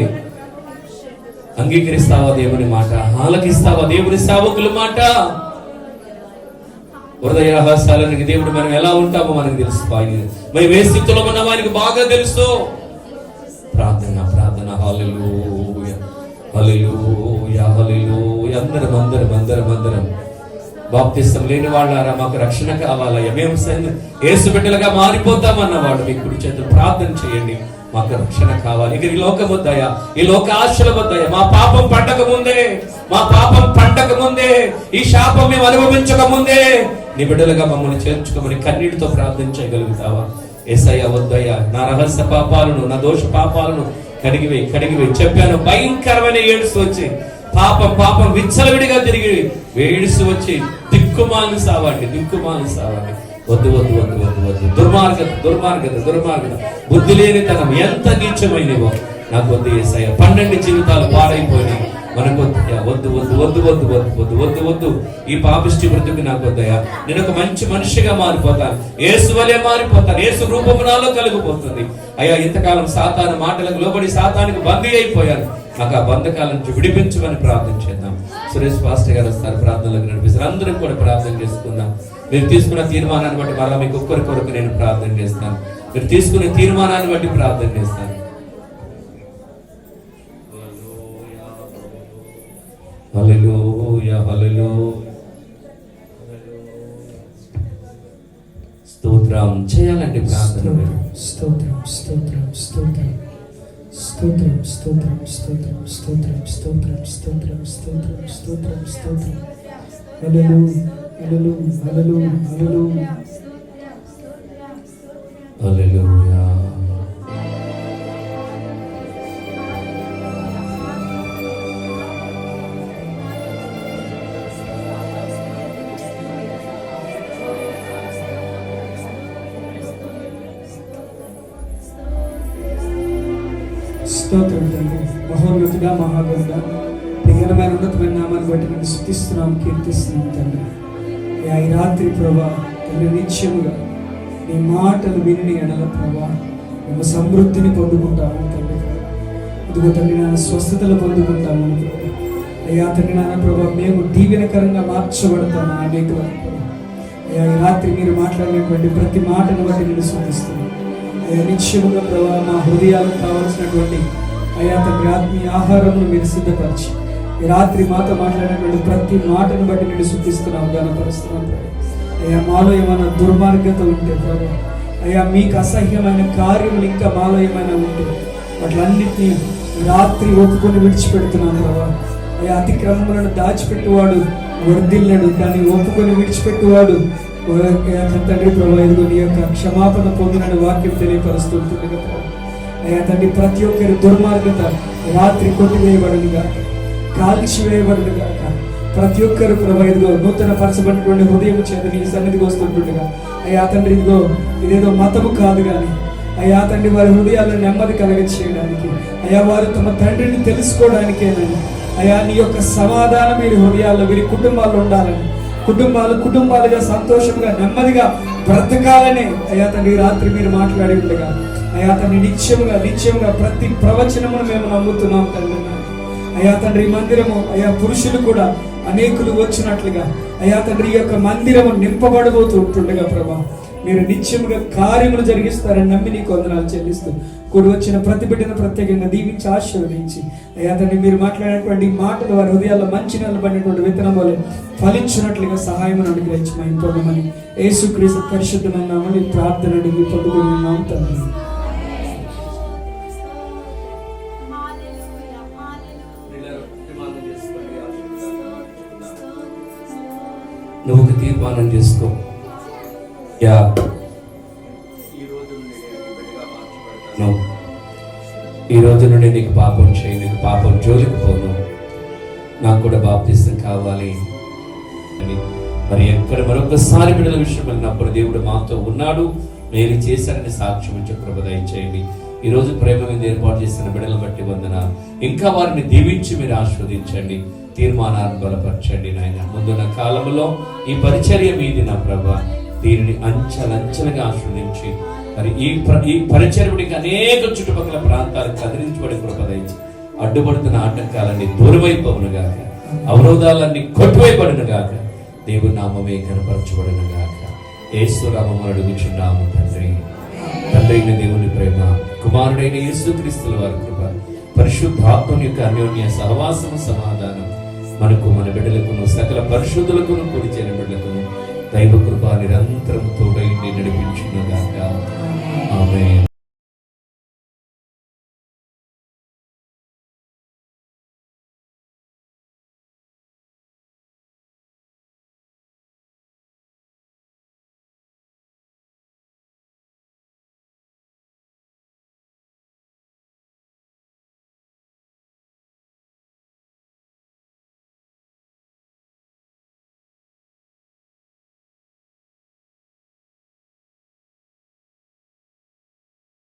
అంగీకరిస్తావా దేవుని మాట? ఆలకిస్తావా దేవుని సేవకుల మాట? హృదయ రహస్యాలకి దేవుడు మనం ఎలా ఉంటామో మనకు తెలుసు. మేము ఏ స్థితిలో ఉన్నామో ఆయనకు బాగా తెలుసు. ప్రార్థన ప్రార్థన. హల్లెలూయా హల్లెలూయా హల్లెలూయా. అందరం బాప్తిస్తం లేని వాళ్ళారా, మాకు రక్షణ కావాలయ్యా, మేము యేసు బిడ్డలుగా మారిపోతామన్నవాడు మీ కుడి చేతులు ప్రార్థన చేయండి. మాకు రక్షణ కావాలి. ఇక ఈ లోకం వద్దయ్యా, ఈ లోక ఆశల వద్దయ్యా. మా పాపం పండక ముందే ఈ శాపం మేము అనుభవించక ముందే నీ బిడ్డలుగా మమ్మల్ని చేర్చుకోమని కన్నీటితో ప్రార్థన చేయగలుగుతావా? యేసయ్య వద్దయ్యా, నా రహస్య పాపాలను, నా దోష పాపాలను కడిగివేయి చెప్పాను. భయంకరమైన ఏడుస్తూ వచ్చి పాపం విచ్చలవిడిగా తిరిగి ఏడుస్తూ వచ్చి దిక్కుమాలు సావండి. వద్దు. దుర్మార్గత బుద్ధి లేనితనం ఎంత నీచమైనవో నాకు వద్దు యేసయ్య. 12 జీవితాలు పాడైపోయినాయి. మనకు వద్దు. ఈ పాపిష్టి బ్రతుకు నాకు వద్దయ్యా. నేను ఒక మంచి మనిషిగా మారిపోతాను, యేసు వలె మారిపోతాను, యేసు రూపము నాలో కలిగిపోతుంది. అయ్యా, ఇంతకాలం సాతాను మాటలకు లోబడి సాతానికి బందీ అయిపోయాను. నాకు ఆ బంధకాల నుంచి విడిపించమని ప్రార్థన చేద్దాం. సురేష్ పాస్టర్ గారు వస్తారు, ప్రార్థనలకు నడిపిస్తారు. అందరం కూడా ప్రార్థన చేసుకుందాం. మీరు తీసుకున్న తీర్మానాన్ని బట్టి మరలా మీకు ఒక్కరి కొరకు నేను ప్రార్థన చేస్తాను. మీరు తీసుకునే తీర్మానాన్ని బట్టి ప్రార్థన చేస్తాను. హల్లెలూయా హల్లెలూయా. స్తోత్రం చేయాలండి ప్రార్థన. స్తోత్రం హల్లెలూయా. స్తోత్రం తండ్రి. మహోన్నతుడా, మహాగరుడా, దిగనమైన ఉన్నతమైన నామాన్ని బట్టి నేను స్తుతిస్తున్నాం, కీర్తిస్తున్నాం తండ్రి. ఈ రాత్రి ప్రభా తండ్రి, నిత్యముగా నీ మాటలు విని ఎడల ప్రభా మేము సమృద్ధిని పొందుకుంటాము తండ్రి. ఇదిగో తండ్రి నాన్న, స్వస్థతలు పొందుకుంటాము అయ్యా తండ్రి నాన్న ప్రభా. మేము దీవెనకరంగా మార్చబడతాము అనేక. అయ్యా, ఈ రాత్రి మీరు మాట్లాడినటువంటి ప్రతి మాటను బట్టి నేను స్తుతిస్తున్నాను. అయ్యా, నిత్యముగా ప్రభా మా హృదయాలకు కావాల్సినటువంటి అయ్యా తండ్రి ఆత్మీయ ఆహారమును మీరు సిద్ధపరిచి ఈ రాత్రి మాతో మాట్లాడినటువంటి ప్రతి మాటను బట్టి నేను స్తుతిస్తున్నాం, ఘనపరుస్తున్నాం. అయ్యా, మాలో ఏమైనా దుర్మార్గత ఉంటే ప్రభా, అయ్యా మీకు అసహ్యమైన కార్యములు ఇంకా మాలో ఏమైనా ఉంటే వాటిలన్నింటినీ రాత్రి ఒప్పుకొని విడిచిపెడుతున్నాను ప్రభా. అయ్యా, అతిక్రమములను దాచిపెట్టువాడు వర్ధిల్లడు, కానీ ఒప్పుకొని విడిచిపెట్టువాడు తండ్రి ప్రభా ఇదిగో నీ యొక్క క్షమాపణ పొందిన వాక్యం తెలియపరుస్తుంటుంది కదా. అయ్యా తండ్రి, ప్రతి ఒక్కరి దుర్మార్గత రాత్రి కొట్టివేయబడును గాక, కాల్చివేయబడును గాక. ప్రతి ఒక్కరు ప్రభా ఇదిగో నూతన పరచబడినటువంటి హృదయం చేత నీ సన్నిధికి వస్తుంటుండగా అయ్యా తండ్రి, ఇదిగో ఇదేదో మతము కాదు కానీ అయ్యా తండ్రి వారి హృదయాలను నెమ్మది కలగ చేయడానికి, అయ్యా వారు తమ తండ్రిని తెలుసుకోవడానికేనని అయ్యా నీ యొక్క సమాధానం వీరి హృదయాల్లో, వీరి కుటుంబాల్లో ఉండాలని, కుటుంబాలుగా సంతోషంగా నెమ్మదిగా బ్రతకాలని అయ్యా తండ్రి రాత్రి మీరు మాట్లాడి ఉండగా అయ్యా తండ్రి నిత్యముగా ప్రతి ప్రవచనమును మేము నమ్ముతున్నాం తండ్రి. అయ్యా తండ్రి, మందిరము అయ్యా పురుషులు కూడా అనేకులు వచ్చినట్లుగా అయ్యా తండ్రి ఈ యొక్క మందిరము నింపబడబోతూ ఉంటుండగా ప్రభా మీరు నిత్యముగా కార్యములు జరిగిస్తారని నమ్మి నీకు వందనాలు చెల్లిస్తూ కూడి వచ్చిన ప్రతి బిడ్డను ప్రత్యేకంగా దీవించి ఆశీర్వదించి అయ్యా తండ్రి మీరు మాట్లాడినటువంటి మాటలు వారి హృదయాల్లో మంచి నిలబడినటువంటి విత్తనం వల్ల ఫలించినట్లుగా సహాయం అనుగ్రహించి మా ఇంకోమని యేసుక్రీస్తు పరిశుద్ధమైన నామములో ప్రార్థన అడిగి పొందుకున్నాం తండ్రి. నువ్వు ఒక తీర్మానం చేసుకో. ఈ రోజు నుండి నీకు పాపం చేయి, నీకు పాపం జోలికి పోను, నాకు కూడా బాప్తిస్తం కావాలి అని మరి ఎక్కడ మరొకసారి బిడ్డల విషయం వెళ్ళినప్పుడు దేవుడు మాతో ఉన్నాడు, నేను చేశానని సాక్ష్యం ఇచ్చే కృప దయచేయండి. ఈ రోజు ప్రేమ మీద ఏర్పాటు చేసిన బిడ్డలను బట్టి వందనాలు. ఇంకా వారిని దీవించి మీరు ఆస్వాదించండి, తీర్మానాన్ని బలపరచండి నాయన. ముందున్న కాలంలో ఈ పరిచర్య మీది నా ప్రభా, దీనిని అంచెలంచెలుగా ఆస్వాదించి మరి ఈ పరిచర్యకి అనేక చుట్టుపక్కల ప్రాంతాలకు కదిలించబడి కృప దయచి అడ్డుపడుతున్న ఆటంకాలన్నీ దూరమైపోవును గాక, అవరోధాలన్నీ కొట్టువైపడును గాక. దేవుని నామమే కనపరచబడిన గాక. యేసు నామమున అడుగుచున్నాము తండ్రి. తండ్రి అయిన దేవుని ప్రేమ, కుమారుడైన యేసుక్రీస్తుల వారి కృప, పరిశుద్ధాత్మ యొక్క అన్యోన్య సహవాసము సమాధానం మనకు, మన బిడ్డలకును, సకల పరిశుద్ధులకును, కూడి చేరిన బిడ్డలకును దైవ కృప నిరంతరము